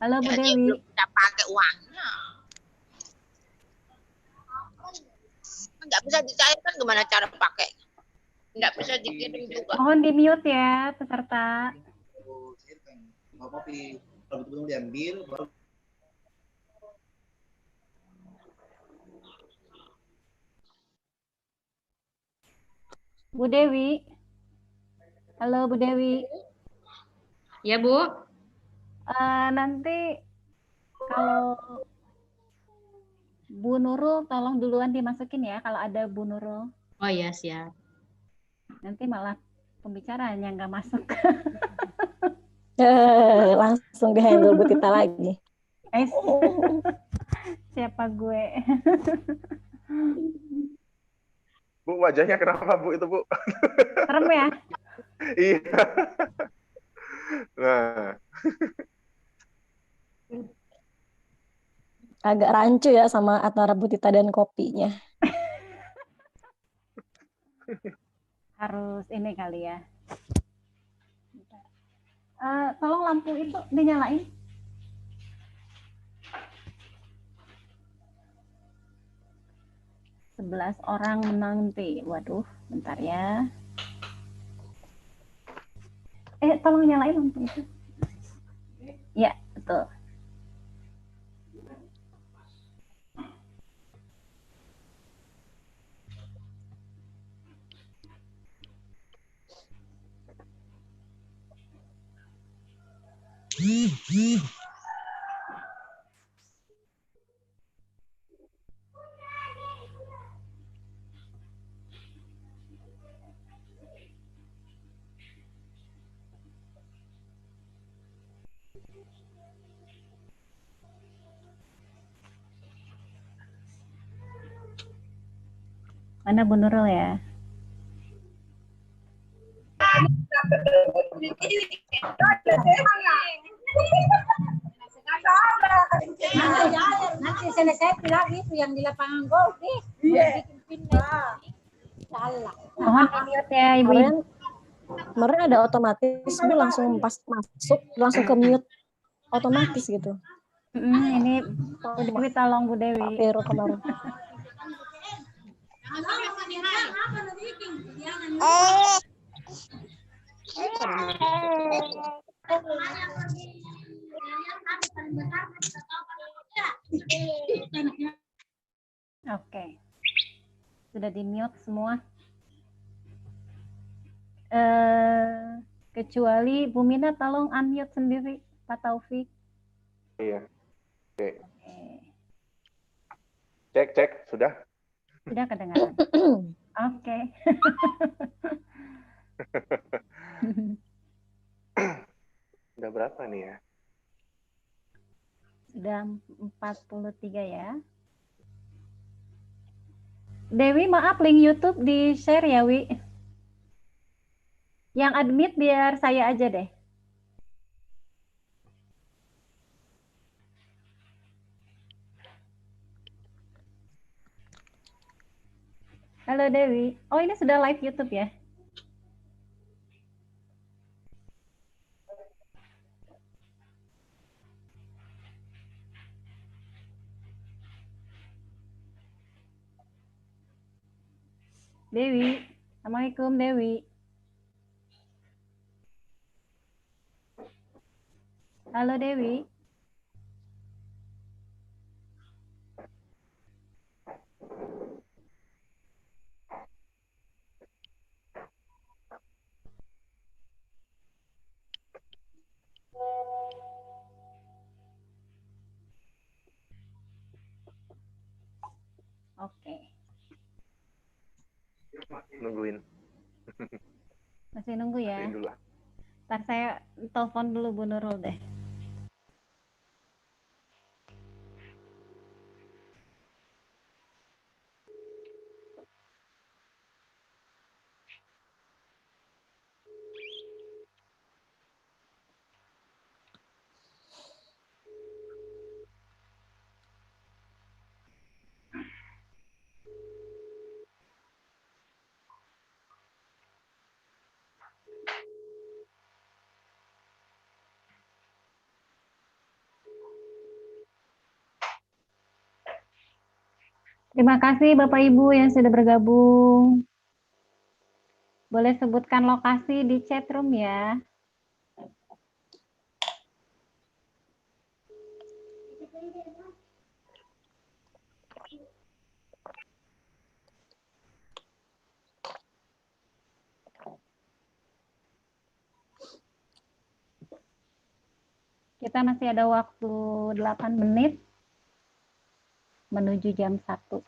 Halo Bu Ya dia Dewi. belum bisa pakai uangnya. Nggak bisa dicairkan gimana cara pakai? Nggak bisa dikirim juga. Mohon di mute ya peserta. Bapak pilih kalau betul-betul diambil baru. Bu Dewi. Halo Bu Dewi. Ya, Bu. Nanti kalau Bu Nurul tolong duluan dimasukin ya kalau ada Bu Nurul. Oh ya, siap. Nanti malah pembicaraan yang nggak masuk. Langsung di handle Bu Tita lagi. Siapa gue? Bu, wajahnya kenapa Bu itu Bu? Serem ya? Iya. Nah. Agak rancu ya sama antara Bu Tita dan kopinya. Harus ini kali ya. Tolong lampu itu dinyalain. Sebelas orang menanti. Waduh, bentar ya. Tolong nyalain lampu itu. Ya, betul. Mana Bu Nurul ya? Nanti selesai lagi itu yang di lapangan golf nih. Bikin salah. Mohon mute ya Ibu. Kemarin ada otomatis Bu langsung pas masuk langsung ke mute otomatis gitu. Ini Bu Dewi, tolong Bu Dewi. Pak Vero kemarin. Oke. Sudah di mute semua. Kecuali Bu Mina tolong unmute sendiri, Pak Taufik. Iya. Oke. Cek, sudah? Sudah kedengaran. Oke. Udah berapa nih ya? Sudah 43 ya. Dewi, maaf link YouTube di-share ya, Wi. Yang admit biar saya aja deh. Halo Dewi. Oh, ini sudah live YouTube ya? Dewi. Assalamualaikum Dewi. Halo Dewi. Oke. Nungguin. Masih nunggu ya? Nungguin dulu. Ntar saya telepon dulu Bu Nurul deh. Terima kasih Bapak Ibu yang sudah bergabung. Boleh sebutkan lokasi di chat room ya. Kita masih ada waktu 8 menit menuju jam 1.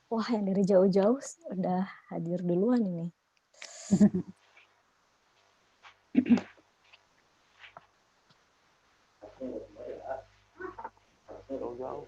Wah, yang dari jauh-jauh udah hadir duluan ini. Jauh-jauh.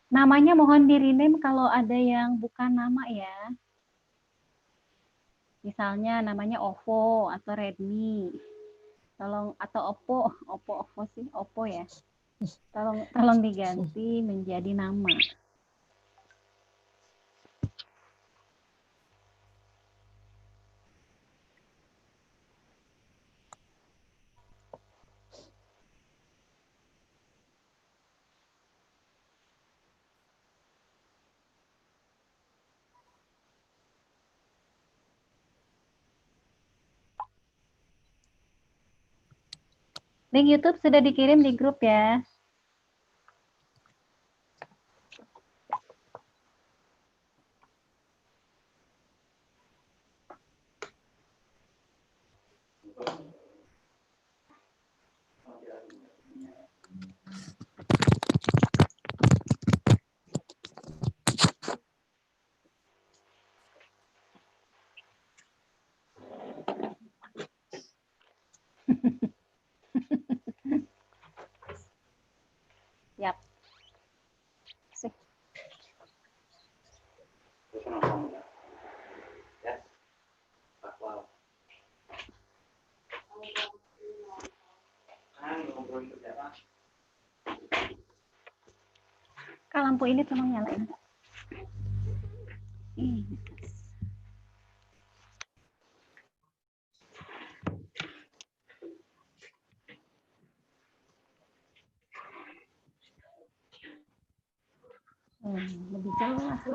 Namanya mohon di-rename kalau ada yang bukan nama ya. Misalnya namanya OVO atau Redmi. Atau Oppo sih, Oppo ya. Tolong diganti menjadi nama. Link YouTube sudah dikirim di grup ya. Yap. Sih. Kak, lampu ini tolong nyalain. Lebih jelas lagi.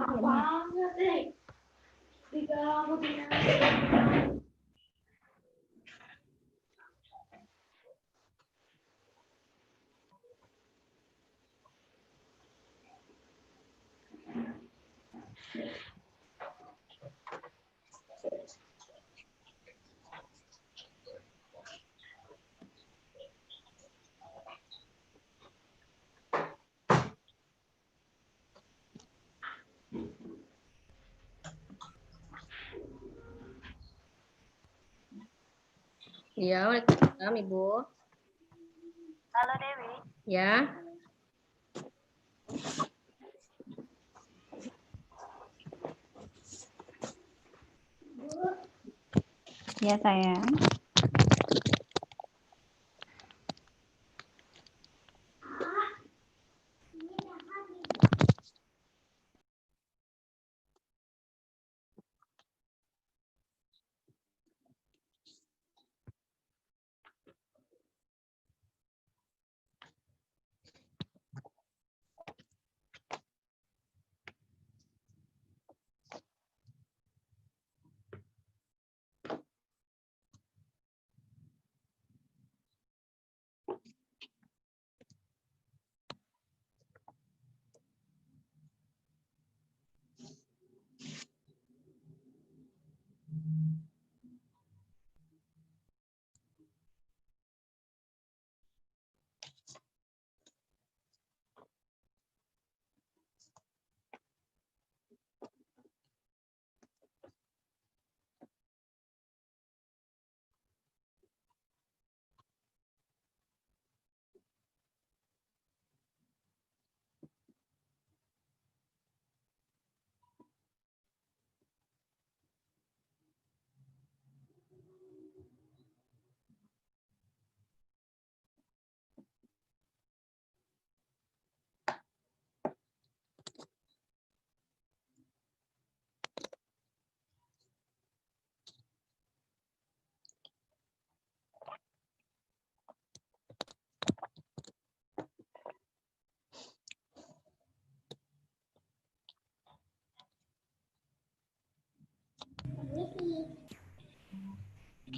Ya, Waalaikumsalam Ibu. Halo Dewi. Ya. Ya sayang.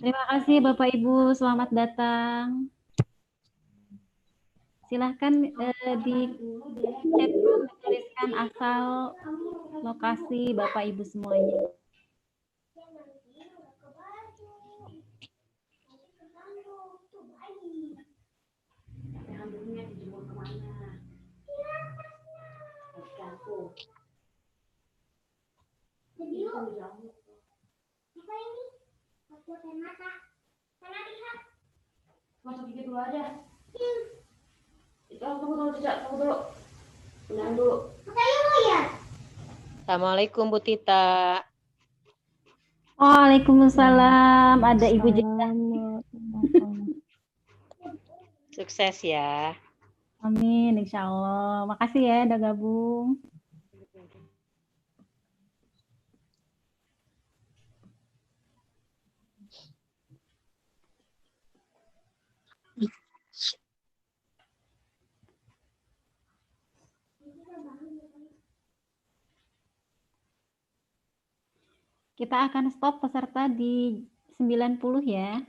Terima kasih Bapak Ibu, selamat datang. Silahkan di chat room tuliskan asal lokasi Bapak Ibu semuanya. Masuk gigi dulu aja. Tunggu dulu. Udahan dulu. Assalamualaikum Bu Tita. Waalaikumsalam, ada Ibu Jeda. Sukses ya. Amin, insya Allah. Makasih ya udah gabung. Kita akan stop peserta di 90 ya.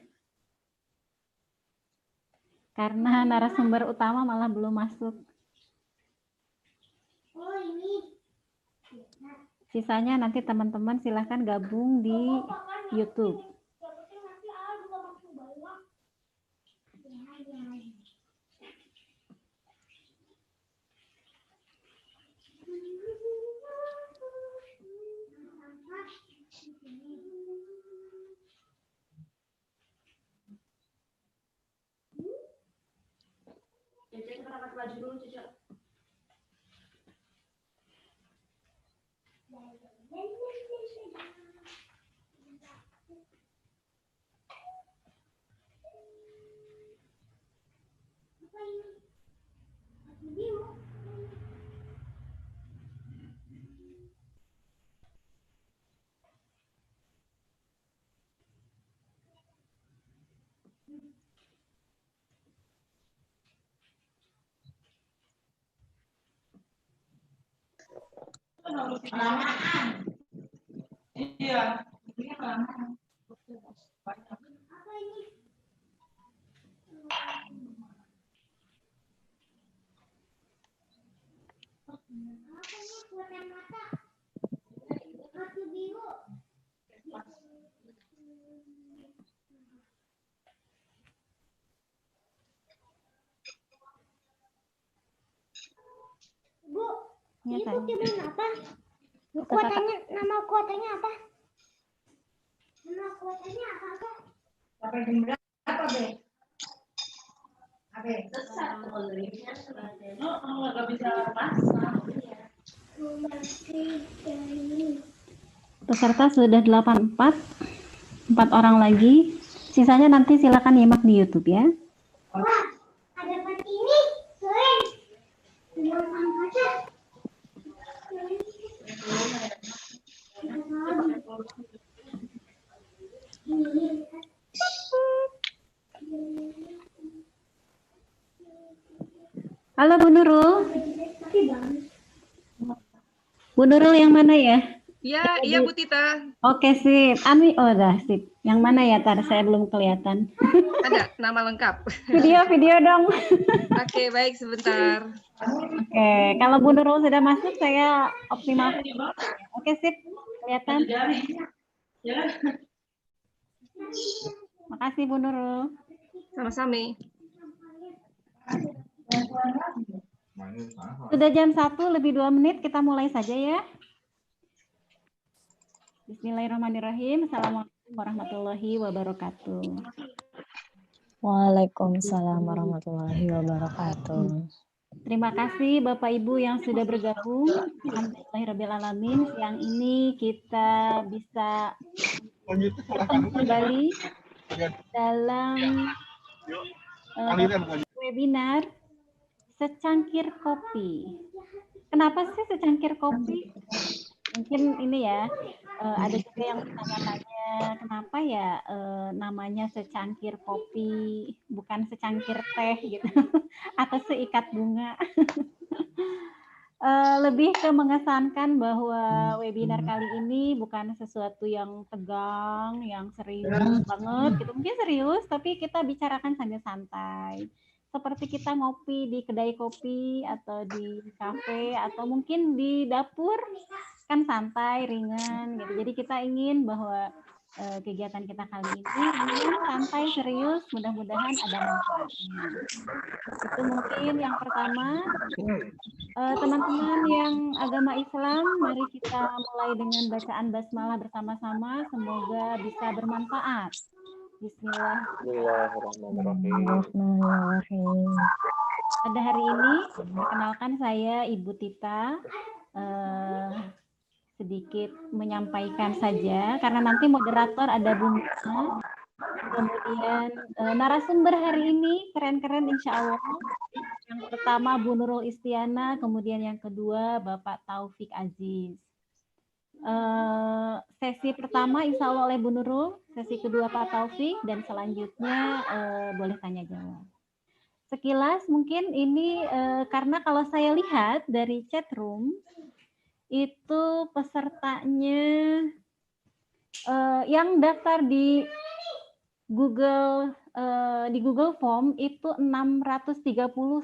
Karena narasumber utama malah belum masuk. Sisanya nanti teman-teman silahkan gabung di YouTube. Ini Pokemon apa? Kuotanya, nama kuotanya apa? Nama kuotanya apa, Kak? Sampai jam berapa, Be? Abe. Nggak bisa pasang. Peserta sudah 84, 4 orang lagi. Sisanya nanti silakan nyimak di YouTube ya. Wah, ada peti ini. Keren. Belum angkatnya. Halo Bu Nurul. Bu Nurul yang mana ya? Iya Bu Tita. Oke sip. Oh dah sip. Yang mana ya? Tar saya belum kelihatan. Ada nama lengkap. Video dong. Oke, baik sebentar. Oke, kalau Bu Nurul sudah masuk saya optimal. Oke sip. Kelihatan. Makasih Bu Nurul. Sama-sama. Sudah jam 1 lebih 2 menit, kita mulai saja ya. Bismillahirrahmanirrahim. Assalamualaikum warahmatullahi wabarakatuh. Waalaikumsalam warahmatullahi wabarakatuh. Terima kasih Bapak Ibu yang sudah bergabung. Alhamdulillahirrahmanirrahim. Siang ini kita bisa bertemu kembali dalam webinar secangkir kopi. Kenapa sih secangkir kopi? Mungkin ini ya, ada juga yang bertanya-tanya kenapa ya namanya secangkir kopi, bukan secangkir teh gitu, atau seikat bunga. lebih ke mengesankan bahwa webinar kali ini bukan sesuatu yang tegang, yang serius banget gitu. Mungkin serius, tapi kita bicarakan sambil santai. Seperti kita ngopi di kedai kopi atau di kafe atau mungkin di dapur, kan santai, ringan gitu. Jadi kita ingin bahwa kegiatan kita kali ini ringan, santai, serius, mudah-mudahan ada manfaatnya. Itu mungkin yang pertama. Teman-teman yang agama Islam, mari kita mulai dengan bacaan basmalah bersama-sama. Semoga bisa bermanfaat. Bismillah. Bismillahirrahmanirrahim. Pada hari ini, perkenalkan saya Ibu Tita. Sedikit menyampaikan saja, karena nanti moderator ada Bu Mina. Kemudian narasumber hari ini keren-keren insya Allah. Yang pertama Bu Nurul Istiana, kemudian yang kedua Bapak Taufik Aziz. Sesi pertama insya Allah oleh Bu Nurul, sesi kedua Pak Taufik, dan selanjutnya boleh tanya jawab. Sekilas mungkin ini karena kalau saya lihat dari chat room, itu pesertanya yang daftar di Google Form itu 630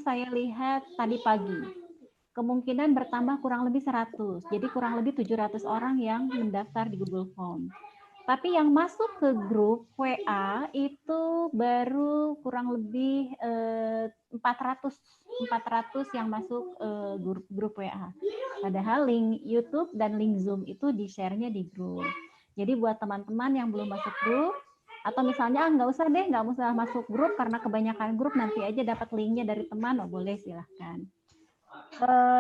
saya lihat tadi pagi. Kemungkinan bertambah kurang lebih 100. Jadi kurang lebih 700 orang yang mendaftar di Google Form. Tapi yang masuk ke grup WA itu baru kurang lebih 400 yang masuk grup WA. Padahal link YouTube dan link Zoom itu di-share-nya di grup. Jadi buat teman-teman yang belum masuk grup, atau misalnya nggak usah masuk grup karena kebanyakan grup nanti aja dapat linknya dari teman, boleh silahkan.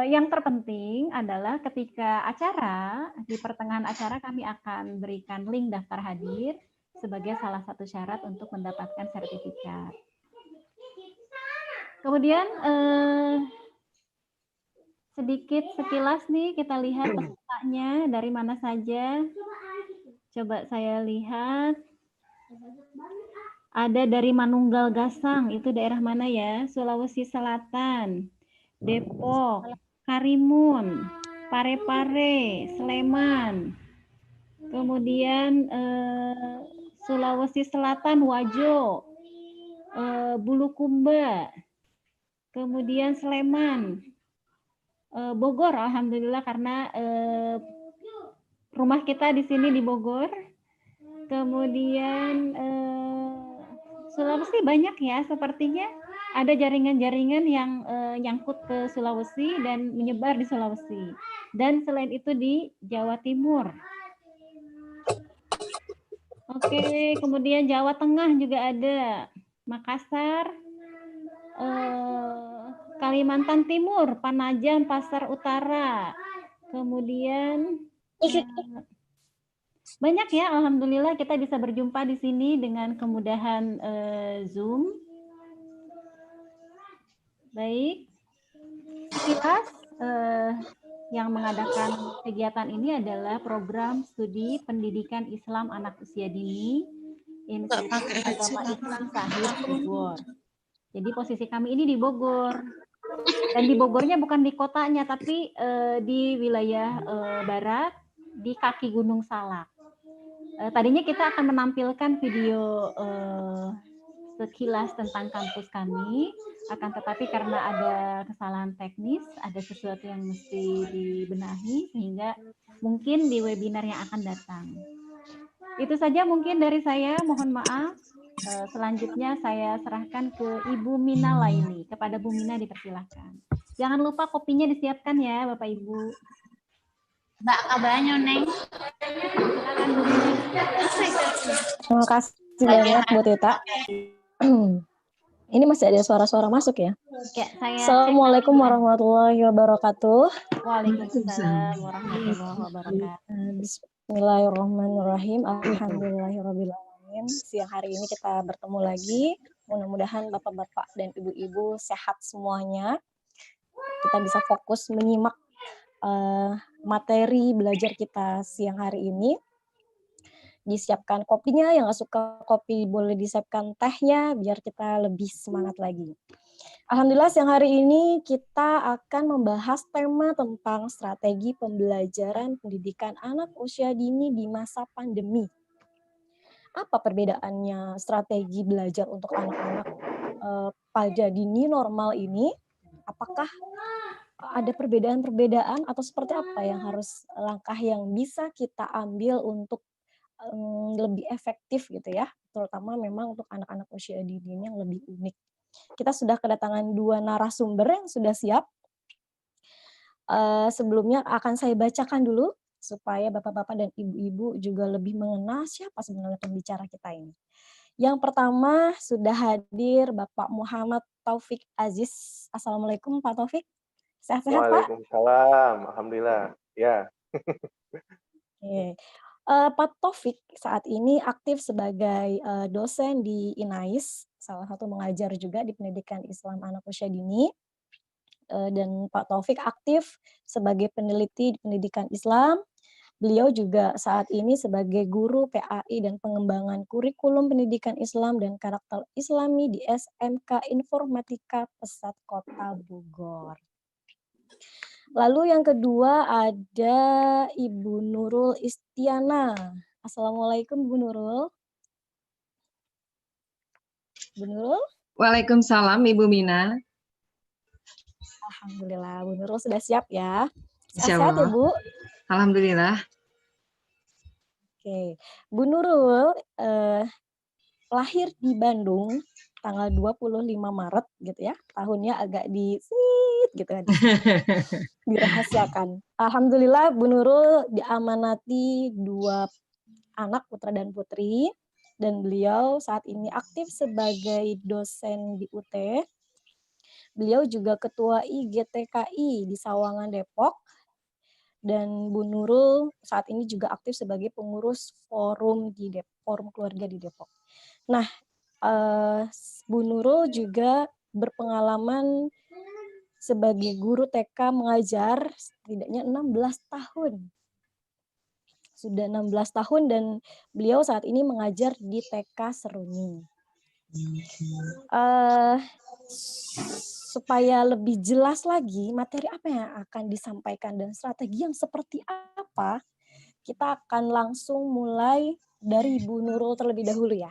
Yang terpenting adalah ketika acara, di pertengahan acara kami akan berikan link daftar hadir sebagai salah satu syarat untuk mendapatkan sertifikat. Kemudian sedikit sekilas nih kita lihat pesertanya dari mana saja. Coba saya lihat. Ada dari Manunggal Gasang, itu daerah mana ya? Sulawesi Selatan, Depok, Karimun, Parepare, Sleman. Kemudian Sulawesi Selatan, Wajo, Bulukumba. Kemudian Sleman, Bogor, alhamdulillah karena rumah kita di sini di Bogor. Kemudian Sulawesi banyak ya, sepertinya ada jaringan-jaringan yang nyangkut ke Sulawesi dan menyebar di Sulawesi. Dan selain itu di Jawa Timur. Oke, kemudian Jawa Tengah juga ada, Makassar, Kalimantan Timur, Panajam, Pasar Utara. Kemudian banyak ya, alhamdulillah kita bisa berjumpa di sini dengan kemudahan Zoom. Baik, sekilas yang mengadakan kegiatan ini adalah program studi pendidikan Islam anak usia dini Institut Agama Islam Sahir Bogor. Jadi posisi kami ini di Bogor. Dan di Bogornya bukan di kotanya, tapi di wilayah barat, di kaki Gunung Salak. Tadinya kita akan menampilkan video sekilas tentang kampus kami, akan tetapi karena ada kesalahan teknis, ada sesuatu yang mesti dibenahi, sehingga mungkin di webinar yang akan datang. Itu saja mungkin dari saya, mohon maaf. Selanjutnya saya serahkan ke Ibu Mina Laili. Kepada Bu Mina dipersilahkan. Jangan lupa kopinya disiapkan ya Bapak Ibu. Mbak kabarnya Neng. Terima kasih banyak Bu Tita. Ini masih ada suara-suara masuk ya? Ya, Assalamualaikum warahmatullahi wabarakatuh. Waalaikumsalam warahmatullahi wabarakatuh. Bismillahirrahmanirrahim. Alhamdulillahirrahmanirrahim. Siang hari ini kita bertemu lagi. Mudah-mudahan bapak-bapak dan ibu-ibu sehat semuanya. Kita bisa fokus menyimak materi belajar kita siang hari ini. Disiapkan kopinya, yang nggak suka kopi boleh disiapkan tehnya biar kita lebih semangat lagi. Alhamdulillah siang hari ini kita akan membahas tema tentang strategi pembelajaran pendidikan anak usia dini di masa pandemi. Apa perbedaannya strategi belajar untuk anak-anak pada dini normal ini? Apakah ada perbedaan-perbedaan atau seperti apa yang harus langkah yang bisa kita ambil untuk lebih efektif gitu ya, terutama memang untuk anak-anak usia dini yang lebih unik. Kita sudah kedatangan 2 narasumber yang sudah siap. Sebelumnya akan saya bacakan dulu supaya bapak-bapak dan ibu-ibu juga lebih mengenal siapa sebenarnya pembicara kita ini. Yang pertama sudah hadir Bapak Muhammad Taufik Aziz. Assalamualaikum Pak Taufik. Sehat-sehat Pak? Waalaikumsalam. Alhamdulillah. Ya. Oke. Pak Taufik saat ini aktif sebagai dosen di INAIS, salah satu mengajar juga di pendidikan Islam anak usia dini. Dan Pak Taufik aktif sebagai peneliti di pendidikan Islam. Beliau juga saat ini sebagai guru PAI dan pengembangan kurikulum pendidikan Islam dan karakter Islami di SMK Informatika Pesat Kota Bogor. Lalu yang kedua ada Ibu Nurul Istiana. Assalamualaikum Bu Nurul. Bu Nurul? Waalaikumsalam Ibu Mina. Alhamdulillah Bu Nurul sudah siap ya. Insya Sehat ya Allah. Bu? Alhamdulillah. Oke, Bu Nurul lahir di Bandung tanggal 25 Maret gitu ya. Tahunnya agak gitu kan. Dirahasiakan. Alhamdulillah Bu Nurul diamanati 2 anak putra dan putri dan beliau saat ini aktif sebagai dosen di UT. Beliau juga ketua IGTKI di Sawangan Depok. Dan Bu Nurul saat ini juga aktif sebagai pengurus forum keluarga di Depok. Nah, Bu Nurul juga berpengalaman sebagai guru TK mengajar setidaknya 16 tahun. Sudah 16 tahun dan beliau saat ini mengajar di TK Seruni. Supaya lebih jelas lagi materi apa yang akan disampaikan dan strategi yang seperti apa, kita akan langsung mulai dari Bu Nurul terlebih dahulu ya.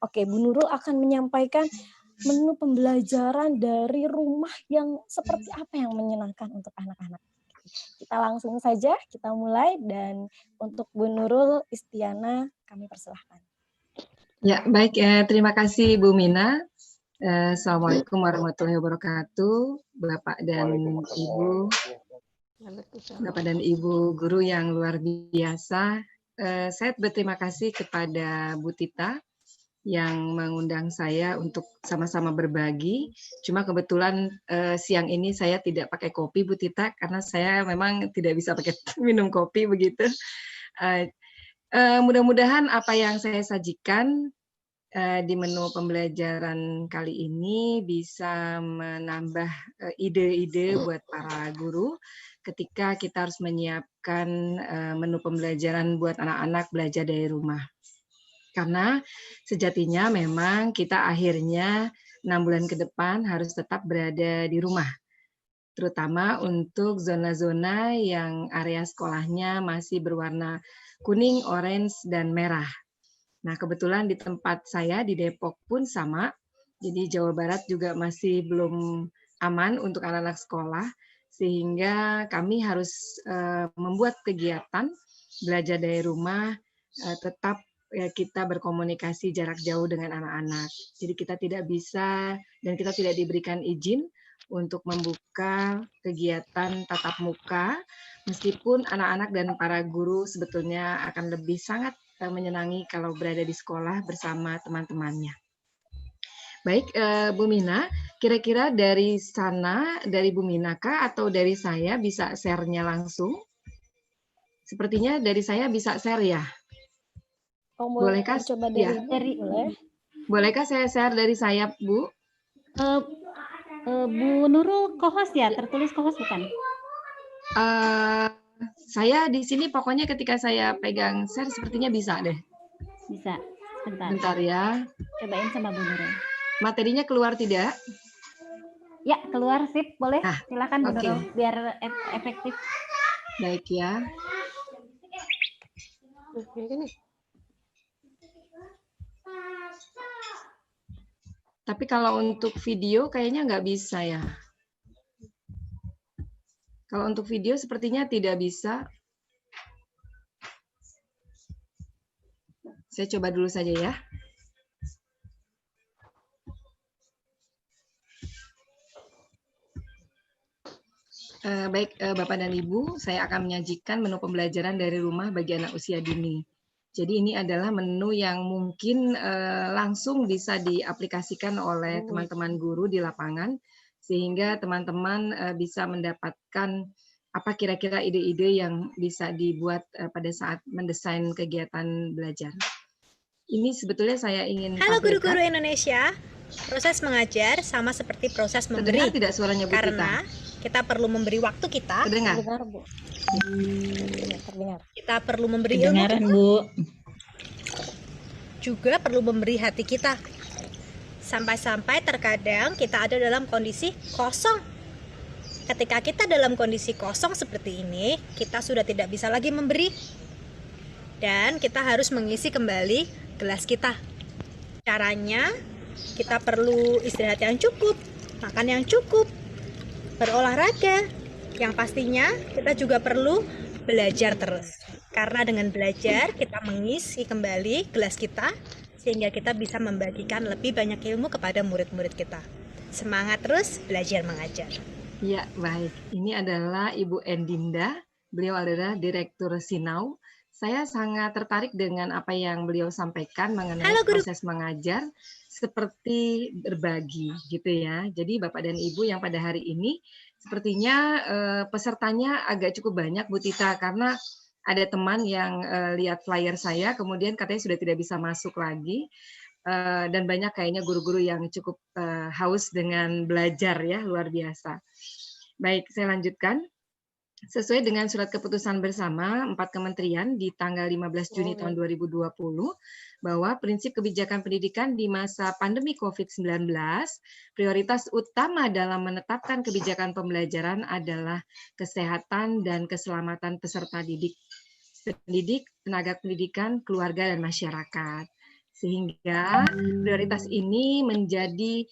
Oke, Bu Nurul akan menyampaikan menu pembelajaran dari rumah yang seperti apa yang menyenangkan untuk anak-anak. Kita langsung saja, kita mulai dan untuk Bu Nurul Istiana kami persilahkan. Ya, baik. Terima kasih Bu Mina. Assalamualaikum warahmatullahi wabarakatuh, Bapak dan Ibu guru yang luar biasa. Saya berterima kasih kepada Bu Tita yang mengundang saya untuk sama-sama berbagi. Cuma kebetulan siang ini saya tidak pakai kopi Bu Tita karena saya memang tidak bisa pakai minum kopi begitu. Mudah-mudahan apa yang saya sajikan di menu pembelajaran kali ini bisa menambah ide-ide buat para guru ketika kita harus menyiapkan menu pembelajaran buat anak-anak belajar dari rumah. Karena sejatinya memang kita akhirnya 6 bulan ke depan harus tetap berada di rumah. Terutama untuk zona-zona yang area sekolahnya masih berwarna kuning, orange, dan merah. Nah, kebetulan di tempat saya di Depok pun sama. Jadi Jawa Barat juga masih belum aman untuk anak-anak sekolah, sehingga kami harus membuat kegiatan belajar dari rumah, tetap kita berkomunikasi jarak jauh dengan anak-anak. Jadi kita tidak bisa dan kita tidak diberikan izin untuk membuka kegiatan tatap muka, meskipun anak-anak dan para guru sebetulnya akan lebih sangat menyenangi kalau berada di sekolah bersama teman-temannya. Baik, Bu Mina, kira-kira dari sana, dari Bu Mina kah atau dari saya bisa share-nya langsung? Sepertinya dari saya bisa share ya. Bolehkah? Coba dari Bolehkah saya share dari saya, Bu? Bu Nurul co-host ya, tertulis co-host bukan? Saya di sini pokoknya ketika saya pegang share sepertinya bisa deh. Bisa, sebentar. Bentar ya. Cobain sama Bu Nurul. Materinya keluar tidak? Ya, keluar sip, boleh. Nah, Silakan Bu oke. Nurul, biar efektif. Baik ya. Tapi kalau untuk video kayaknya nggak bisa ya. Kalau untuk video sepertinya tidak bisa. Saya coba dulu saja ya. Baik, Bapak dan Ibu, saya akan menyajikan menu pembelajaran dari rumah bagi anak usia dini. Jadi ini adalah menu yang mungkin langsung bisa diaplikasikan oleh teman-teman guru di lapangan, sehingga teman-teman bisa mendapatkan apa kira-kira ide-ide yang bisa dibuat pada saat mendesain kegiatan belajar. Ini sebetulnya saya ingin Halo tampilkan. guru-guru Indonesia, proses mengajar sama seperti proses memberi. Terdengar tidak suaranya Bu Karena kita perlu memberi waktu kita. Terdengar? Terdengar, Bu. Terdengar. Kita perlu memberi ilmu Kedengaran, kita. Bu. Juga perlu memberi hati kita. Sampai-sampai terkadang kita ada dalam kondisi kosong. Ketika kita dalam kondisi kosong seperti ini, kita sudah tidak bisa lagi memberi. Dan kita harus mengisi kembali gelas kita. Caranya, kita perlu istirahat yang cukup, makan yang cukup, berolahraga. Yang pastinya kita juga perlu belajar terus. Karena dengan belajar kita mengisi kembali gelas kita sehingga kita bisa membagikan lebih banyak ilmu kepada murid-murid kita. Semangat terus belajar mengajar. Ya, baik. Ini adalah Ibu Endinda. Beliau adalah Direktur Sinau. Saya sangat tertarik dengan apa yang beliau sampaikan mengenai proses mengajar seperti berbagi gitu ya. Jadi Bapak dan Ibu yang pada hari ini sepertinya pesertanya agak cukup banyak Bu Tita, karena ada teman yang lihat flyer saya kemudian katanya sudah tidak bisa masuk lagi, dan banyak kayaknya guru-guru yang cukup haus dengan belajar ya, luar biasa. Baik, saya lanjutkan. Sesuai dengan surat keputusan bersama 4 kementerian di tanggal 15 Juni tahun 2020, bahwa prinsip kebijakan pendidikan di masa pandemi COVID-19, prioritas utama dalam menetapkan kebijakan pembelajaran adalah kesehatan dan keselamatan peserta didik, pendidik, tenaga pendidikan, keluarga, dan masyarakat. Sehingga prioritas ini menjadi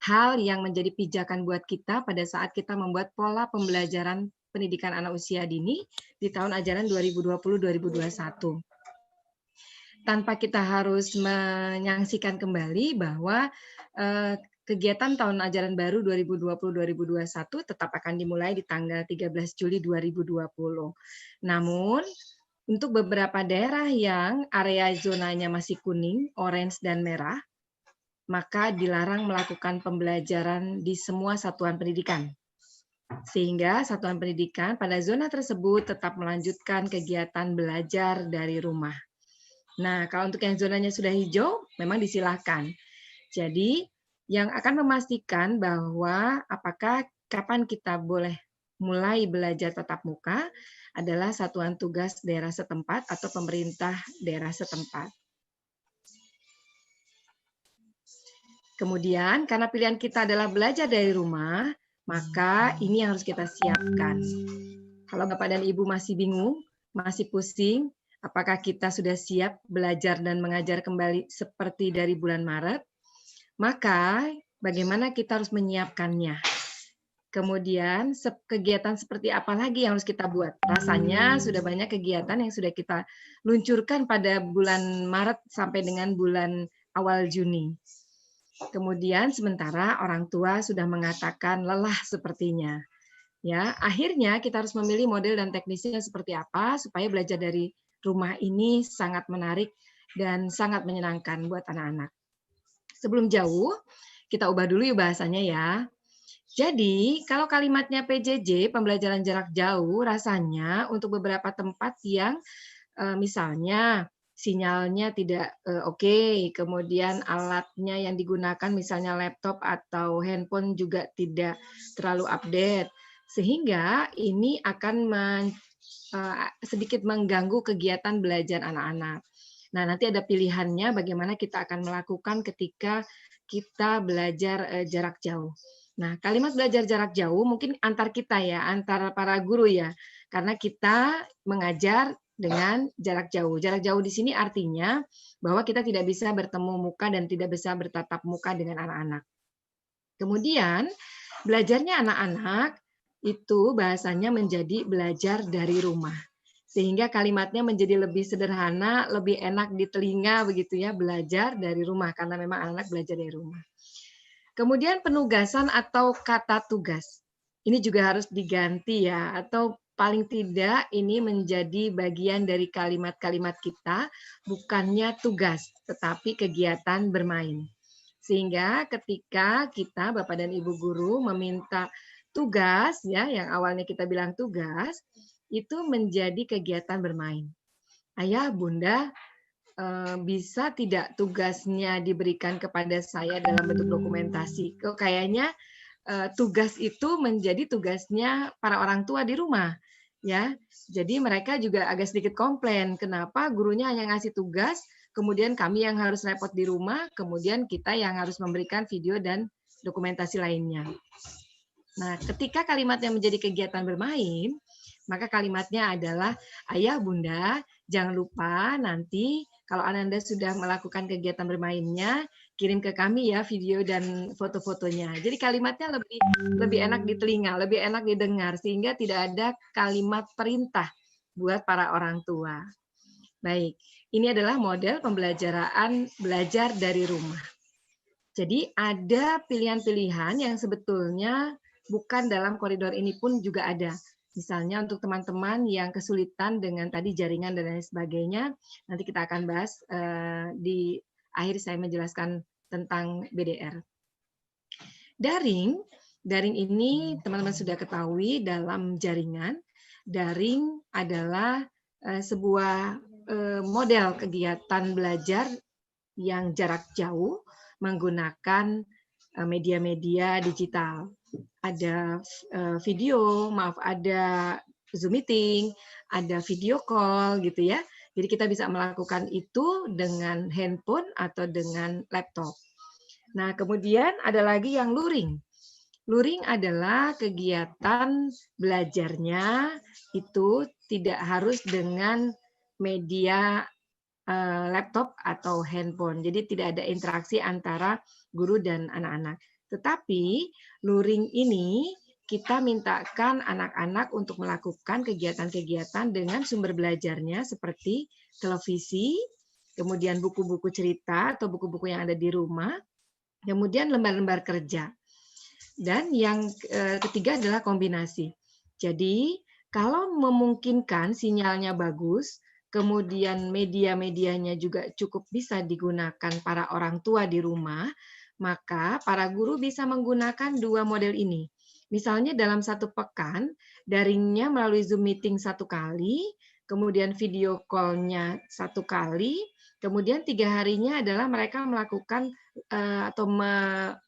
hal yang menjadi pijakan buat kita pada saat kita membuat pola pembelajaran pendidikan anak usia dini di tahun ajaran 2020-2021. Tanpa kita harus menyaksikan kembali bahwa kegiatan tahun ajaran baru 2020-2021 tetap akan dimulai di tanggal 13 Juli 2020. Namun, untuk beberapa daerah yang area zonanya masih kuning, orange, dan merah, maka dilarang melakukan pembelajaran di semua satuan pendidikan. Sehingga satuan pendidikan pada zona tersebut tetap melanjutkan kegiatan belajar dari rumah. Nah, kalau untuk yang zonanya sudah hijau, memang disilahkan. Jadi, yang akan memastikan bahwa apakah kapan kita boleh mulai belajar tatap muka adalah satuan tugas daerah setempat atau pemerintah daerah setempat. Kemudian, karena pilihan kita adalah belajar dari rumah, maka ini yang harus kita siapkan. Kalau Bapak dan Ibu masih bingung, masih pusing, apakah kita sudah siap belajar dan mengajar kembali seperti dari bulan Maret, maka bagaimana kita harus menyiapkannya. Kemudian kegiatan seperti apa lagi yang harus kita buat? Rasanya sudah banyak kegiatan yang sudah kita luncurkan pada bulan Maret sampai dengan bulan awal Juni. Kemudian sementara orang tua sudah mengatakan lelah sepertinya. Ya, akhirnya kita harus memilih model dan teknisnya seperti apa supaya belajar dari rumah ini sangat menarik dan sangat menyenangkan buat anak-anak. Sebelum jauh, kita ubah dulu yuk bahasanya ya. Jadi, kalau kalimatnya PJJ, pembelajaran jarak jauh, rasanya untuk beberapa tempat yang misalnya sinyalnya tidak oke, kemudian alatnya yang digunakan misalnya laptop atau handphone juga tidak terlalu update, sehingga ini akan sedikit mengganggu kegiatan belajar anak-anak. Nah, nanti ada pilihannya bagaimana kita akan melakukan ketika kita belajar jarak jauh. Nah, kalimat belajar jarak jauh mungkin antar kita ya, antara para guru ya. Karena kita mengajar dengan jarak jauh. Jarak jauh di sini artinya bahwa kita tidak bisa bertemu muka dan tidak bisa bertatap muka dengan anak-anak. Kemudian, belajarnya anak-anak itu bahasanya menjadi belajar dari rumah. Sehingga kalimatnya menjadi lebih sederhana, lebih enak di telinga begitu ya, belajar dari rumah karena memang anak-anak belajar dari rumah. Kemudian penugasan atau kata tugas. Ini juga harus diganti ya, atau paling tidak ini menjadi bagian dari kalimat-kalimat kita, bukannya tugas, tetapi kegiatan bermain. Sehingga ketika kita, Bapak dan Ibu guru, meminta tugas, ya, yang awalnya kita bilang tugas, itu menjadi kegiatan bermain. Ayah, Bunda, bisa tidak tugasnya diberikan kepada saya dalam bentuk dokumentasi? Kok kayaknya tugas itu menjadi tugasnya para orang tua di rumah, ya. Jadi mereka juga agak sedikit komplain, kenapa gurunya hanya ngasih tugas, kemudian kami yang harus repot di rumah, kemudian kita yang harus memberikan video dan dokumentasi lainnya. Nah, ketika kalimatnya menjadi kegiatan bermain, maka kalimatnya adalah, Ayah, Bunda, jangan lupa nanti kalau Ananda sudah melakukan kegiatan bermainnya, kirim ke kami ya video dan foto-fotonya. Jadi kalimatnya lebih enak di telinga, lebih enak didengar, sehingga tidak ada kalimat perintah buat para orang tua. Baik, ini adalah model pembelajaran belajar dari rumah. Jadi ada pilihan-pilihan yang sebetulnya bukan dalam koridor ini pun juga ada. Misalnya untuk teman-teman yang kesulitan dengan tadi jaringan dan lain sebagainya, nanti kita akan bahas di akhir saya menjelaskan tentang BDR. Daring ini teman-teman sudah ketahui dalam jaringan. Daring adalah sebuah model kegiatan belajar yang jarak jauh menggunakan media-media digital. Ada video, ada Zoom meeting, ada video call gitu ya. Jadi kita bisa melakukan itu dengan handphone atau dengan laptop. Nah, kemudian ada lagi yang luring. Luring adalah kegiatan belajarnya itu tidak harus dengan media laptop atau handphone. Jadi tidak ada interaksi antara guru dan anak-anak. Tetapi luring ini kita mintakan anak-anak untuk melakukan kegiatan-kegiatan dengan sumber belajarnya seperti televisi, kemudian buku-buku cerita atau buku-buku yang ada di rumah, kemudian lembar-lembar kerja. Dan yang ketiga adalah kombinasi. Jadi kalau memungkinkan sinyalnya bagus, kemudian media-medianya juga cukup bisa digunakan para orang tua di rumah, maka para guru bisa menggunakan dua model ini. Misalnya dalam satu pekan, daringnya melalui Zoom meeting 1 kali, kemudian video call-nya 1 kali, kemudian 3 harinya adalah mereka melakukan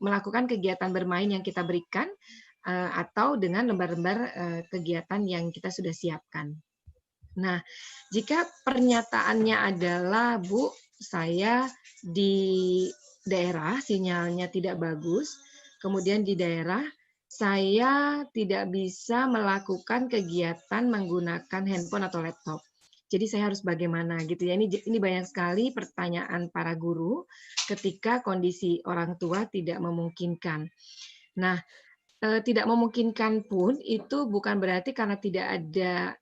melakukan kegiatan bermain yang kita berikan, atau dengan lembar-lembar kegiatan yang kita sudah siapkan. Nah, jika pernyataannya adalah, Bu, saya di daerah sinyalnya tidak bagus, kemudian di daerah saya tidak bisa melakukan kegiatan menggunakan handphone atau laptop. Jadi saya harus bagaimana gitu ya. Ini banyak sekali pertanyaan para guru ketika kondisi orang tua tidak memungkinkan. Nah, tidak memungkinkan pun itu bukan berarti karena tidak ada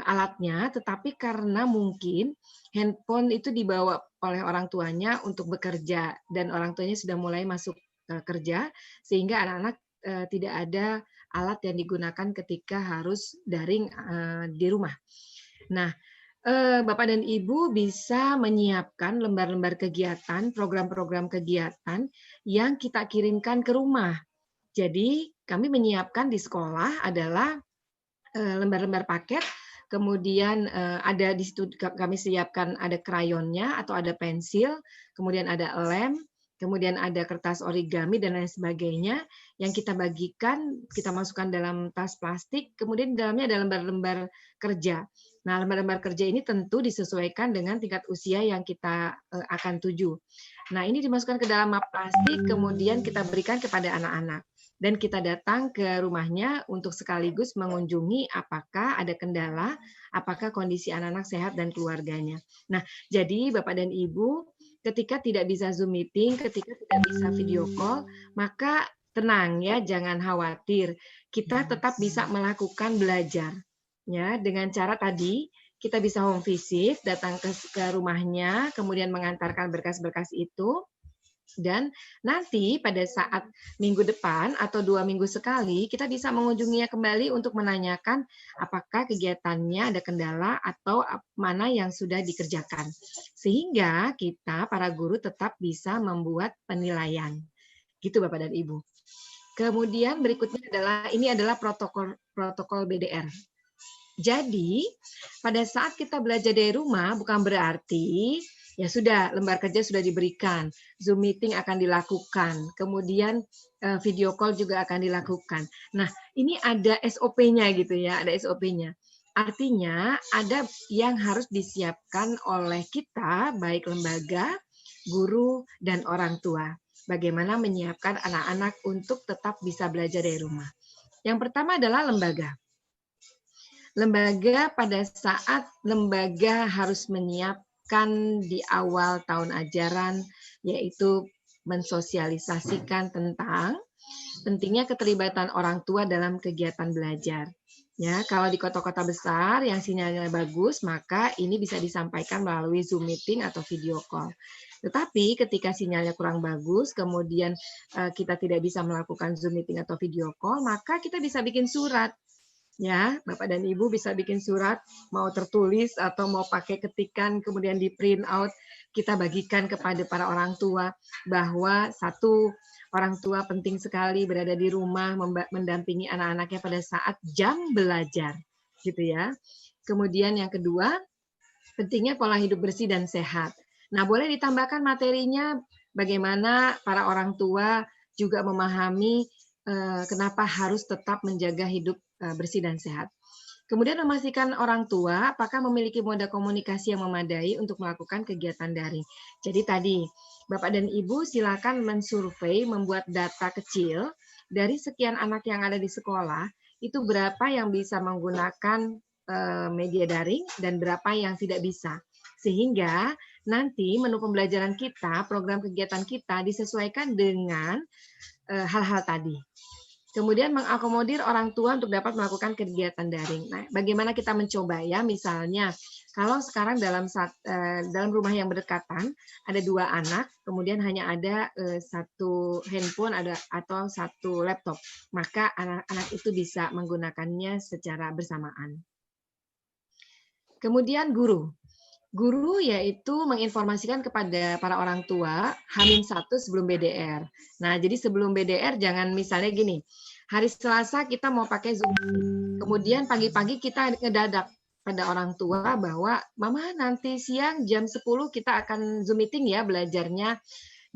alatnya, tetapi karena mungkin handphone itu dibawa oleh orang tuanya untuk bekerja dan orang tuanya sudah mulai masuk kerja, sehingga anak-anak tidak ada alat yang digunakan ketika harus daring di rumah. Nah, Bapak dan Ibu bisa menyiapkan lembar-lembar kegiatan, program-program kegiatan yang kita kirimkan ke rumah. Jadi kami menyiapkan di sekolah adalah lembar-lembar paket, kemudian ada di situ kami siapkan ada krayonnya atau ada pensil, kemudian ada lem, kemudian ada kertas origami dan lain sebagainya yang kita bagikan, kita masukkan dalam tas plastik, kemudian di dalamnya ada lembar-lembar kerja. Nah, lembar-lembar kerja ini tentu disesuaikan dengan tingkat usia yang kita akan tuju. Nah, ini dimasukkan ke dalam map plastik, kemudian kita berikan kepada anak-anak. Dan kita datang ke rumahnya untuk sekaligus mengunjungi apakah ada kendala, apakah kondisi anak-anak sehat dan keluarganya. Nah, jadi Bapak dan Ibu, ketika tidak bisa Zoom meeting, ketika tidak bisa video call, maka tenang ya, jangan khawatir. Kita tetap bisa melakukan belajar. Ya, dengan cara tadi, kita bisa home visit, datang ke rumahnya, kemudian mengantarkan berkas-berkas itu, dan nanti pada saat minggu depan atau 2 minggu sekali, kita bisa mengunjunginya kembali untuk menanyakan apakah kegiatannya ada kendala atau mana yang sudah dikerjakan. Sehingga kita, para guru, tetap bisa membuat penilaian. Gitu Bapak dan Ibu. Kemudian berikutnya ini adalah protokol BDR. Jadi, pada saat kita belajar dari rumah, bukan berarti ya sudah, lembar kerja sudah diberikan, Zoom meeting akan dilakukan, kemudian video call juga akan dilakukan. Nah, ini ada SOP-nya gitu ya, ada SOP-nya. Artinya, ada yang harus disiapkan oleh kita, baik lembaga, guru, dan orang tua. Bagaimana menyiapkan anak-anak untuk tetap bisa belajar dari rumah. Yang pertama adalah lembaga. Lembaga pada saat lembaga harus menyiapkan di awal tahun ajaran, yaitu mensosialisasikan tentang pentingnya keterlibatan orang tua dalam kegiatan belajar. Ya, kalau di kota-kota besar yang sinyalnya bagus, maka ini bisa disampaikan melalui Zoom meeting atau video call. Tetapi ketika sinyalnya kurang bagus, kemudian kita tidak bisa melakukan Zoom meeting atau video call, maka kita bisa bikin surat. Ya, Bapak dan Ibu bisa bikin surat, mau tertulis atau mau pakai ketikan, kemudian di print out, kita bagikan kepada para orang tua bahwa satu, orang tua penting sekali berada di rumah mendampingi anak-anaknya pada saat jam belajar, gitu ya. Kemudian yang kedua, pentingnya pola hidup bersih dan sehat. Nah, boleh ditambahkan materinya bagaimana para orang tua juga memahami kenapa harus tetap menjaga hidup bersih dan sehat. Kemudian memastikan orang tua apakah memiliki moda komunikasi yang memadai untuk melakukan kegiatan daring. Jadi tadi, Bapak dan Ibu silakan mensurvei, membuat data kecil dari sekian anak yang ada di sekolah, itu berapa yang bisa menggunakan media daring dan berapa yang tidak bisa. Sehingga nanti menu pembelajaran kita, program kegiatan kita disesuaikan dengan hal-hal tadi. Kemudian mengakomodir orang tua untuk dapat melakukan kegiatan daring. Nah, bagaimana kita mencoba ya? Misalnya, kalau sekarang dalam rumah yang berdekatan ada 2 anak, kemudian hanya ada 1 handphone atau 1 laptop, maka anak-anak itu bisa menggunakannya secara bersamaan. Kemudian guru. Guru yaitu menginformasikan kepada para orang tua H-1 sebelum BDR. Nah, jadi sebelum BDR jangan misalnya gini, hari Selasa kita mau pakai Zoom, kemudian pagi-pagi kita ngedadak pada orang tua bahwa, Mama nanti siang jam 10 kita akan Zoom meeting ya belajarnya.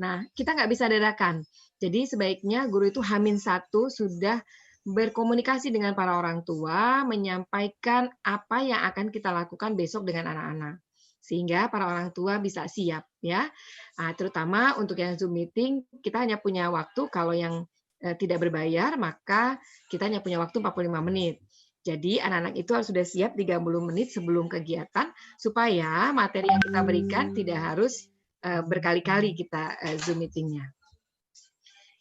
Nah, kita nggak bisa dadakan. Jadi sebaiknya guru itu H-1 sudah berkomunikasi dengan para orang tua, menyampaikan apa yang akan kita lakukan besok dengan anak-anak. Sehingga para orang tua bisa siap ya. Nah, terutama untuk yang Zoom meeting kita hanya punya waktu, kalau yang tidak berbayar maka kita hanya punya waktu 45 menit. Jadi anak-anak itu harus sudah siap 30 menit sebelum kegiatan supaya materi yang kita berikan tidak harus berkali-kali kita Zoom meetingnya.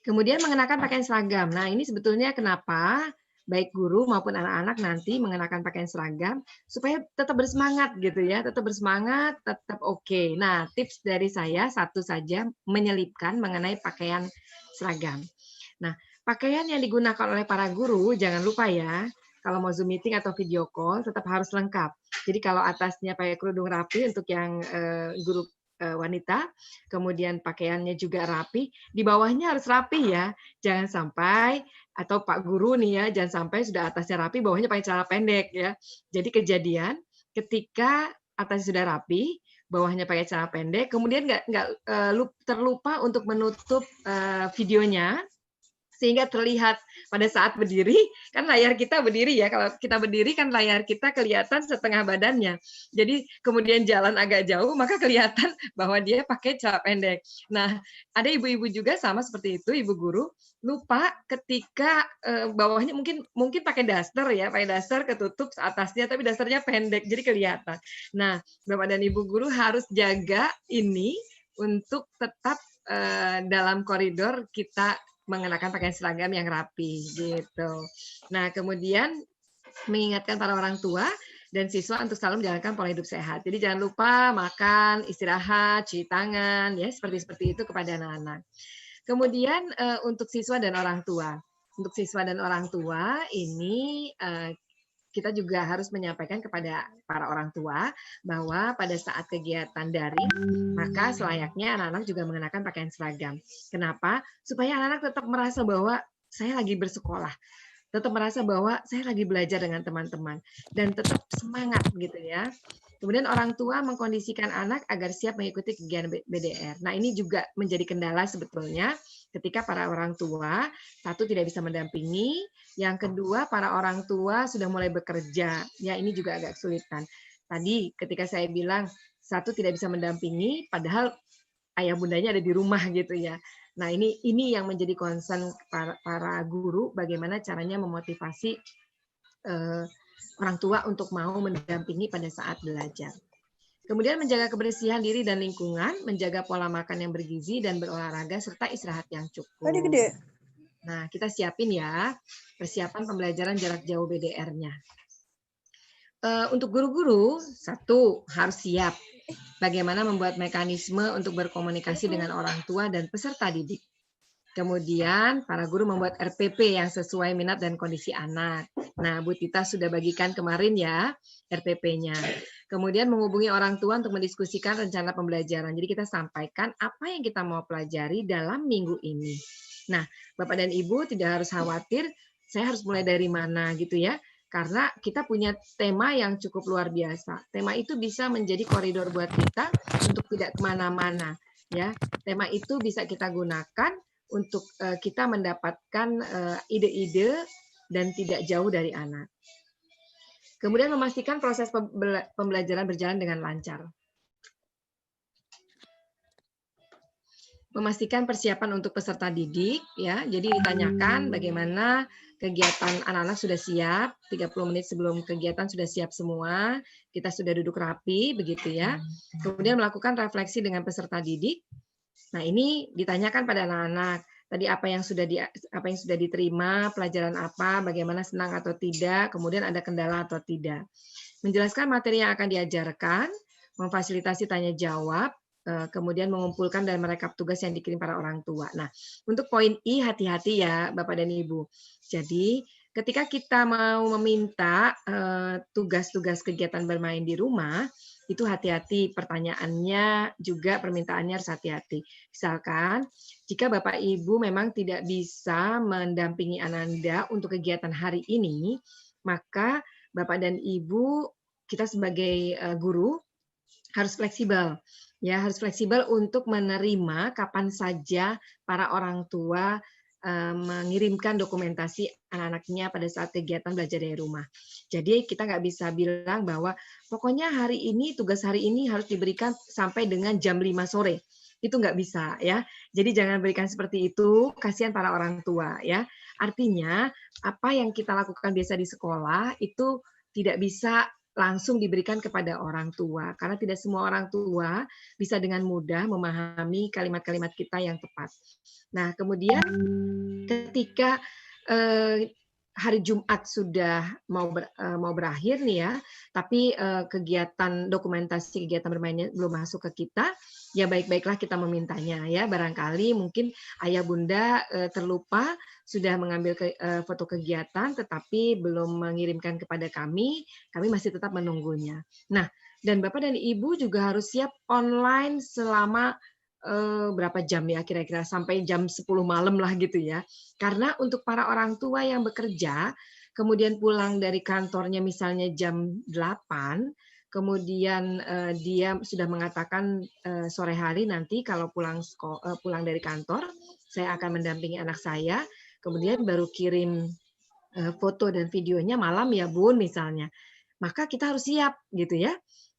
Kemudian mengenakan pakaian seragam. Nah, ini sebetulnya kenapa baik guru maupun anak-anak nanti mengenakan pakaian seragam supaya tetap bersemangat gitu ya, tetap bersemangat, tetap oke. Nah, tips dari saya satu saja, menyelipkan mengenai pakaian seragam. Nah, pakaian yang digunakan oleh para guru jangan lupa ya, kalau mau Zoom meeting atau video call tetap harus lengkap. Jadi kalau atasnya pakai kerudung rapi untuk yang guru wanita, kemudian pakaiannya juga rapi, di bawahnya harus rapi ya, jangan sampai, atau Pak Guru nih ya, jangan sampai sudah atasnya rapi, bawahnya pakai celana pendek ya. Jadi kejadian ketika atasnya sudah rapi, bawahnya pakai celana pendek, kemudian nggak terlupa untuk menutup videonya, sehingga terlihat pada saat berdiri, kan layar kita berdiri ya, kalau kita berdiri kan layar kita kelihatan setengah badannya. Jadi kemudian jalan agak jauh, maka kelihatan bahwa dia pakai celana pendek. Nah, ada ibu-ibu juga sama seperti itu, ibu guru, lupa ketika bawahnya mungkin pakai daster ya, pakai daster ketutup atasnya, tapi dasternya pendek, jadi kelihatan. Nah, Bapak dan Ibu guru harus jaga ini untuk tetap dalam koridor kita mengenakan pakaian seragam yang rapi gitu. Nah, kemudian mengingatkan para orang tua dan siswa untuk selalu menjalankan pola hidup sehat. Jadi jangan lupa makan, istirahat, cuci tangan, ya seperti itu kepada anak-anak. Kemudian untuk siswa dan orang tua. Untuk siswa dan orang tua ini kita juga harus menyampaikan kepada para orang tua bahwa pada saat kegiatan daring, maka selayaknya anak-anak juga mengenakan pakaian seragam. Kenapa? Supaya anak-anak tetap merasa bahwa saya lagi bersekolah, tetap merasa bahwa saya lagi belajar dengan teman-teman, dan tetap semangat gitu ya. Kemudian orang tua mengkondisikan anak agar siap mengikuti kegiatan BDR. Nah, ini juga menjadi kendala sebetulnya ketika para orang tua, satu tidak bisa mendampingi, yang kedua para orang tua sudah mulai bekerja. Ya, ini juga agak kesulitan. Tadi ketika saya bilang satu tidak bisa mendampingi, padahal ayah bundanya ada di rumah gitu ya. Nah, ini yang menjadi concern para guru, bagaimana caranya memotivasi orang tua untuk mau mendampingi pada saat belajar. Kemudian menjaga kebersihan diri dan lingkungan, menjaga pola makan yang bergizi dan berolahraga serta istirahat yang cukup. Nah, kita siapin ya persiapan pembelajaran jarak jauh BDR-nya. Untuk guru-guru, satu harus siap bagaimana membuat mekanisme untuk berkomunikasi dengan orang tua dan peserta didik. Kemudian para guru membuat RPP yang sesuai minat dan kondisi anak. Nah, Bu Tita sudah bagikan kemarin ya RPP-nya. Kemudian menghubungi orang tua untuk mendiskusikan rencana pembelajaran. Jadi kita sampaikan apa yang kita mau pelajari dalam minggu ini. Nah, Bapak dan Ibu tidak harus khawatir, saya harus mulai dari mana gitu ya. Karena kita punya tema yang cukup luar biasa. Tema itu bisa menjadi koridor buat kita untuk tidak kemana-mana. Ya, tema itu bisa kita gunakan untuk kita mendapatkan ide-ide dan tidak jauh dari anak. Kemudian memastikan proses pembelajaran berjalan dengan lancar. Memastikan persiapan untuk peserta didik, ya. Jadi ditanyakan bagaimana kegiatan anak-anak sudah siap, 30 menit sebelum kegiatan sudah siap semua, kita sudah duduk rapi, begitu ya. Kemudian melakukan refleksi dengan peserta didik. Nah, ini ditanyakan pada anak-anak. Tadi apa yang sudah diterima, pelajaran apa, bagaimana senang atau tidak, kemudian ada kendala atau tidak. Menjelaskan materi yang akan diajarkan, memfasilitasi tanya jawab, kemudian mengumpulkan dan merekap tugas yang dikirim para orang tua. Nah, untuk poin I hati-hati ya Bapak dan Ibu. Jadi, ketika kita mau meminta tugas-tugas kegiatan bermain di rumah, itu hati-hati pertanyaannya juga permintaannya harus hati-hati. Misalkan, jika Bapak Ibu memang tidak bisa mendampingi Ananda untuk kegiatan hari ini, maka Bapak dan Ibu, kita sebagai guru harus fleksibel. Ya, harus fleksibel untuk menerima kapan saja para orang tua mengirimkan dokumentasi anak-anaknya pada saat kegiatan belajar dari rumah. Jadi kita nggak bisa bilang bahwa pokoknya hari ini, tugas hari ini harus diberikan sampai dengan jam 5 sore. Itu nggak bisa ya. Jadi jangan berikan seperti itu, kasihan para orang tua ya. Artinya apa yang kita lakukan biasa di sekolah itu tidak bisa langsung diberikan kepada orang tua, karena tidak semua orang tua bisa dengan mudah memahami kalimat-kalimat kita yang tepat. Nah, kemudian ketika hari Jumat sudah mau berakhir nih ya, tapi kegiatan dokumentasi kegiatan bermainnya belum masuk ke kita, ya baik-baiklah kita memintanya ya. Barangkali mungkin ayah bunda terlupa sudah mengambil foto kegiatan tetapi belum mengirimkan kepada kami masih tetap menunggunya. Nah, dan Bapak dan Ibu juga harus siap online selama berapa jam ya kira-kira, sampai jam 10 malam lah gitu ya. Karena untuk para orang tua yang bekerja, kemudian pulang dari kantornya misalnya jam 8, kemudian dia sudah mengatakan sore hari nanti kalau pulang dari kantor, saya akan mendampingi anak saya. kemudian baru kirim foto dan videonya malam ya Bun misalnya. Maka kita harus siap gitu ya.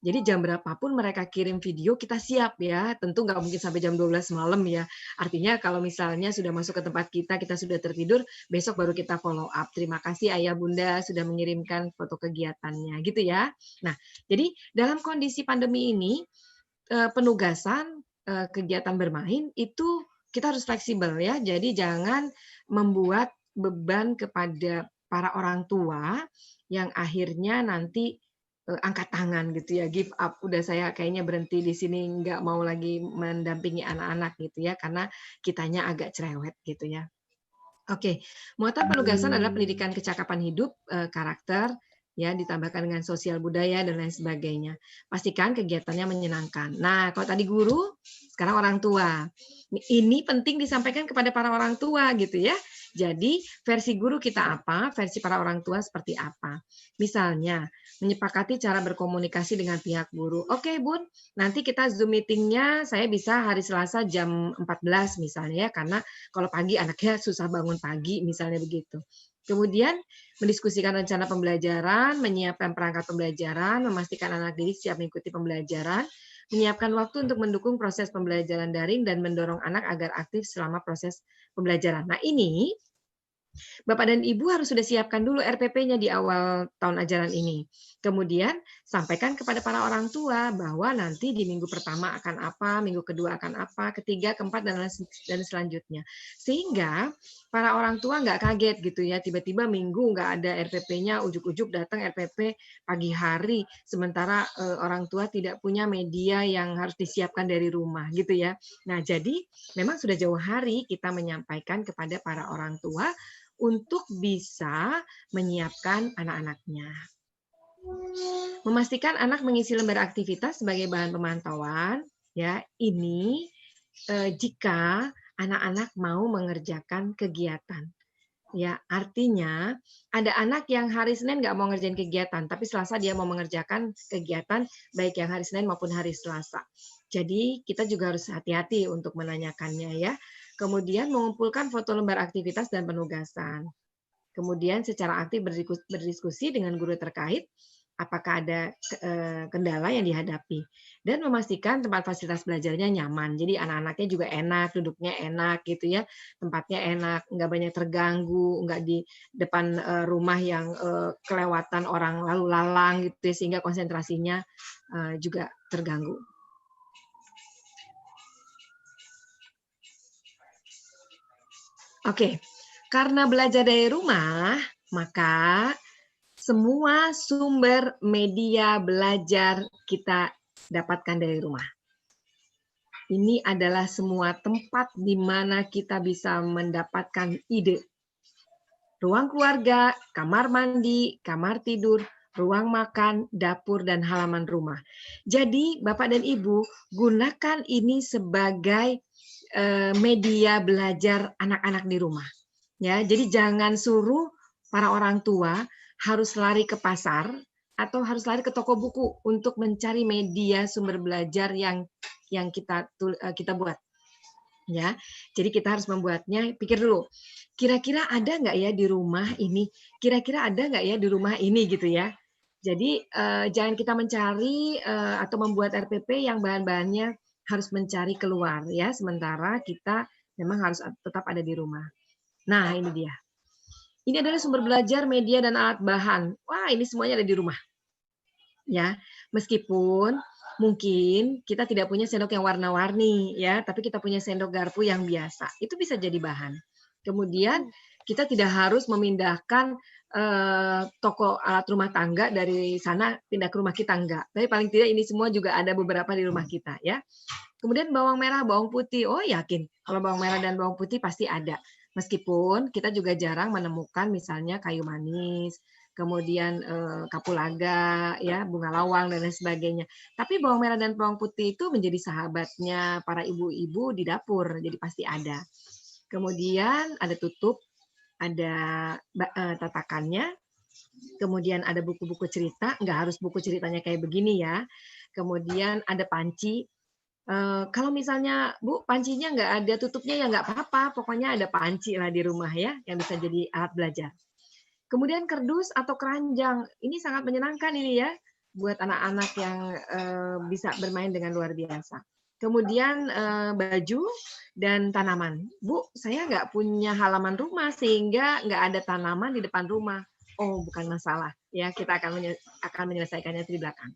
Jadi jam berapapun mereka kirim video kita siap ya. Tentu nggak mungkin sampai jam 12 malam ya. Artinya kalau misalnya sudah masuk ke tempat kita sudah tertidur, besok baru kita follow up. Terima kasih Ayah Bunda sudah mengirimkan foto kegiatannya gitu ya. Nah, jadi dalam kondisi pandemi ini penugasan kegiatan bermain itu kita harus fleksibel ya. Jadi jangan membuat beban kepada para orang tua yang akhirnya nanti angkat tangan gitu ya, give up, udah saya kayaknya berhenti di sini, nggak mau lagi mendampingi anak-anak gitu ya, karena kitanya agak cerewet gitu ya. Oke, muatan penugasan adalah pendidikan kecakapan hidup, karakter, ya ditambahkan dengan sosial budaya dan lain sebagainya. Pastikan kegiatannya menyenangkan. Nah, kalau tadi guru, sekarang orang tua. Ini penting disampaikan kepada para orang tua gitu ya. Jadi, versi guru kita apa, versi para orang tua seperti apa. Misalnya, menyepakati cara berkomunikasi dengan pihak guru. Oke, Bun, nanti kita Zoom meeting-nya saya bisa hari Selasa jam 14 misalnya ya, karena kalau pagi anaknya susah bangun pagi, misalnya begitu. Kemudian, mendiskusikan rencana pembelajaran, menyiapkan perangkat pembelajaran, memastikan anak didik siap mengikuti pembelajaran, menyiapkan waktu untuk mendukung proses pembelajaran daring, dan mendorong anak agar aktif selama proses pembelajaran. Nah, ini Bapak dan Ibu harus sudah siapkan dulu RPP-nya di awal tahun ajaran ini. Kemudian sampaikan kepada para orang tua bahwa nanti di minggu pertama akan apa, minggu kedua akan apa, ketiga, keempat, dan selanjutnya. Sehingga para orang tua nggak kaget gitu ya, tiba-tiba minggu nggak ada RPP-nya, ujuk-ujuk datang RPP pagi hari, sementara orang tua tidak punya media yang harus disiapkan dari rumah gitu ya. Nah, jadi memang sudah jauh hari kita menyampaikan kepada para orang tua untuk bisa menyiapkan anak-anaknya. Memastikan anak mengisi lembar aktivitas sebagai bahan pemantauan, ya ini jika anak-anak mau mengerjakan kegiatan. Ya, artinya ada anak yang hari Senin nggak mau ngerjain kegiatan, tapi Selasa dia mau mengerjakan kegiatan baik yang hari Senin maupun hari Selasa. Jadi kita juga harus hati-hati untuk menanyakannya ya. Kemudian mengumpulkan foto lembar aktivitas dan penugasan. Kemudian secara aktif berdiskusi dengan guru terkait apakah ada kendala yang dihadapi. Dan memastikan tempat fasilitas belajarnya nyaman. Jadi anak-anaknya juga enak, duduknya enak gitu ya. Tempatnya enak, nggak banyak terganggu, nggak di depan rumah yang kelewatan orang lalu lalang gitu ya, sehingga konsentrasinya juga terganggu. Oke, karena belajar dari rumah, maka semua sumber media belajar kita dapatkan dari rumah. Ini adalah semua tempat di mana kita bisa mendapatkan ide. Ruang keluarga, kamar mandi, kamar tidur, ruang makan, dapur, dan halaman rumah. Jadi, Bapak dan Ibu, gunakan ini sebagai media belajar anak-anak di rumah. Ya, jadi jangan suruh para orang tua harus lari ke pasar atau harus lari ke toko buku untuk mencari media sumber belajar yang kita buat. Ya, jadi kita harus membuatnya. Pikir dulu, kira-kira ada nggak ya di rumah ini? Kira-kira ada nggak ya di rumah ini gitu ya? Jadi jangan kita mencari atau membuat RPP yang bahan-bahannya harus mencari keluar ya, sementara kita memang harus tetap ada di rumah. Nah, ini dia. Ini adalah sumber belajar, media, dan alat bahan. Wah, ini semuanya ada di rumah. Ya, meskipun mungkin kita tidak punya sendok yang warna-warni ya, tapi kita punya sendok garpu yang biasa. Itu bisa jadi bahan. Kemudian kita tidak harus memindahkan toko alat rumah tangga dari sana pindah ke rumah kita, enggak. Tapi paling tidak ini semua juga ada beberapa di rumah kita ya. Kemudian bawang merah, bawang putih. Oh, yakin kalau bawang merah dan bawang putih pasti ada. Meskipun kita juga jarang menemukan misalnya kayu manis, kemudian kapulaga, ya, bunga lawang dan lain sebagainya. Tapi bawang merah dan bawang putih itu menjadi sahabatnya para ibu-ibu di dapur, jadi pasti ada. Kemudian ada tutup, ada tatakannya, kemudian ada buku-buku cerita, nggak harus buku ceritanya kayak begini ya. Kemudian ada panci, Kalau misalnya Bu pancinya nggak ada tutupnya ya nggak apa-apa, pokoknya ada panci lah di rumah ya yang bisa jadi alat belajar. Kemudian kerdus atau keranjang, ini sangat menyenangkan ini ya buat anak-anak yang bisa bermain dengan luar biasa. Kemudian baju dan tanaman. Bu, saya nggak punya halaman rumah sehingga nggak ada tanaman di depan rumah. Oh, bukan masalah ya, kita akan menyelesaikannya di belakang.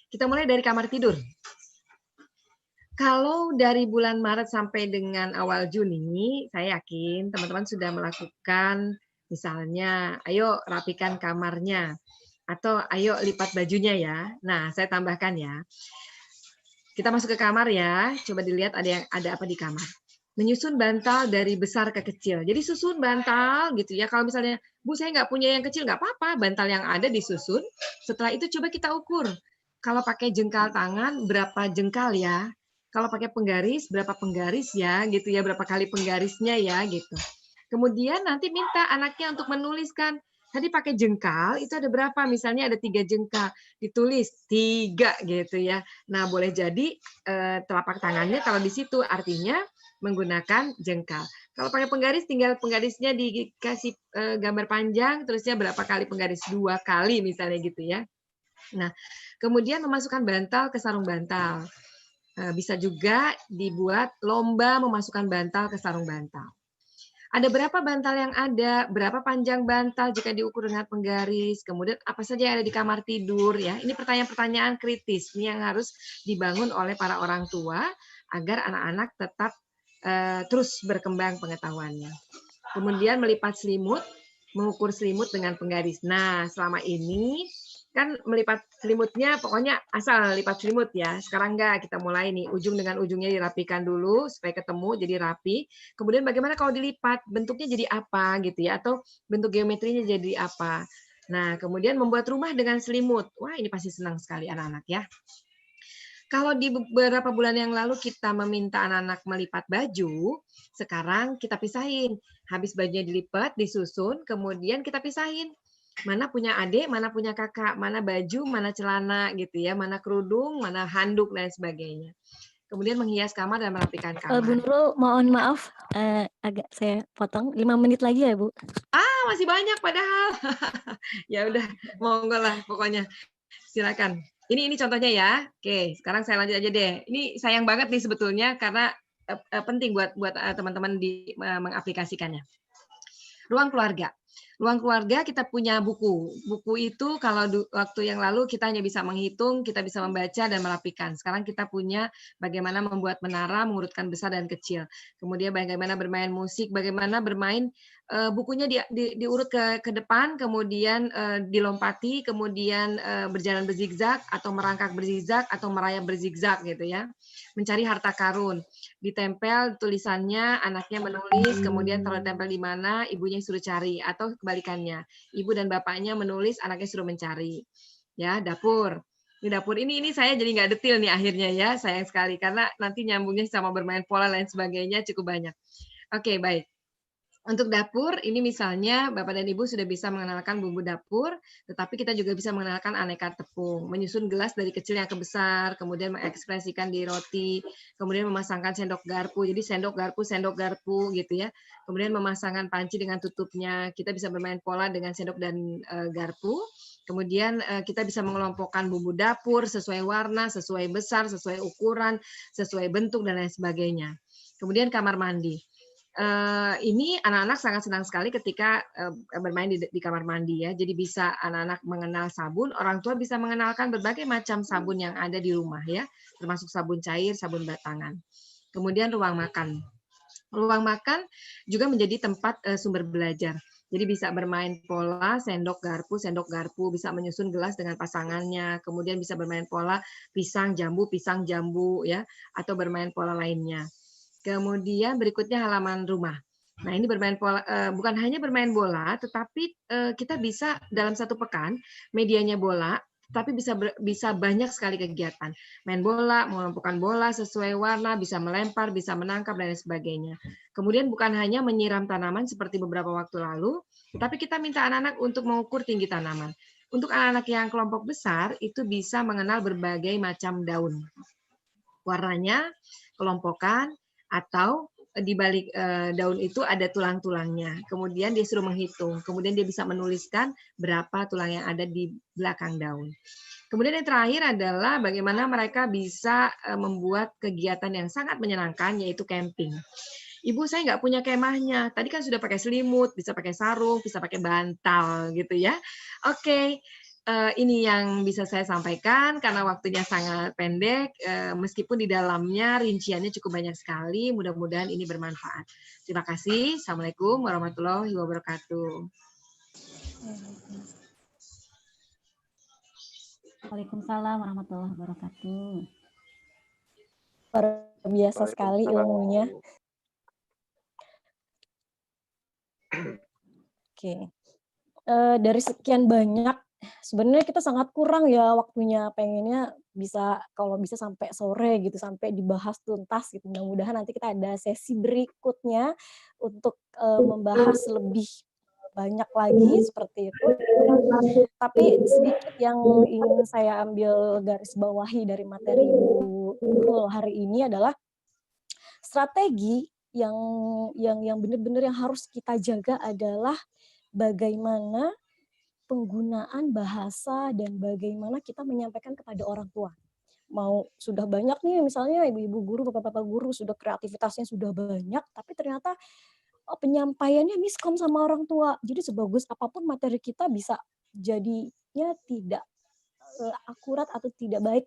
Kita mulai dari kamar tidur. Kalau dari bulan Maret sampai dengan awal Juni, saya yakin teman-teman sudah melakukan misalnya, ayo rapikan kamarnya, atau ayo lipat bajunya ya. Nah, saya tambahkan ya. Kita masuk ke kamar ya, coba dilihat ada apa di kamar. Menyusun bantal dari besar ke kecil. Jadi susun bantal gitu ya. Kalau misalnya, Bu saya nggak punya yang kecil, nggak apa-apa. Bantal yang ada disusun. Setelah itu coba kita ukur. Kalau pakai jengkal tangan, berapa jengkal ya? Kalau pakai penggaris, berapa penggaris ya? Gitu ya, berapa kali penggarisnya ya? Gitu. Kemudian nanti minta anaknya untuk menuliskan. Tadi pakai jengkal, itu ada berapa? Misalnya ada 3 jengkal. Ditulis 3 gitu ya. Nah, boleh jadi telapak tangannya kalau di situ artinya menggunakan jengkal. Kalau pakai penggaris, tinggal penggarisnya dikasih gambar panjang, terusnya berapa kali penggaris? 2 kali misalnya gitu ya. Nah, kemudian memasukkan bantal ke sarung bantal. Bisa juga dibuat lomba memasukkan bantal ke sarung bantal. Ada berapa bantal yang ada, berapa panjang bantal jika diukur dengan penggaris, kemudian apa saja yang ada di kamar tidur ya. Ini pertanyaan-pertanyaan kritis ini yang harus dibangun oleh para orang tua agar anak-anak tetap terus berkembang pengetahuannya. Kemudian melipat selimut, mengukur selimut dengan penggaris. Nah, selama ini kan melipat selimutnya pokoknya asal lipat selimut ya. Sekarang enggak, kita mulai nih ujung dengan ujungnya dirapikan dulu supaya ketemu jadi rapi. Kemudian bagaimana kalau dilipat, bentuknya jadi apa gitu ya, atau bentuk geometrinya jadi apa. Nah, kemudian membuat rumah dengan selimut. Wah, ini pasti senang sekali anak-anak ya. Kalau di beberapa bulan yang lalu kita meminta anak-anak melipat baju, sekarang kita pisahin. Habis bajunya dilipat, disusun, kemudian kita pisahin. Mana punya adik, mana punya kakak, mana baju, mana celana gitu ya, mana kerudung, mana handuk dan sebagainya. Kemudian menghias kamar dan merapikan kamar. Bu Nurul, mohon maaf, agak saya potong 5 menit lagi ya Bu. Masih banyak padahal. Ya udah, monggo lah pokoknya. Silakan. Ini contohnya ya. Oke, sekarang saya lanjut aja deh. Ini sayang banget nih sebetulnya karena penting buat teman-teman mengaplikasikannya. Ruang keluarga. Ruang keluarga kita punya buku. Buku itu kalau waktu yang lalu kita hanya bisa menghitung, kita bisa membaca dan merapikan. Sekarang kita punya bagaimana membuat menara, mengurutkan besar dan kecil. Kemudian bagaimana bermain musik, bagaimana bermain bukunya diurut ke depan, kemudian dilompati, kemudian berjalan berzigzag atau merangkak berzigzag atau merayap berzigzag gitu ya. Mencari harta karun, ditempel tulisannya, anaknya menulis, kemudian taruh tempel di mana, ibunya suruh cari, atau kebalikannya, ibu dan bapaknya menulis, anaknya suruh mencari. Ya, dapur. Di dapur ini saya jadi nggak detail nih akhirnya ya, sayang sekali karena nanti nyambungnya sama bermain pola lain sebagainya cukup banyak. Oke, baik. Untuk dapur, ini misalnya Bapak dan Ibu sudah bisa mengenalkan bumbu dapur, tetapi kita juga bisa mengenalkan aneka tepung, menyusun gelas dari kecil yang ke besar, kemudian mengekspresikan di roti, kemudian memasangkan sendok garpu, jadi sendok garpu gitu ya, kemudian memasangkan panci dengan tutupnya, kita bisa bermain pola dengan sendok dan garpu, kemudian kita bisa mengelompokkan bumbu dapur sesuai warna, sesuai besar, sesuai ukuran, sesuai bentuk, dan lain sebagainya. Kemudian kamar mandi. Ini anak-anak sangat senang sekali ketika bermain di kamar mandi ya. Jadi bisa anak-anak mengenal sabun, orang tua bisa mengenalkan berbagai macam sabun yang ada di rumah ya, termasuk sabun cair, sabun batangan. Kemudian ruang makan. Ruang makan juga menjadi tempat sumber belajar. Jadi bisa bermain pola sendok garpu, bisa menyusun gelas dengan pasangannya, kemudian bisa bermain pola pisang jambu ya, atau bermain pola lainnya. Kemudian berikutnya halaman rumah. Nah, ini bermain pola, bukan hanya bermain bola, tetapi kita bisa dalam satu pekan, medianya bola, tapi bisa banyak sekali kegiatan. Main bola, mengelompokkan bola sesuai warna, bisa melempar, bisa menangkap, dan lain sebagainya. Kemudian bukan hanya menyiram tanaman seperti beberapa waktu lalu, tetapi kita minta anak-anak untuk mengukur tinggi tanaman. Untuk anak-anak yang kelompok besar, itu bisa mengenal berbagai macam daun. warnanya, kelompokan, atau di balik daun itu ada tulang-tulangnya. Kemudian dia suruh menghitung. Kemudian dia bisa menuliskan berapa tulang yang ada di belakang daun. Kemudian yang terakhir adalah bagaimana mereka bisa membuat kegiatan yang sangat menyenangkan, yaitu camping. Ibu, saya nggak punya kemahnya. Tadi kan sudah pakai selimut, bisa pakai sarung, bisa pakai bantal gitu ya. Oke. Ini yang bisa saya sampaikan karena waktunya sangat pendek, meskipun di dalamnya rinciannya cukup banyak sekali. Mudah-mudahan ini bermanfaat. Terima kasih. Assalamualaikum warahmatullahi wabarakatuh. Waalaikumsalam warahmatullahi wabarakatuh. Luar biasa sekali ilmunya. Oke. Dari sekian banyak, sebenarnya kita sangat kurang ya waktunya, pengennya bisa kalau bisa sampai sore gitu, sampai dibahas tuntas gitu. Mudah-mudahan nanti kita ada sesi berikutnya untuk membahas lebih banyak lagi seperti itu. Tapi sedikit yang ingin saya ambil garis bawahi dari materi Bu Nurul hari ini adalah strategi yang benar-benar yang harus kita jaga adalah bagaimana penggunaan bahasa dan bagaimana kita menyampaikan kepada orang tua. Mau sudah banyak nih misalnya ibu-ibu guru, bapak-bapak guru sudah kreativitasnya sudah banyak, tapi ternyata penyampaiannya miskom sama orang tua. Jadi sebagus apapun materi kita bisa jadinya tidak akurat atau tidak baik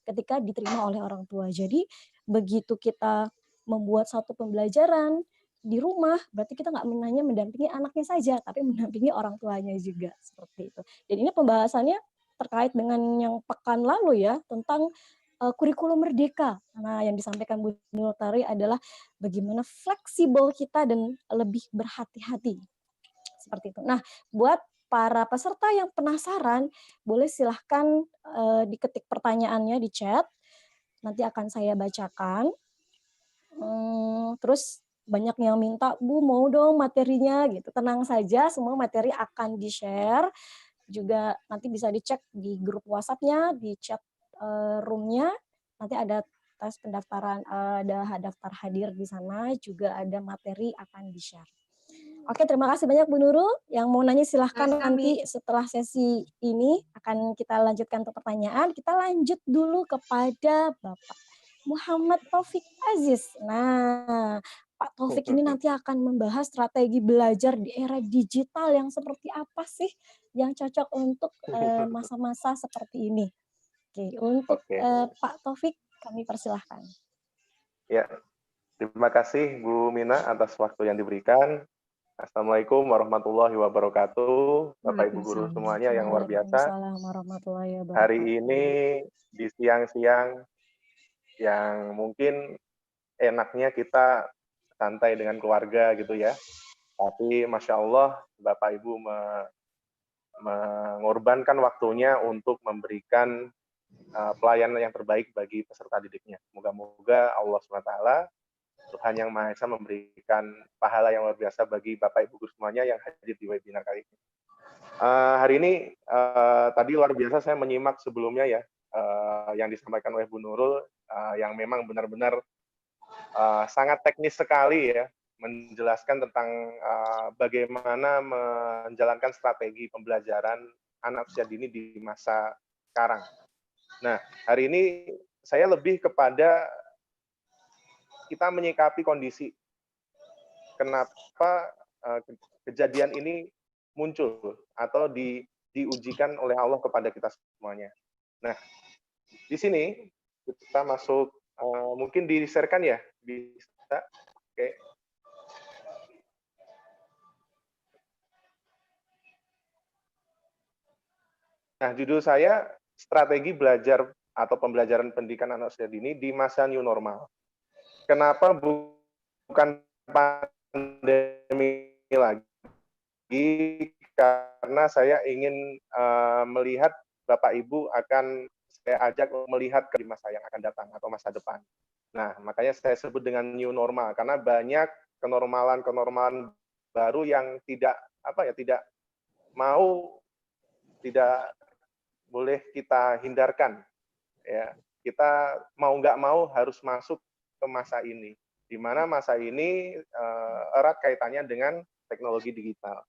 ketika diterima oleh orang tua. Jadi begitu kita membuat satu pembelajaran di rumah, berarti kita nggak hanya mendampingi anaknya saja, tapi mendampingi orang tuanya juga, seperti itu. Dan ini pembahasannya terkait dengan yang pekan lalu ya, tentang kurikulum merdeka. Nah, yang disampaikan Bu Nurul tadi adalah bagaimana fleksibel kita dan lebih berhati-hati. Seperti itu. Nah, buat para peserta yang penasaran, boleh silahkan diketik pertanyaannya di chat. Nanti akan saya bacakan. Terus banyak yang minta, Bu mau dong materinya gitu. Tenang saja, semua materi akan di-share. Juga nanti bisa dicek di grup WhatsApp-nya, di chat room-nya. Nanti ada tes pendaftaran, ada daftar hadir di sana, juga ada materi akan di-share. Oke, terima kasih banyak Bu Nurul. Yang mau nanya silahkan nanti setelah sesi ini akan kita lanjutkan untuk pertanyaan. Kita lanjut dulu kepada Bapak Muhammad Taufik Aziz. Nah, Pak Taufik ini nanti akan membahas strategi belajar di era digital yang seperti apa sih yang cocok untuk masa-masa seperti ini. Untuk Pak Taufik kami persilahkan. Ya, terima kasih Bu Mina atas waktu yang diberikan. Assalamualaikum warahmatullahi wabarakatuh, Bapak Ibu guru semuanya yang luar biasa. Hari ini di siang-siang yang mungkin enaknya kita santai dengan keluarga gitu ya. Tapi Masya Allah Bapak Ibu mengorbankan waktunya untuk memberikan pelayanan yang terbaik bagi peserta didiknya. Moga-moga Allah SWT, Tuhan Yang Maha Esa memberikan pahala yang luar biasa bagi Bapak Ibu guru semuanya yang hadir di webinar kali ini. Hari ini tadi luar biasa saya menyimak sebelumnya ya, yang disampaikan oleh Bu Nurul, yang memang benar-benar sangat teknis sekali ya, menjelaskan tentang bagaimana menjalankan strategi pembelajaran anak usia dini di masa sekarang. Nah, hari ini saya lebih kepada kita menyikapi kondisi kenapa kejadian ini muncul atau diujikan oleh Allah kepada kita semuanya. Nah, di sini kita masuk, mungkin di-share-kan ya, bisa. Oke. Nah, judul saya strategi belajar atau pembelajaran pendidikan anak usia dini di masa new normal. Kenapa bukan pandemi lagi? Karena saya ingin melihat Bapak Ibu akan saya ajak melihat ke masa yang akan datang atau masa depan. Nah, makanya saya sebut dengan new normal karena banyak kenormalan baru yang tidak boleh kita hindarkan ya. kita mau nggak mau harus masuk ke masa ini, di mana masa ini erat kaitannya dengan teknologi digital.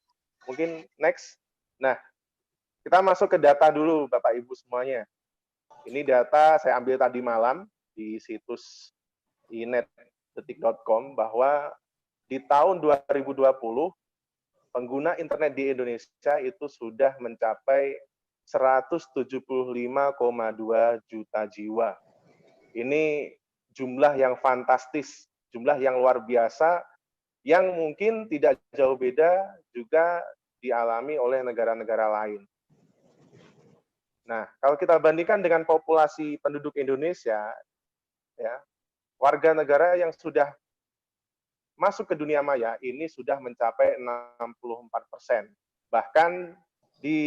Mungkin next. Nah, kita masuk ke data dulu, Bapak Ibu semuanya. Ini data saya ambil tadi malam di situs inet.detik.com bahwa di tahun 2020 pengguna internet di Indonesia itu sudah mencapai 175,2 juta jiwa. Ini jumlah yang fantastis, jumlah yang luar biasa, yang mungkin tidak jauh beda juga dialami oleh negara-negara lain. Nah, kalau kita bandingkan dengan populasi penduduk Indonesia, ya, warga negara yang sudah masuk ke dunia maya ini sudah mencapai 64%. Bahkan di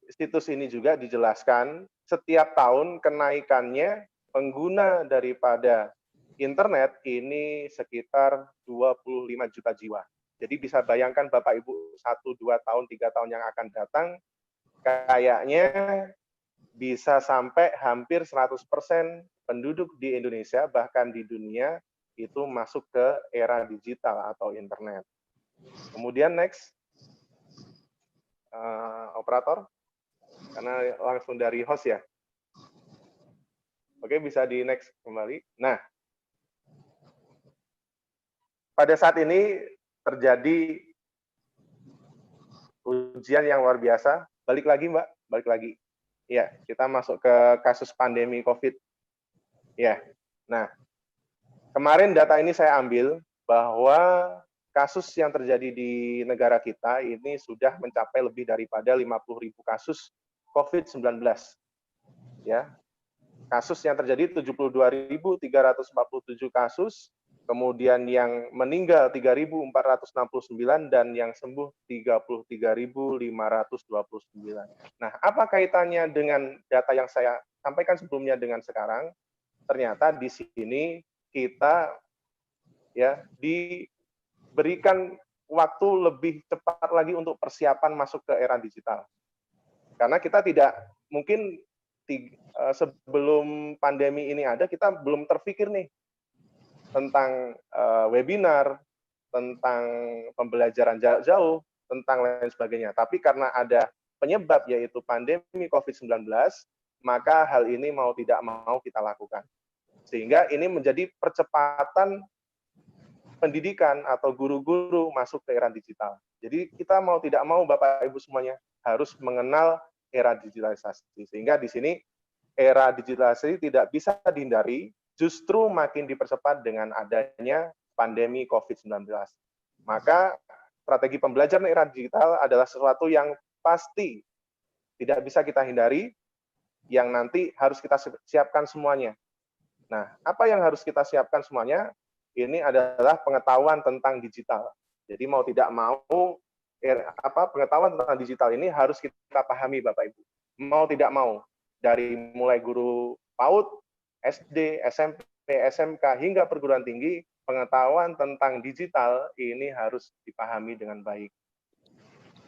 situs ini juga dijelaskan setiap tahun kenaikannya pengguna daripada internet ini sekitar 25 juta jiwa. Jadi bisa bayangkan Bapak Ibu 1, 2 tahun, 3 tahun yang akan datang, kayaknya bisa sampai hampir 100% penduduk di Indonesia, bahkan di dunia, itu masuk ke era digital atau internet. Kemudian next, operator, karena langsung dari host ya. Oke, bisa di next kembali. Nah, pada saat ini terjadi ujian yang luar biasa. Balik lagi, Mbak, balik lagi. Ya, kita masuk ke kasus pandemi COVID. Ya, nah, kemarin data ini saya ambil bahwa kasus yang terjadi di negara kita ini sudah mencapai lebih daripada 50.000 kasus COVID-19. Ya, kasus yang terjadi 72.347 kasus, kemudian yang meninggal 3.469 dan yang sembuh 33.529. Nah, apa kaitannya dengan data yang saya sampaikan sebelumnya dengan sekarang? Ternyata di sini kita ya diberikan waktu lebih cepat lagi untuk persiapan masuk ke era digital. Karena kita tidak mungkin sebelum pandemi ini ada, kita belum terpikir nih tentang webinar, tentang pembelajaran jarak jauh, tentang lain sebagainya. Tapi karena ada penyebab yaitu pandemi COVID-19, maka hal ini mau tidak mau kita lakukan. Sehingga ini menjadi percepatan pendidikan atau guru-guru masuk ke era digital. Jadi kita mau tidak mau Bapak Ibu semuanya harus mengenal era digitalisasi. Sehingga di sini era digitalisasi tidak bisa dihindari, justru makin dipercepat dengan adanya pandemi COVID-19. Maka strategi pembelajaran era digital adalah sesuatu yang pasti tidak bisa kita hindari, yang nanti harus kita siapkan semuanya. Nah, apa yang harus kita siapkan semuanya? Ini adalah pengetahuan tentang digital. Jadi mau tidak mau, pengetahuan tentang digital ini harus kita pahami Bapak Ibu. Mau tidak mau, dari mulai guru PAUD, SD, SMP, SMK, hingga perguruan tinggi, pengetahuan tentang digital ini harus dipahami dengan baik.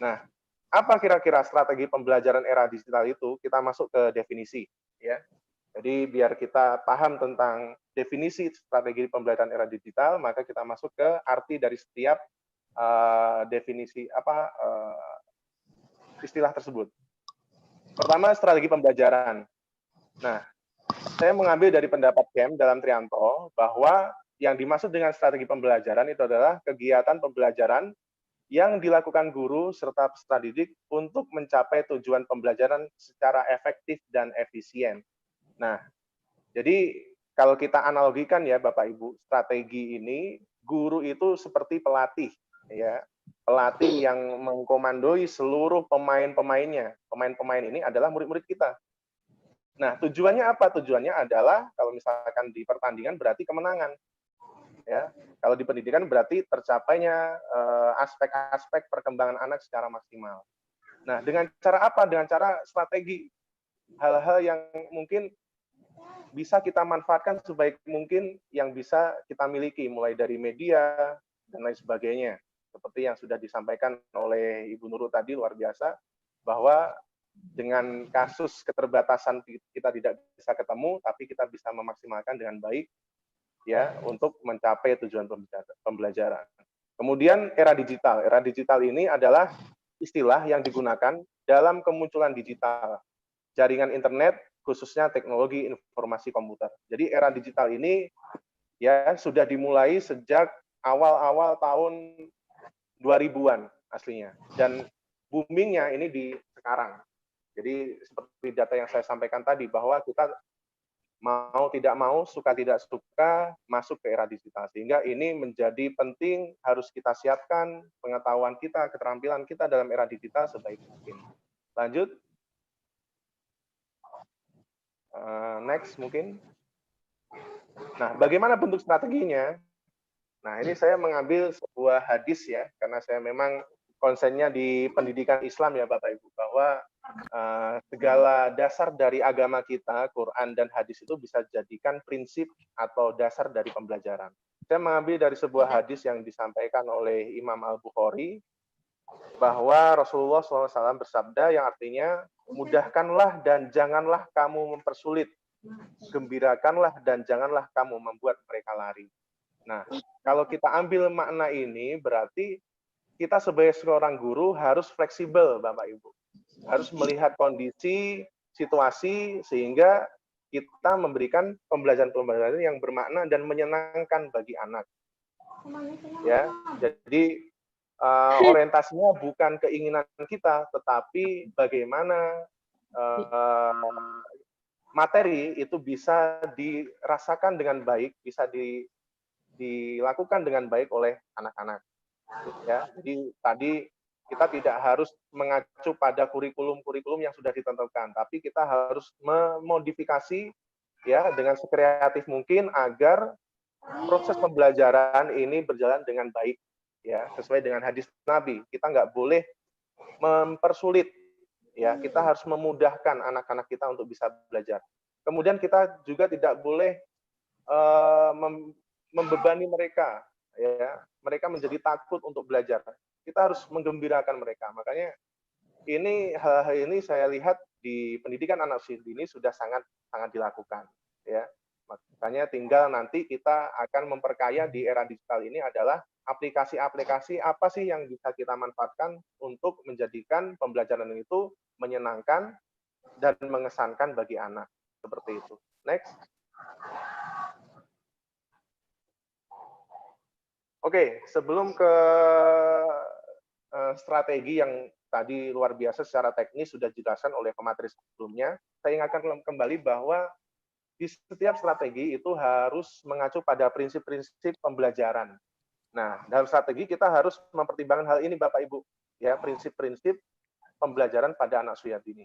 Nah, apa kira-kira strategi pembelajaran era digital itu? Kita masuk ke definisi, ya. Jadi biar kita paham tentang definisi strategi pembelajaran era digital, maka kita masuk ke arti dari setiap definisi istilah tersebut. Pertama, strategi pembelajaran. Nah, saya mengambil dari pendapat Kem dalam Trianto bahwa yang dimaksud dengan strategi pembelajaran itu adalah kegiatan pembelajaran yang dilakukan guru serta peserta didik untuk mencapai tujuan pembelajaran secara efektif dan efisien. Nah, jadi kalau kita analogikan ya Bapak Ibu, strategi ini guru itu seperti pelatih, ya, pelatih yang mengkomandoi seluruh pemain-pemainnya. Pemain-pemain ini adalah murid-murid kita. Nah, tujuannya apa? Tujuannya adalah kalau misalkan di pertandingan berarti kemenangan. Ya, kalau di pendidikan berarti tercapainya aspek-aspek perkembangan anak secara maksimal. Nah, dengan cara apa? Dengan cara strategi. Hal-hal yang mungkin bisa kita manfaatkan sebaik mungkin yang bisa kita miliki, mulai dari media dan lain sebagainya. Seperti yang sudah disampaikan oleh Ibu Nurul tadi, luar biasa, bahwa dengan kasus keterbatasan kita tidak bisa ketemu, tapi kita bisa memaksimalkan dengan baik ya untuk mencapai tujuan pembelajaran. Kemudian era digital. Era digital ini adalah istilah yang digunakan dalam kemunculan digital, jaringan internet, khususnya teknologi informasi komputer. Jadi era digital ini ya sudah dimulai sejak awal-awal tahun 2000-an aslinya. Dan boomingnya ini di sekarang. Jadi seperti data yang saya sampaikan tadi, bahwa kita mau tidak mau, suka tidak suka, masuk ke era digital. Sehingga ini menjadi penting, harus kita siapkan pengetahuan kita, keterampilan kita dalam era digital sebaik mungkin. Lanjut. Next mungkin. Nah, bagaimana bentuk strateginya? Nah, ini saya mengambil sebuah hadis ya, karena saya memang konsennya di pendidikan Islam ya Bapak Ibu, bahwa segala dasar dari agama kita, Quran dan hadis itu bisa dijadikan prinsip atau dasar dari pembelajaran. Saya mengambil dari sebuah hadis yang disampaikan oleh Imam Al-Bukhari, bahwa Rasulullah SAW bersabda yang artinya, mudahkanlah dan janganlah kamu mempersulit, gembirakanlah dan janganlah kamu membuat mereka lari. Nah, kalau kita ambil makna ini, berarti kita sebagai seorang guru harus fleksibel, Bapak Ibu. Harus melihat kondisi, situasi, sehingga kita memberikan pembelajaran-pembelajaran yang bermakna dan menyenangkan bagi anak. Ya, jadi orientasinya bukan keinginan kita, tetapi bagaimana materi itu bisa dirasakan dengan baik, bisa dilakukan dengan baik oleh anak-anak. Ya, jadi tadi kita tidak harus mengacu pada kurikulum-kurikulum yang sudah ditentukan, tapi kita harus memodifikasi ya dengan sekreatif mungkin agar proses pembelajaran ini berjalan dengan baik, ya sesuai dengan hadis Nabi. Kita nggak boleh mempersulit, ya kita harus memudahkan anak-anak kita untuk bisa belajar. Kemudian kita juga tidak boleh membebani mereka, ya mereka menjadi takut untuk belajar. Kita harus menggembirakan mereka. Makanya hal-hal ini saya lihat di pendidikan anak usia dini sudah sangat dilakukan, ya. Makanya tinggal nanti kita akan memperkaya di era digital ini adalah aplikasi-aplikasi apa sih yang bisa kita manfaatkan untuk menjadikan pembelajaran itu menyenangkan dan mengesankan bagi anak. Seperti itu. Next. Oke, sebelum ke strategi yang tadi luar biasa secara teknis sudah dijelaskan oleh pemateri sebelumnya, saya ingatkan kembali bahwa di setiap strategi itu harus mengacu pada prinsip-prinsip pembelajaran. Nah, dalam strategi kita harus mempertimbangkan hal ini Bapak Ibu, ya, prinsip-prinsip pembelajaran pada anak usia dini.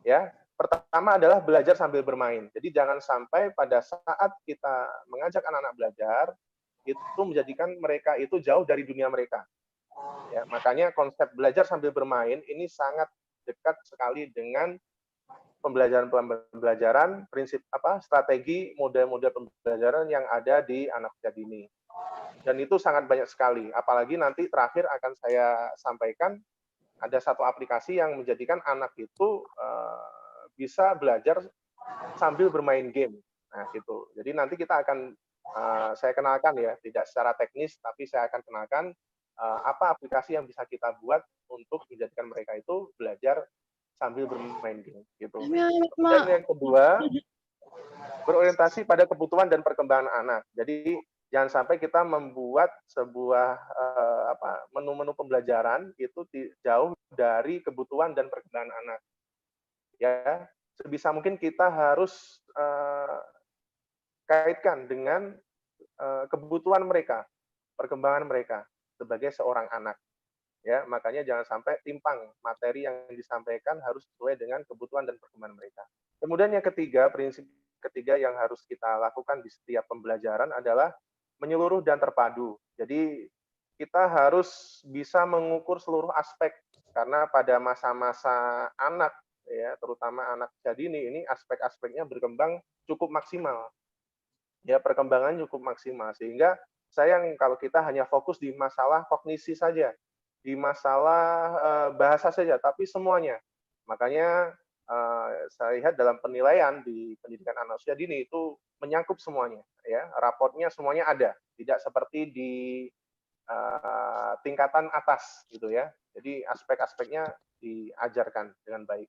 Ya, pertama adalah belajar sambil bermain. Jadi jangan sampai pada saat kita mengajak anak-anak belajar itu menjadikan mereka itu jauh dari dunia mereka. Ya, makanya konsep belajar sambil bermain ini sangat dekat sekali dengan pembelajaran prinsip strategi model-model pembelajaran yang ada di anak usia dini. Dan itu sangat banyak sekali. Apalagi nanti terakhir akan saya sampaikan ada satu aplikasi yang menjadikan anak itu bisa belajar sambil bermain game. Nah, gitu. Jadi nanti kita akan saya kenalkan ya, tidak secara teknis, tapi saya akan kenalkan apa aplikasi yang bisa kita buat untuk menjadikan mereka itu belajar sambil bermain game. Gitu. Dan yang kedua, berorientasi pada kebutuhan dan perkembangan anak. Jadi jangan sampai kita membuat sebuah menu-menu pembelajaran itu jauh dari kebutuhan dan perkembangan anak. Ya, sebisa mungkin kita harus kaitkan dengan kebutuhan mereka, perkembangan mereka sebagai seorang anak. Ya, makanya jangan sampai timpang materi yang disampaikan harus sesuai dengan kebutuhan dan perkembangan mereka. Kemudian yang ketiga, prinsip ketiga yang harus kita lakukan di setiap pembelajaran adalah menyeluruh dan terpadu. Jadi kita harus bisa mengukur seluruh aspek karena pada masa-masa anak ya, terutama anak usia dini ini aspek-aspeknya berkembang cukup maksimal. Ya, perkembangan cukup maksimal sehingga sayang kalau kita hanya fokus di masalah kognisi saja, di masalah bahasa saja, tapi semuanya. Makanya saya lihat dalam penilaian di pendidikan anak usia dini itu menyangkup semuanya, ya, raportnya semuanya ada, tidak seperti di tingkatan atas gitu ya. Jadi aspek-aspeknya diajarkan dengan baik.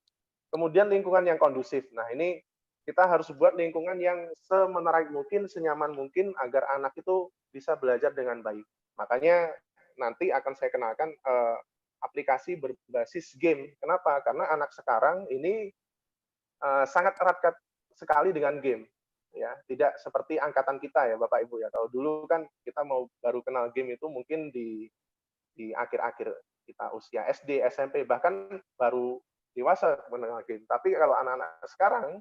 Kemudian lingkungan yang kondusif. Nah, ini kita harus buat lingkungan yang semenarik mungkin, senyaman mungkin agar anak itu bisa belajar dengan baik. Makanya nanti akan saya kenalkan aplikasi berbasis game. Kenapa? Karena anak sekarang ini sangat erat sekali dengan game. Ya, tidak seperti angkatan kita ya Bapak Ibu ya. Kalau dulu kan kita mau baru kenal game itu mungkin di akhir-akhir kita usia SD, SMP, bahkan baru dewasa mengenal game. Tapi kalau anak-anak sekarang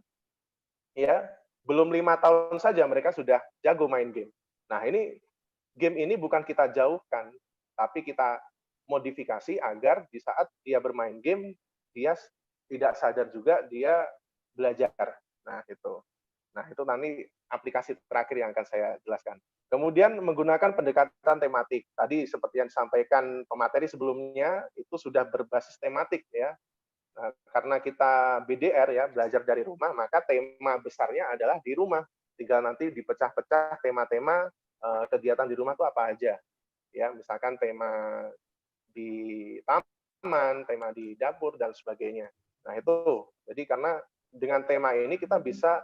ya belum 5 tahun saja mereka sudah jago main game. Nah, ini game ini bukan kita jauhkan, tapi kita modifikasi agar di saat dia bermain game dia tidak sadar juga dia belajar. Nah, itu nanti aplikasi terakhir yang akan saya jelaskan. Kemudian menggunakan pendekatan tematik. Tadi seperti yang disampaikan pemateri sebelumnya, itu sudah berbasis tematik ya. Nah, karena kita BDR ya, belajar dari rumah, maka tema besarnya adalah di rumah. Tinggal nanti dipecah-pecah tema-tema kegiatan di rumah itu apa aja. Ya, misalkan tema di taman, tema di dapur dan sebagainya. Nah, itu. Jadi karena dengan tema ini kita bisa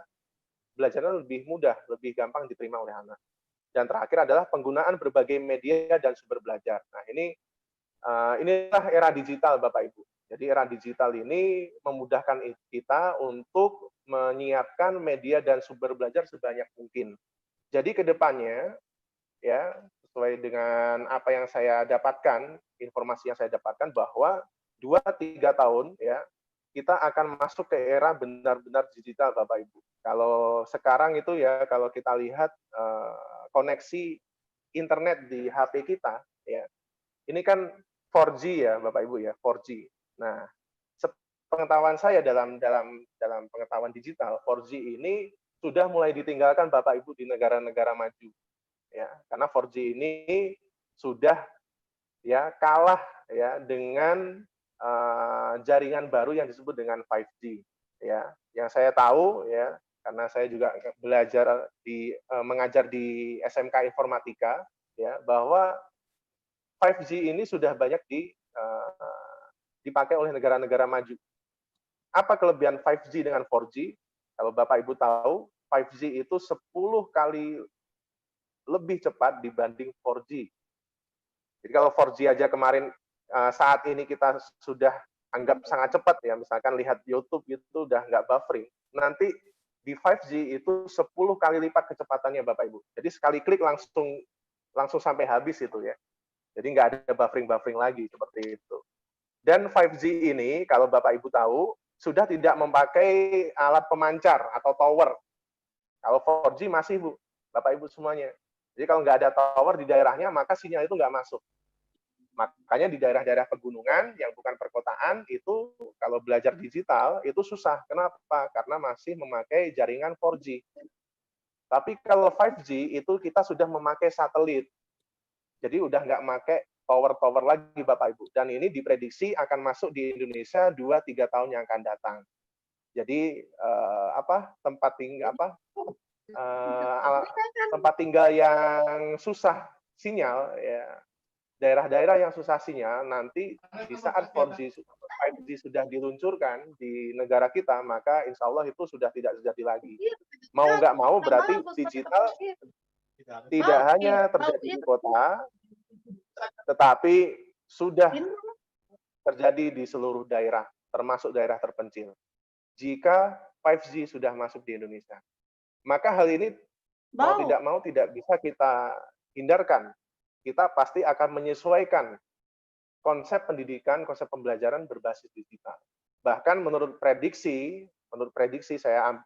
belajarnya lebih mudah, lebih gampang diterima oleh anak. Dan terakhir adalah penggunaan berbagai media dan sumber belajar. Nah, inilah era digital, Bapak Ibu. Jadi era digital ini memudahkan kita untuk menyiapkan media dan sumber belajar sebanyak mungkin. Jadi ke depannya, ya, sesuai dengan apa yang saya dapatkan, informasi yang saya dapatkan bahwa 2-3 tahun, ya, kita akan masuk ke era benar-benar digital, Bapak Ibu. Kalau sekarang itu ya, kalau kita lihat koneksi internet di HP kita, ya, ini kan 4G ya, Bapak Ibu ya, 4G. Nah, pengetahuan saya dalam pengetahuan digital, 4G ini sudah mulai ditinggalkan Bapak Ibu di negara-negara maju, ya, karena 4G ini sudah ya kalah ya dengan jaringan baru yang disebut dengan 5G. Ya, yang saya tahu ya, karena saya juga belajar mengajar di SMK Informatika, ya, bahwa 5G ini sudah banyak dipakai oleh negara-negara maju. Apa kelebihan 5G dengan 4G? Kalau Bapak Ibu tahu, 5G itu 10 kali lebih cepat dibanding 4G. Jadi kalau 4G aja kemarin saat ini kita sudah anggap sangat cepat ya, misalkan lihat YouTube itu udah nggak buffering. Nanti di 5G itu 10 kali lipat kecepatannya Bapak Ibu. Jadi sekali klik langsung sampai habis itu ya. Jadi nggak ada buffering lagi seperti itu. Dan 5G ini kalau Bapak Ibu tahu sudah tidak memakai alat pemancar atau tower. Kalau 4G masih Bu, Bapak Ibu semuanya. Jadi kalau nggak ada tower di daerahnya maka sinyal itu nggak masuk. Makanya di daerah-daerah pegunungan yang bukan perkotaan itu kalau belajar digital itu susah. Kenapa? Karena masih memakai jaringan 4G. Tapi kalau 5G itu kita sudah memakai satelit. Jadi udah nggak pakai tower-tower lagi Bapak Ibu. Dan ini diprediksi akan masuk di Indonesia 2-3 tahun yang akan datang. Jadi tempat tinggal yang susah sinyal ya, daerah-daerah yang susah sinyal nanti di saat 4G 5G sudah diluncurkan di negara kita, maka insya Allah itu sudah tidak terjadi lagi. Mau nggak mau berarti digital tidak hanya terjadi di kota, tetapi sudah terjadi di seluruh daerah, termasuk daerah terpencil. Jika 5G sudah masuk di Indonesia, maka hal ini mau tidak bisa kita hindarkan. Kita pasti akan menyesuaikan konsep pendidikan, konsep pembelajaran berbasis digital. Bahkan menurut prediksi saya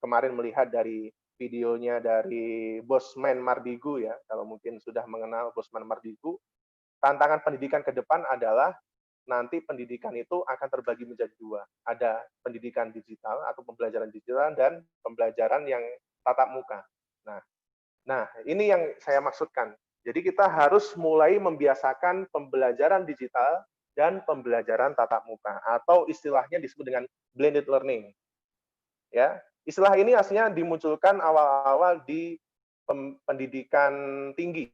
kemarin melihat dari videonya dari Bosman Mardigu ya, kalau mungkin sudah mengenal Bosman Mardigu, tantangan pendidikan ke depan adalah nanti pendidikan itu akan terbagi menjadi dua. Ada pendidikan digital atau pembelajaran digital dan pembelajaran yang tatap muka. Nah, ini yang saya maksudkan. Jadi kita harus mulai membiasakan pembelajaran digital dan pembelajaran tatap muka, atau istilahnya disebut dengan blended learning. Ya, istilah ini aslinya dimunculkan awal-awal di pendidikan tinggi,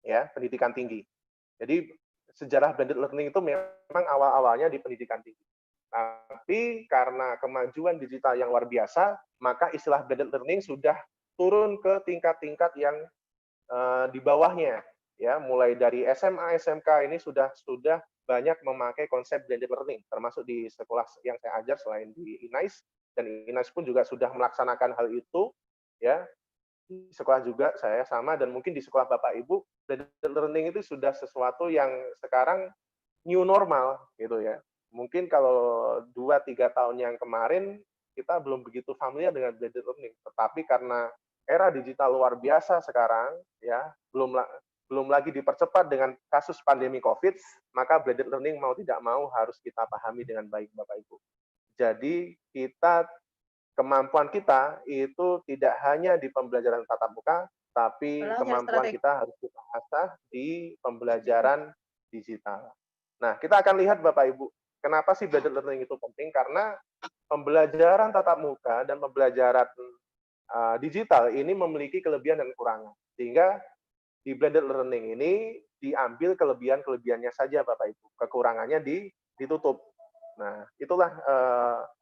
ya, pendidikan tinggi. Jadi sejarah blended learning itu memang awal-awalnya di pendidikan tinggi. Tapi karena kemajuan digital yang luar biasa, maka istilah blended learning sudah turun ke tingkat-tingkat yang di bawahnya, ya, mulai dari SMA, SMK ini sudah banyak memakai konsep blended learning, termasuk di sekolah yang saya ajar selain di INAIS, dan INAIS pun juga sudah melaksanakan hal itu, ya. Di sekolah juga saya sama, dan mungkin di sekolah Bapak Ibu, blended learning itu sudah sesuatu yang sekarang new normal, gitu ya. Mungkin kalau 2-3 tahun yang kemarin kita belum begitu familiar dengan blended learning, tetapi karena era digital luar biasa sekarang, ya, belum lagi dipercepat dengan kasus pandemi COVID, maka blended learning mau tidak mau harus kita pahami dengan baik, Bapak Ibu. Jadi kemampuan kita itu tidak hanya di pembelajaran tatap muka, tapi kemampuan kita harus kita asah di pembelajaran digital. Nah, kita akan lihat Bapak Ibu, kenapa sih blended learning itu penting? Karena pembelajaran tatap muka dan pembelajaran digital ini memiliki kelebihan dan kekurangan. Sehingga di blended learning ini diambil kelebihan-kelebihannya saja Bapak Ibu. Kekurangannya ditutup. Nah, itulah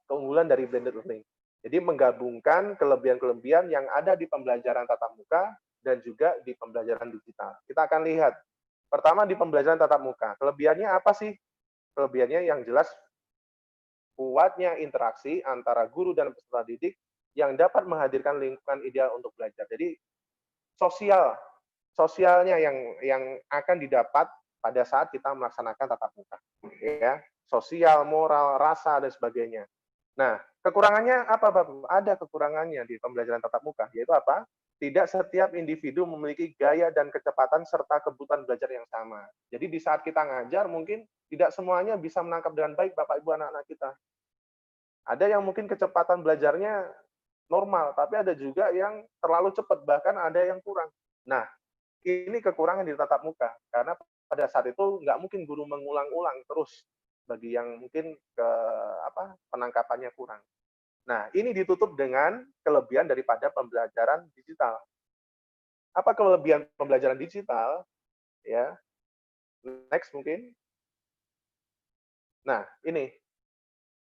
keunggulan dari blended learning. Jadi menggabungkan kelebihan-kelebihan yang ada di pembelajaran tatap muka dan juga di pembelajaran digital. Kita akan lihat. Pertama di pembelajaran tatap muka. Kelebihannya apa sih? Kelebihannya yang jelas kuatnya interaksi antara guru dan peserta didik yang dapat menghadirkan lingkungan ideal untuk belajar. Jadi sosialnya yang akan didapat pada saat kita melaksanakan tatap muka, ya, sosial, moral, rasa dan sebagainya. Nah, kekurangannya apa, Bapak? Ada kekurangannya di pembelajaran tatap muka, yaitu apa? Tidak setiap individu memiliki gaya dan kecepatan serta kebutuhan belajar yang sama. Jadi di saat kita ngajar mungkin tidak semuanya bisa menangkap dengan baik Bapak Ibu anak-anak kita. Ada yang mungkin kecepatan belajarnya normal, tapi ada juga yang terlalu cepat, bahkan ada yang kurang. Nah, ini kekurangan di tatap muka, karena pada saat itu nggak mungkin guru mengulang-ulang terus bagi yang mungkin penangkapannya kurang. Nah, ini ditutup dengan kelebihan daripada pembelajaran digital. Apa kelebihan pembelajaran digital? Ya, next mungkin. Nah, ini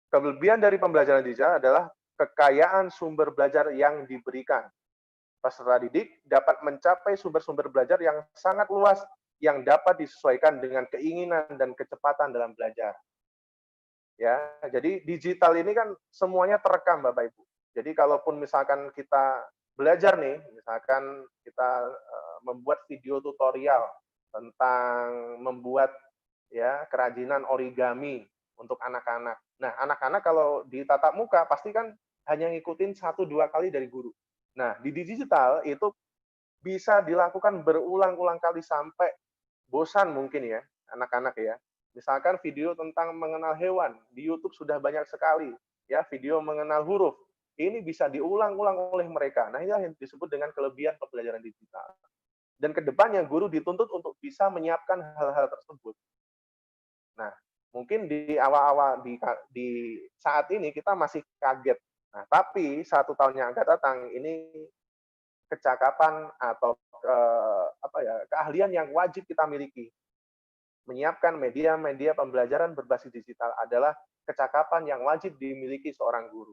kelebihan dari pembelajaran digital adalah kekayaan sumber belajar yang diberikan. Peserta didik dapat mencapai sumber-sumber belajar yang sangat luas yang dapat disesuaikan dengan keinginan dan kecepatan dalam belajar. Ya, jadi digital ini kan semuanya terekam Bapak Ibu. Jadi kalaupun misalkan kita belajar nih, misalkan kita membuat video tutorial tentang membuat ya kerajinan origami untuk anak-anak. Nah, anak-anak kalau di tatap muka pasti kan hanya ngikutin 1-2 kali dari guru. Nah, di digital itu bisa dilakukan berulang-ulang kali sampai bosan mungkin ya, anak-anak ya. Misalkan video tentang mengenal hewan, di YouTube sudah banyak sekali. Ya, video mengenal huruf. Ini bisa diulang-ulang oleh mereka. Nah, inilah yang disebut dengan kelebihan pembelajaran digital. Dan kedepannya guru dituntut untuk bisa menyiapkan hal-hal tersebut. Nah, mungkin di awal-awal di saat ini kita masih kaget. Nah, tapi 1 tahun yang akan datang ini kecakapan atau keahlian yang wajib kita miliki. Menyiapkan media-media pembelajaran berbasis digital adalah kecakapan yang wajib dimiliki seorang guru.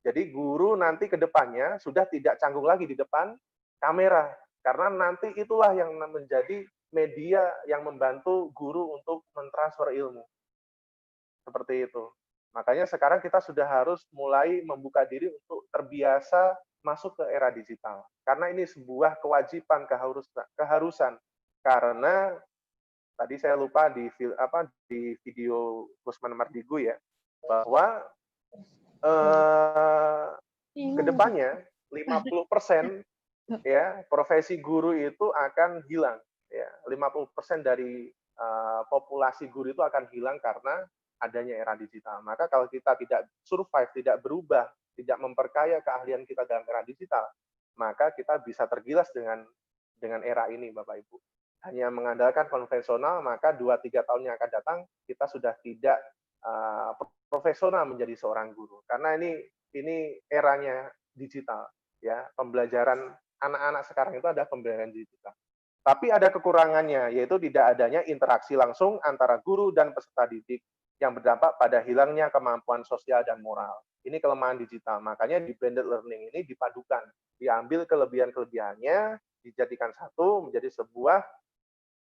Jadi guru nanti ke depannya sudah tidak canggung lagi di depan kamera, karena nanti itulah yang menjadi media yang membantu guru untuk mentransfer ilmu. Seperti itu. Makanya sekarang kita sudah harus mulai membuka diri untuk terbiasa masuk ke era digital. Karena ini sebuah kewajiban, keharusan. Karena tadi saya lupa di video Gusman Mardigu ya, bahwa kedepannya 50% ya profesi guru itu akan hilang. Ya, 50% dari populasi guru itu akan hilang karena adanya era digital. Maka kalau kita tidak survive, tidak berubah, tidak memperkaya keahlian kita dalam era digital, maka kita bisa tergilas dengan era ini, Bapak Ibu. hanya mengandalkan konvensional, maka 2-3 tahun yang akan datang kita sudah tidak profesional menjadi seorang guru. Karena ini eranya digital, ya. Pembelajaran anak-anak sekarang itu ada pembelajaran digital. Tapi ada kekurangannya, yaitu tidak adanya interaksi langsung antara guru dan peserta didik yang berdampak pada hilangnya kemampuan sosial dan moral. Ini kelemahan digital. Makanya di blended learning ini dipadukan, diambil kelebihan-kelebihannya, dijadikan satu menjadi sebuah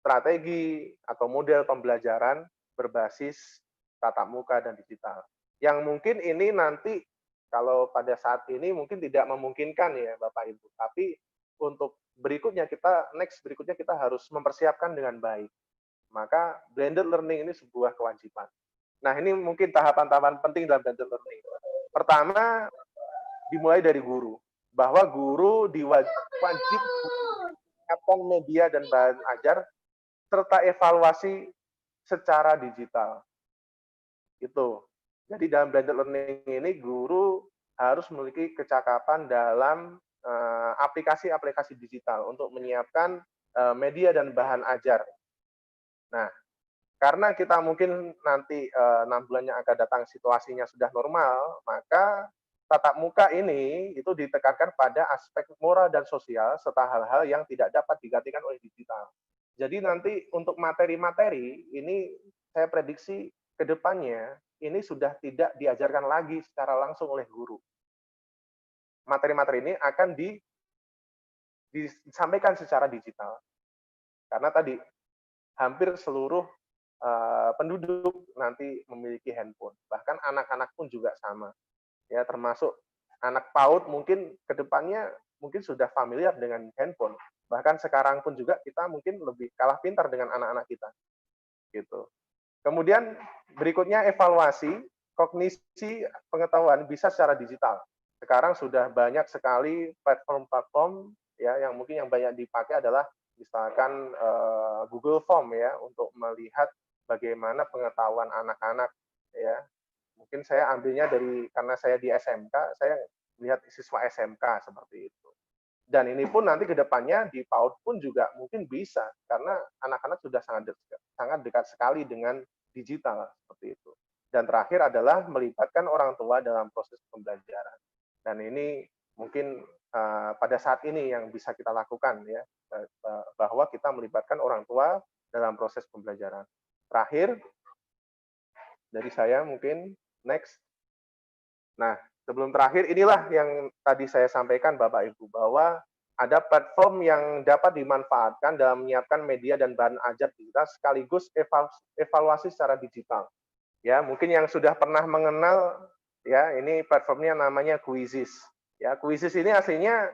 strategi atau model pembelajaran berbasis tatap muka dan digital. Yang mungkin ini nanti kalau pada saat ini mungkin tidak memungkinkan ya Bapak Ibu, tapi untuk berikutnya kita harus mempersiapkan dengan baik. Maka blended learning ini sebuah kewajiban. Nah, ini mungkin tahapan-tahapan penting dalam blended learning. Pertama, dimulai dari guru. Bahwa guru wajib menyiapkan media dan bahan ajar serta evaluasi secara digital. Itu. Jadi dalam blended learning ini guru harus memiliki kecakapan dalam aplikasi-aplikasi digital untuk menyiapkan media dan bahan ajar. Nah, karena kita mungkin nanti 6 bulan yang akan datang situasinya sudah normal, maka tatap muka ini itu ditekankan pada aspek moral dan sosial serta hal-hal yang tidak dapat digantikan oleh digital. Jadi nanti untuk materi-materi ini saya prediksi ke depannya ini sudah tidak diajarkan lagi secara langsung oleh guru. Materi-materi ini akan disampaikan secara digital. Karena tadi hampir seluruh penduduk nanti memiliki handphone. Bahkan anak-anak pun juga sama. Ya, termasuk anak PAUD mungkin ke depannya mungkin sudah familiar dengan handphone. Bahkan sekarang pun juga kita mungkin lebih kalah pintar dengan anak-anak kita. Gitu. Kemudian berikutnya evaluasi, kognisi, pengetahuan bisa secara digital. Sekarang sudah banyak sekali platform-platform ya yang mungkin yang banyak dipakai adalah misalkan Google Form ya untuk melihat bagaimana pengetahuan anak-anak ya. Mungkin saya ambilnya karena saya di SMK, saya melihat siswa SMK seperti itu. Dan ini pun nanti ke depannya di PAUD pun juga mungkin bisa karena anak-anak sudah sangat dekat sekali dengan digital seperti itu. Dan terakhir adalah melibatkan orang tua dalam proses pembelajaran. Dan ini mungkin pada saat ini yang bisa kita lakukan ya, bahwa kita melibatkan orang tua dalam proses pembelajaran. Terakhir dari saya mungkin next. Nah, sebelum terakhir inilah yang tadi saya sampaikan Bapak Ibu bahwa ada platform yang dapat dimanfaatkan dalam menyiapkan media dan bahan ajar digital sekaligus evaluasi secara digital. Ya, mungkin yang sudah pernah mengenal ya, ini platformnya namanya Quizizz. Ya, Quizizz ini aslinya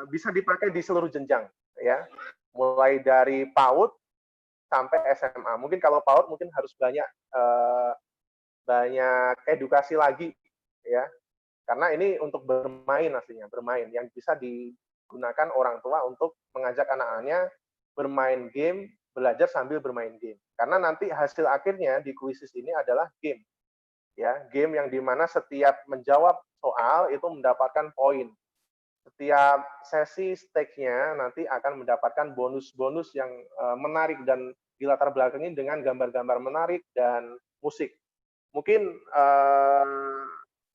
bisa dipakai di seluruh jenjang ya. Mulai dari PAUD sampai SMA. Mungkin kalau PAUD mungkin harus banyak edukasi lagi ya. Karena ini untuk bermain aslinya, bermain yang bisa digunakan orang tua untuk mengajak anak-anaknya bermain game, belajar sambil bermain game. Karena nanti hasil akhirnya di Quizizz ini adalah game. Ya, game yang dimana setiap menjawab soal itu mendapatkan poin. Setiap sesi stake-nya nanti akan mendapatkan bonus-bonus yang menarik dan dilatar belakangi dengan gambar-gambar menarik dan musik. Mungkin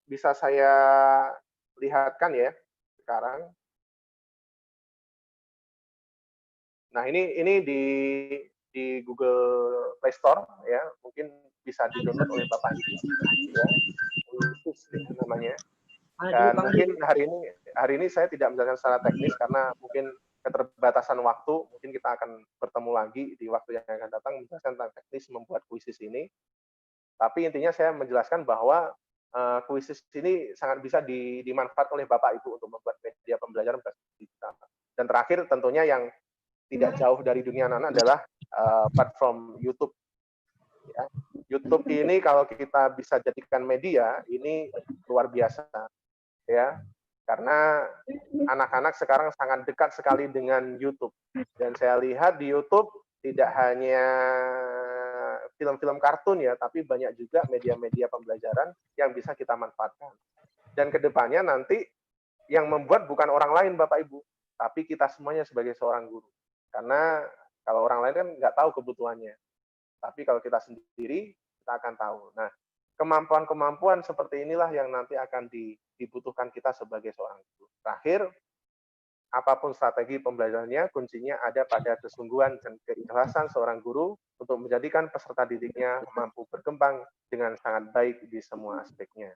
bisa saya lihatkan ya sekarang. Nah, ini di Google Play Store ya, mungkin bisa di-download oleh Bapak Ibu ya. Namanya. Dan mungkin hari ini saya tidak menjelaskan secara teknis karena mungkin keterbatasan waktu, mungkin kita akan bertemu lagi di waktu yang akan datang menjelaskan tentang teknis membuat Quizizz ini. Tapi intinya saya menjelaskan bahwa Quizizz ini sangat bisa dimanfaatkan oleh Bapak Ibu untuk membuat media pembelajaran berbasis digital. Dan terakhir tentunya yang tidak jauh dari dunia anak-anak adalah platform YouTube. Ya. YouTube ini kalau kita bisa jadikan media, ini luar biasa. Ya, karena anak-anak sekarang sangat dekat sekali dengan YouTube. Dan saya lihat di YouTube tidak hanya film-film kartun ya, tapi banyak juga media-media pembelajaran yang bisa kita manfaatkan. Dan kedepannya nanti yang membuat bukan orang lain Bapak Ibu, tapi kita semuanya sebagai seorang guru. Karena kalau orang lain kan nggak tahu kebutuhannya. Tapi kalau kita sendiri, kita akan tahu. Nah, kemampuan-kemampuan seperti inilah yang nanti akan dibutuhkan kita sebagai seorang guru. Terakhir, apapun strategi pembelajarannya, kuncinya ada pada kesungguhan dan keikhlasan seorang guru untuk menjadikan peserta didiknya mampu berkembang dengan sangat baik di semua aspeknya.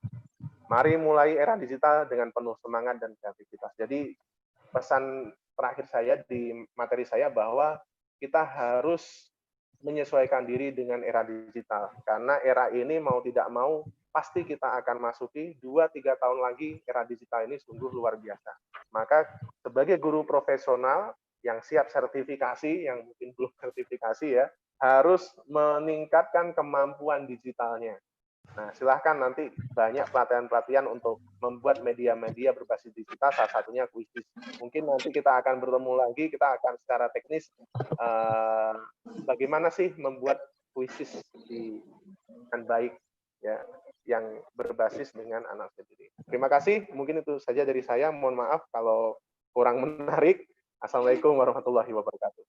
Mari mulai era digital dengan penuh semangat dan kreativitas. Jadi, pesan terakhir saya di materi saya bahwa kita harus menyesuaikan diri dengan era digital. Karena era ini mau tidak mau, pasti kita akan masuki 2-3 tahun lagi era digital ini sungguh luar biasa. Maka sebagai guru profesional yang siap sertifikasi, yang mungkin belum sertifikasi ya, harus meningkatkan kemampuan digitalnya. Nah, silahkan nanti banyak pelatihan-pelatihan untuk membuat media-media berbasis digital, salah satunya Quizizz. Mungkin nanti kita akan bertemu lagi, kita akan secara teknis bagaimana sih membuat Quizizz dengan baik, ya, yang berbasis dengan anak sendiri. Terima kasih, mungkin itu saja dari saya. Mohon maaf kalau kurang menarik. Assalamualaikum warahmatullahi wabarakatuh.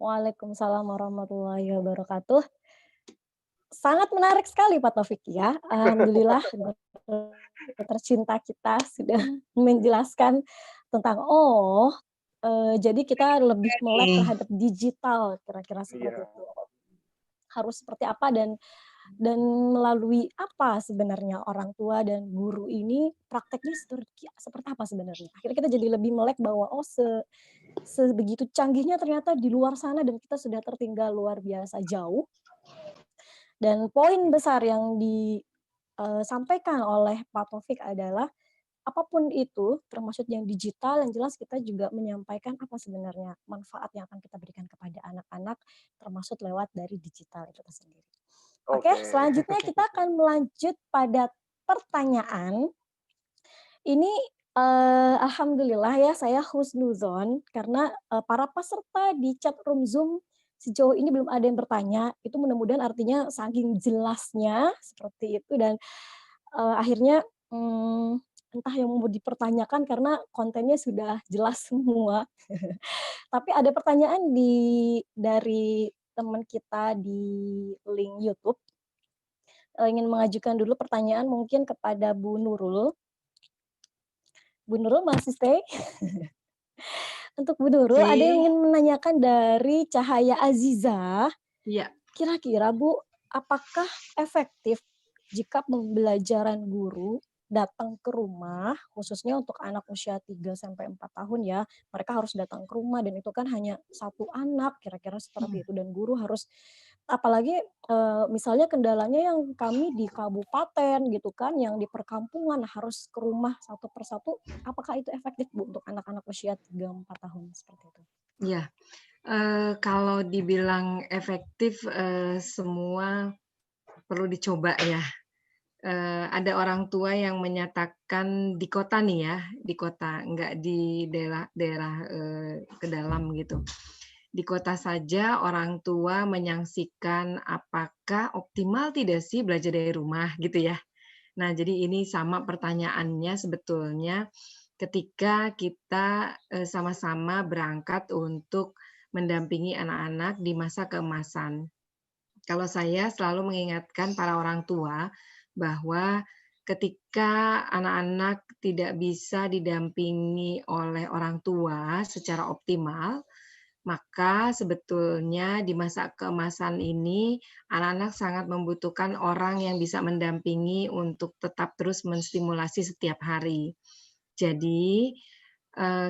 Waalaikumsalam warahmatullahi wabarakatuh. Sangat menarik sekali Pak Taufik ya. Alhamdulillah tercinta kita sudah menjelaskan tentang jadi kita lebih melek terhadap digital, kira-kira seperti itu. Harus seperti apa dan melalui apa sebenarnya orang tua dan guru ini prakteknya seperti apa sebenarnya. Akhirnya kita jadi lebih melek bahwa sebegitu canggihnya ternyata di luar sana dan kita sudah tertinggal luar biasa jauh. Dan poin besar yang disampaikan oleh Pak Taufik adalah apapun itu, termasuk yang digital, yang jelas kita juga menyampaikan apa sebenarnya manfaat yang akan kita berikan kepada anak-anak, termasuk lewat dari digital itu sendiri. Oke, selanjutnya kita akan melanjut pada pertanyaan. Ini alhamdulillah ya saya husnuzon karena para peserta di chat room Zoom sejauh ini belum ada yang bertanya. Itu mudah-mudahan artinya saking jelasnya seperti itu dan akhirnya entah yang mau dipertanyakan karena kontennya sudah jelas semua. Tapi ada pertanyaan dari teman kita di link YouTube. Ingin mengajukan dulu pertanyaan mungkin kepada Bu Nurul. Bu Nurul masih stay? Untuk Bu Nurul, ada yang ingin menanyakan dari Cahaya Aziza. Iya. Kira-kira Bu, apakah efektif jika pembelajaran guru datang ke rumah, khususnya untuk anak usia 3-4 tahun ya, mereka harus datang ke rumah dan itu kan hanya satu anak, kira-kira seperti itu. Dan guru harus, apalagi misalnya kendalanya yang kami di kabupaten gitu kan, yang di perkampungan harus ke rumah satu persatu, apakah itu efektif Bu untuk anak-anak usia 3-4 tahun seperti itu? Iya, kalau dibilang efektif semua perlu dicoba ya. Ada orang tua yang menyatakan di kota nih ya, di kota, enggak di daerah ke dalam gitu. Di kota saja orang tua menyaksikan apakah optimal tidak sih belajar dari rumah gitu ya. Nah, jadi ini sama pertanyaannya sebetulnya ketika kita sama-sama berangkat untuk mendampingi anak-anak di masa keemasan. Kalau saya selalu mengingatkan para orang tua bahwa ketika anak-anak tidak bisa didampingi oleh orang tua secara optimal, maka sebetulnya di masa keemasan ini anak-anak sangat membutuhkan orang yang bisa mendampingi untuk tetap terus menstimulasi setiap hari. Jadi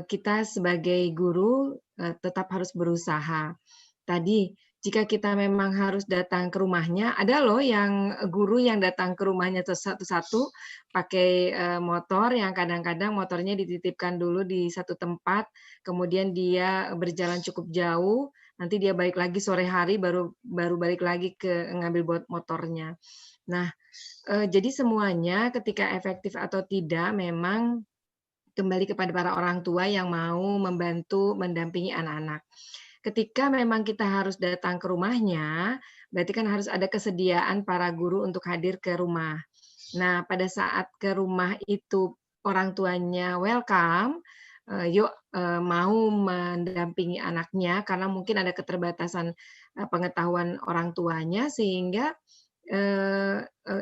kita sebagai guru tetap harus berusaha. Tadi jika kita memang harus datang ke rumahnya, ada loh yang guru yang datang ke rumahnya satu-satu pakai motor yang kadang-kadang motornya dititipkan dulu di satu tempat, kemudian dia berjalan cukup jauh, nanti dia balik lagi sore hari baru balik lagi ke ngambil motornya. Nah, jadi semuanya ketika efektif atau tidak memang kembali kepada para orang tua yang mau membantu mendampingi anak-anak. Ketika memang kita harus datang ke rumahnya, berarti kan harus ada kesediaan para guru untuk hadir ke rumah. Nah, pada saat ke rumah itu orang tuanya welcome, yuk mau mendampingi anaknya karena mungkin ada keterbatasan pengetahuan orang tuanya sehingga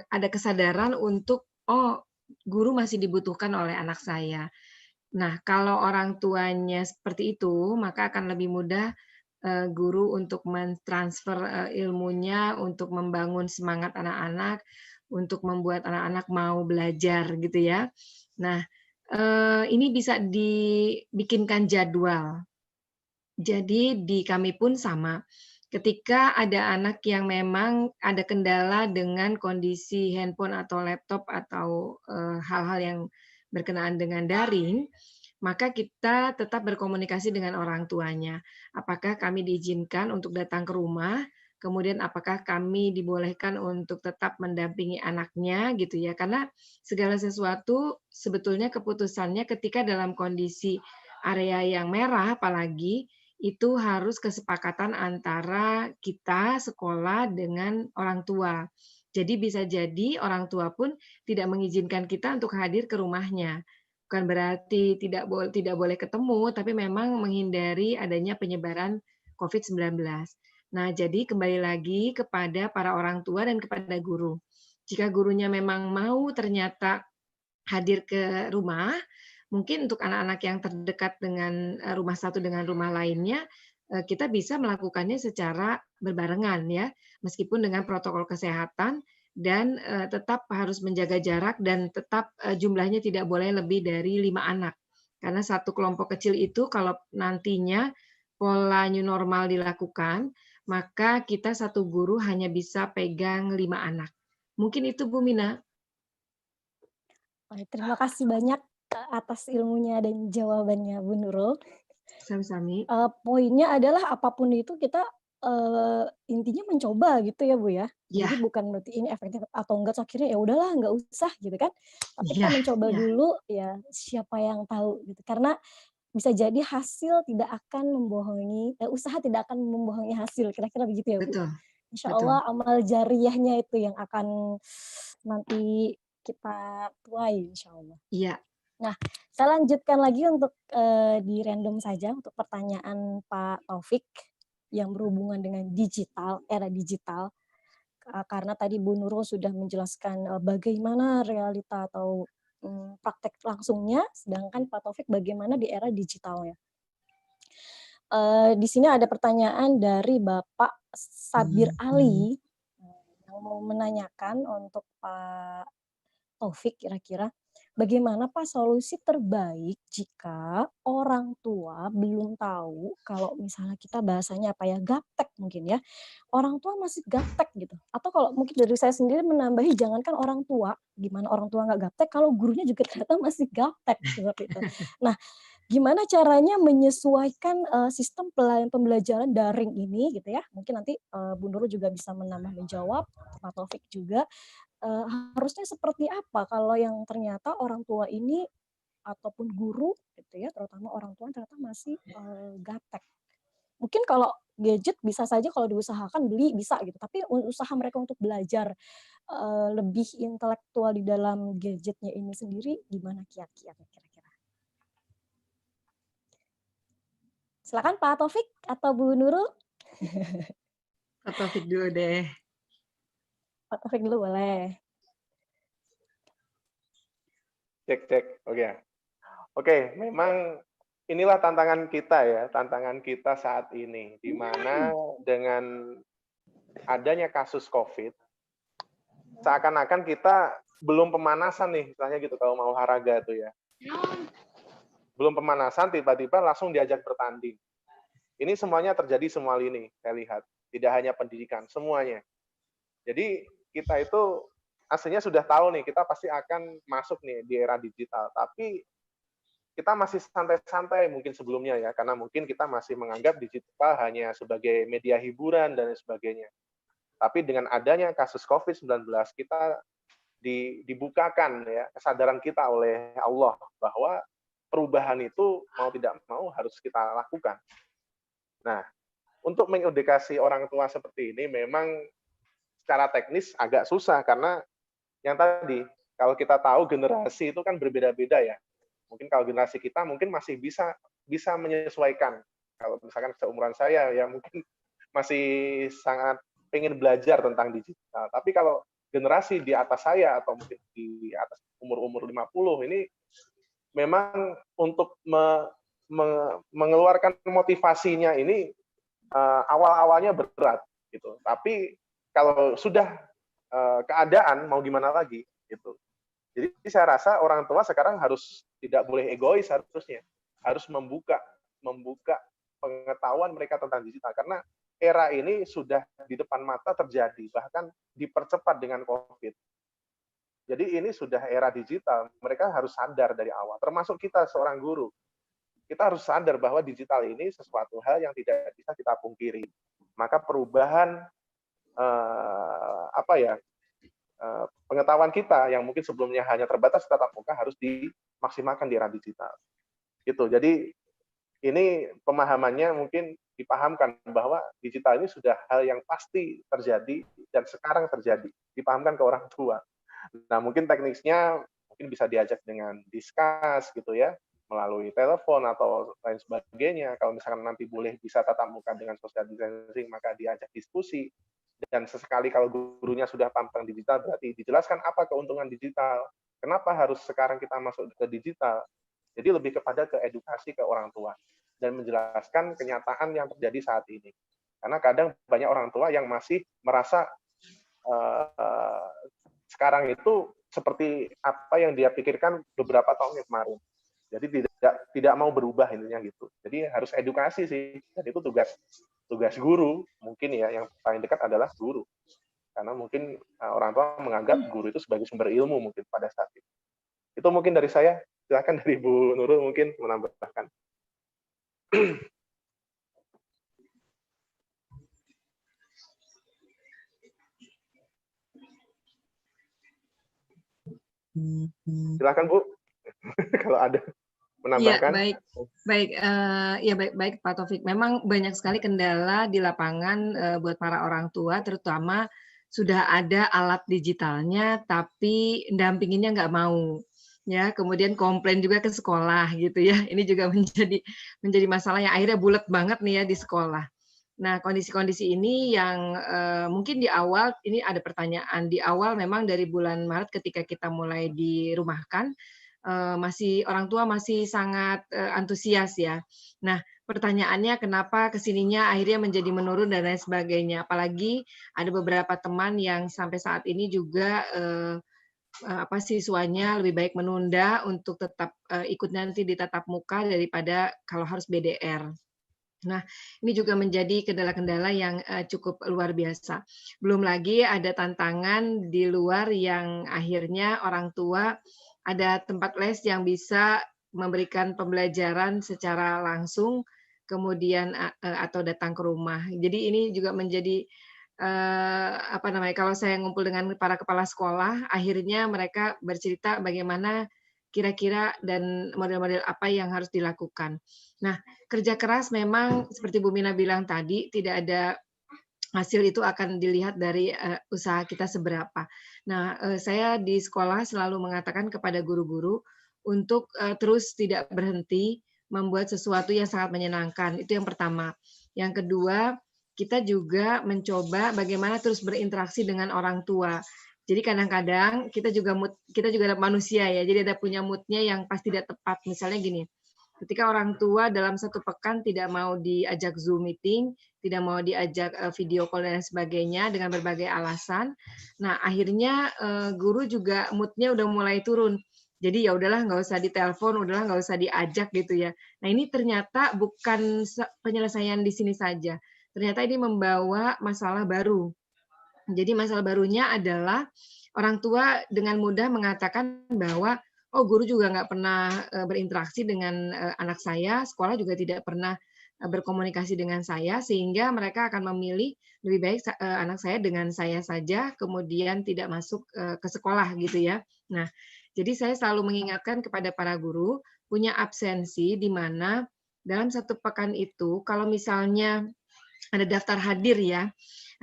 ada kesadaran untuk guru masih dibutuhkan oleh anak saya. Nah, kalau orang tuanya seperti itu, maka akan lebih mudah guru untuk mentransfer ilmunya, untuk membangun semangat anak-anak, untuk membuat anak-anak mau belajar gitu ya. Nah, ini bisa dibikinkan jadwal. Jadi di kami pun sama. Ketika ada anak yang memang ada kendala dengan kondisi handphone atau laptop atau hal-hal yang berkenaan dengan daring, maka kita tetap berkomunikasi dengan orang tuanya. Apakah kami diizinkan untuk datang ke rumah, kemudian apakah kami dibolehkan untuk tetap mendampingi anaknya gitu ya. Karena segala sesuatu sebetulnya keputusannya ketika dalam kondisi area yang merah apalagi itu harus kesepakatan antara kita sekolah dengan orang tua. Jadi bisa jadi orang tua pun tidak mengizinkan kita untuk hadir ke rumahnya. Bukan berarti tidak boleh ketemu, tapi memang menghindari adanya penyebaran COVID-19. Nah, jadi kembali lagi kepada para orang tua dan kepada guru. Jika gurunya memang mau ternyata hadir ke rumah, mungkin untuk anak-anak yang terdekat dengan rumah satu dengan rumah lainnya, kita bisa melakukannya secara berbarengan ya, meskipun dengan protokol kesehatan dan tetap harus menjaga jarak dan tetap jumlahnya tidak boleh lebih dari 5 anak. Karena satu kelompok kecil itu kalau nantinya pola new normal dilakukan, maka kita satu guru hanya bisa pegang 5 anak. Mungkin itu Bu Mina. Terima kasih banyak atas ilmunya dan jawabannya Bu Nurul. Sami-sami. Poinnya adalah apapun itu kita intinya mencoba gitu ya Bu ya. Ya. Jadi bukan berarti ini efektif atau enggak, so akhirnya ya udahlah nggak usah gitu kan. Tapi kita Ya, mencoba ya. dulu ya, siapa yang tahu gitu. Karena bisa jadi hasil tidak akan membohongi, usaha tidak akan membohongi hasil, kira-kira begitu ya Bu. Betul. Insya Betul. Allah amal jariahnya itu yang akan nanti kita tuai insya Allah. Iya. Nah, saya lanjutkan lagi untuk di random saja untuk pertanyaan Pak Taufik yang berhubungan dengan digital, era digital. Karena tadi Bu Nurul sudah menjelaskan bagaimana realita atau praktek langsungnya, sedangkan Pak Taufik bagaimana di era digitalnya. Di sini ada pertanyaan dari Bapak Sabir Ali yang mau menanyakan untuk Pak Taufik kira-kira, bagaimana Pak solusi terbaik jika orang tua belum tahu kalau misalnya kita bahasanya apa ya, gaptek mungkin ya, orang tua masih gaptek gitu, atau kalau mungkin dari saya sendiri menambahi jangankan orang tua, gimana orang tua nggak gaptek kalau gurunya juga ternyata masih gaptek seperti itu. Nah, gimana caranya menyesuaikan sistem pembelajaran daring ini gitu ya, mungkin nanti Bu Nurul juga bisa menjawab, Pak Taufik juga. Harusnya seperti apa kalau yang ternyata orang tua ini ataupun guru gitu ya, terutama orang tua ternyata masih gaptek. Mungkin kalau gadget bisa saja kalau diusahakan beli bisa gitu, tapi usaha mereka untuk belajar lebih intelektual di dalam gadgetnya ini sendiri gimana kiat-kiatnya kira-kira? Silakan Pak Taufik atau Bu Nurul. Pak Taufik dulu deh. Pak Taufik dulu boleh. Cek. Oke, memang inilah tantangan kita ya, tantangan kita saat ini, di mana dengan adanya kasus COVID, seakan-akan kita belum pemanasan nih, misalnya gitu kalau mau olahraga tuh ya. Belum pemanasan, tiba-tiba langsung diajak bertanding. Ini semuanya terjadi semua lini, saya lihat. Tidak hanya pendidikan, semuanya. Jadi kita itu aslinya sudah tahu nih, kita pasti akan masuk nih di era digital. Tapi kita masih santai-santai mungkin sebelumnya ya, karena mungkin kita masih menganggap digital hanya sebagai media hiburan dan sebagainya. Tapi dengan adanya kasus COVID-19, kita dibukakan ya kesadaran kita oleh Allah bahwa perubahan itu mau tidak mau harus kita lakukan. Nah, untuk mengedukasi orang tua seperti ini memang secara teknis agak susah karena yang tadi kalau kita tahu generasi itu kan berbeda-beda ya. Mungkin kalau generasi kita mungkin masih bisa menyesuaikan. Kalau misalkan seumuran saya ya mungkin masih sangat pengen belajar tentang digital. Tapi kalau generasi di atas saya atau mungkin di atas umur-umur 50 ini memang untuk mengeluarkan motivasinya ini awal-awalnya berat gitu. Tapi kalau sudah keadaan mau gimana lagi gitu. Jadi saya rasa orang tua sekarang harus tidak boleh egois, harus membuka pengetahuan mereka tentang digital, karena era ini sudah di depan mata terjadi, bahkan dipercepat dengan COVID. Jadi ini sudah era digital, mereka harus sadar dari awal, termasuk kita seorang guru. Kita harus sadar bahwa digital ini sesuatu hal yang tidak bisa kita pungkiri. Maka perubahan pengetahuan kita yang mungkin sebelumnya hanya terbatas tatap muka harus dimaksimalkan di era digital. Gitu. Jadi ini pemahamannya mungkin dipahamkan bahwa digital ini sudah hal yang pasti terjadi dan sekarang terjadi. Dipahamkan ke orang tua. Nah, mungkin teknisnya mungkin bisa diajak dengan discuss gitu ya, melalui telepon atau lain sebagainya. Kalau misalkan nanti boleh bisa tatap muka dengan social distancing, maka diajak diskusi. Dan sesekali kalau gurunya sudah paham tentang digital, berarti dijelaskan apa keuntungan digital, kenapa harus sekarang kita masuk ke digital. Jadi lebih kepada ke edukasi ke orang tua dan menjelaskan kenyataan yang terjadi saat ini. Karena kadang banyak orang tua yang masih merasa sekarang itu seperti apa yang dia pikirkan beberapa tahun yang kemarin. Jadi tidak mau berubah intinya gitu. Jadi harus edukasi sih. Dan itu tugas guru mungkin ya, yang paling dekat adalah guru. Karena mungkin orang tua menganggap guru itu sebagai sumber ilmu mungkin pada saat itu. Itu mungkin dari saya. Silakan dari Bu Nurul mungkin menambahkan. Silakan Bu, kalau ada menambahkan. Ya, baik Pak Taufik. Memang banyak sekali kendala di lapangan buat para orang tua, terutama sudah ada alat digitalnya, tapi dampinginnya nggak mau. Ya, kemudian komplain juga ke sekolah gitu ya. Ini juga menjadi masalah yang akhirnya bulat banget nih ya di sekolah. Nah, kondisi-kondisi ini yang mungkin di awal ini ada pertanyaan. Di awal memang dari bulan Maret ketika kita mulai dirumahkan, orang tua masih sangat antusias ya. Nah, pertanyaannya kenapa kesininya akhirnya menjadi menurun dan lain sebagainya. Apalagi ada beberapa teman yang sampai saat ini juga siswanya lebih baik menunda untuk tetap ikut nanti di tatap muka daripada kalau harus BDR. Nah, ini juga menjadi kendala-kendala yang cukup luar biasa. Belum lagi ada tantangan di luar yang akhirnya orang tua ada tempat les yang bisa memberikan pembelajaran secara langsung, kemudian atau datang ke rumah. Jadi ini juga menjadi kalau saya ngumpul dengan para kepala sekolah, akhirnya mereka bercerita bagaimana kira-kira dan model-model apa yang harus dilakukan. Nah, kerja keras memang seperti Bu Mina bilang tadi, tidak ada hasil itu akan dilihat dari usaha kita seberapa. Nah, saya di sekolah selalu mengatakan kepada guru-guru untuk terus tidak berhenti membuat sesuatu yang sangat menyenangkan. Itu yang pertama. Yang kedua, kita juga mencoba bagaimana terus berinteraksi dengan orang tua. Jadi kadang-kadang kita juga manusia ya, jadi ada punya mood-nya yang pasti tidak tepat. Misalnya gini, ketika orang tua dalam satu pekan tidak mau diajak Zoom meeting, tidak mau diajak video call dan sebagainya dengan berbagai alasan, nah akhirnya guru juga mood-nya udah mulai turun. Jadi ya udahlah nggak usah ditelepon, udahlah nggak usah diajak gitu ya. Nah ini ternyata bukan penyelesaian di sini saja. Ternyata ini membawa masalah baru. Jadi masalah barunya adalah orang tua dengan mudah mengatakan bahwa oh guru juga nggak pernah berinteraksi dengan anak saya, sekolah juga tidak pernah berkomunikasi dengan saya, sehingga mereka akan memilih lebih baik anak saya dengan saya saja, kemudian tidak masuk ke sekolah gitu ya. Nah, jadi saya selalu mengingatkan kepada para guru punya absensi di mana dalam satu pekan itu kalau misalnya ada daftar hadir ya,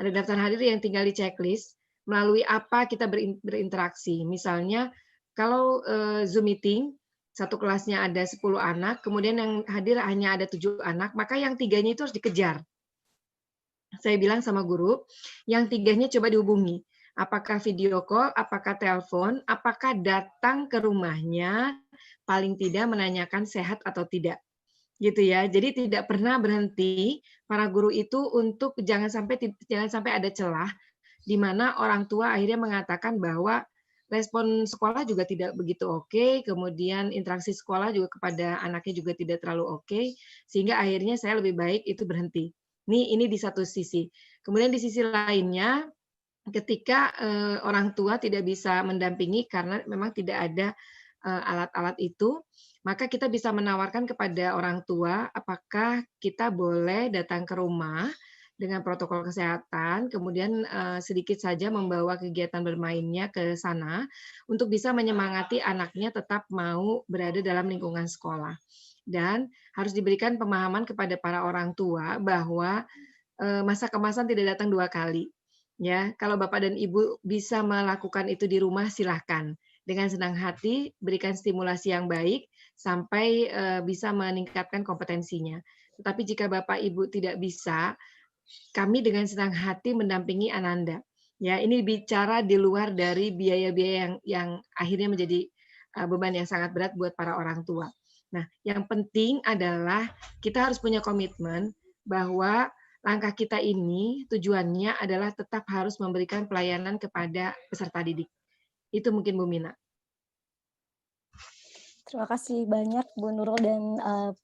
ada daftar hadir yang tinggal di checklist melalui apa kita berinteraksi. Misalnya Kalau Zoom meeting, satu kelasnya ada 10 anak, kemudian yang hadir hanya ada 7 anak, maka yang 3-nya itu harus dikejar. Saya bilang sama guru, yang 3-nya coba dihubungi. Apakah video call, apakah telepon, apakah datang ke rumahnya, paling tidak menanyakan sehat atau tidak. Gitu ya. Jadi tidak pernah berhenti para guru itu untuk jangan sampai ada celah di mana orang tua akhirnya mengatakan bahwa respon sekolah juga tidak begitu oke, kemudian interaksi sekolah juga kepada anaknya juga tidak terlalu oke, sehingga akhirnya saya lebih baik itu berhenti. Ini di satu sisi. Kemudian di sisi lainnya, ketika orang tua tidak bisa mendampingi karena memang tidak ada alat-alat itu, maka kita bisa menawarkan kepada orang tua apakah kita boleh datang ke rumah dengan protokol kesehatan, kemudian sedikit saja membawa kegiatan bermainnya ke sana untuk bisa menyemangati anaknya tetap mau berada dalam lingkungan sekolah. Dan harus diberikan pemahaman kepada para orang tua bahwa masa kemasan tidak datang 2 kali. Ya, kalau Bapak dan Ibu bisa melakukan itu di rumah, silahkan. Dengan senang hati, berikan stimulasi yang baik sampai bisa meningkatkan kompetensinya. Tetapi jika Bapak Ibu tidak bisa, kami dengan senang hati mendampingi Ananda. Ya, ini bicara di luar dari biaya-biaya yang akhirnya menjadi beban yang sangat berat buat para orang tua. Nah, yang penting adalah kita harus punya komitmen bahwa langkah kita ini tujuannya adalah tetap harus memberikan pelayanan kepada peserta didik. Itu mungkin Bu Mina. Terima kasih banyak Bu Nurul dan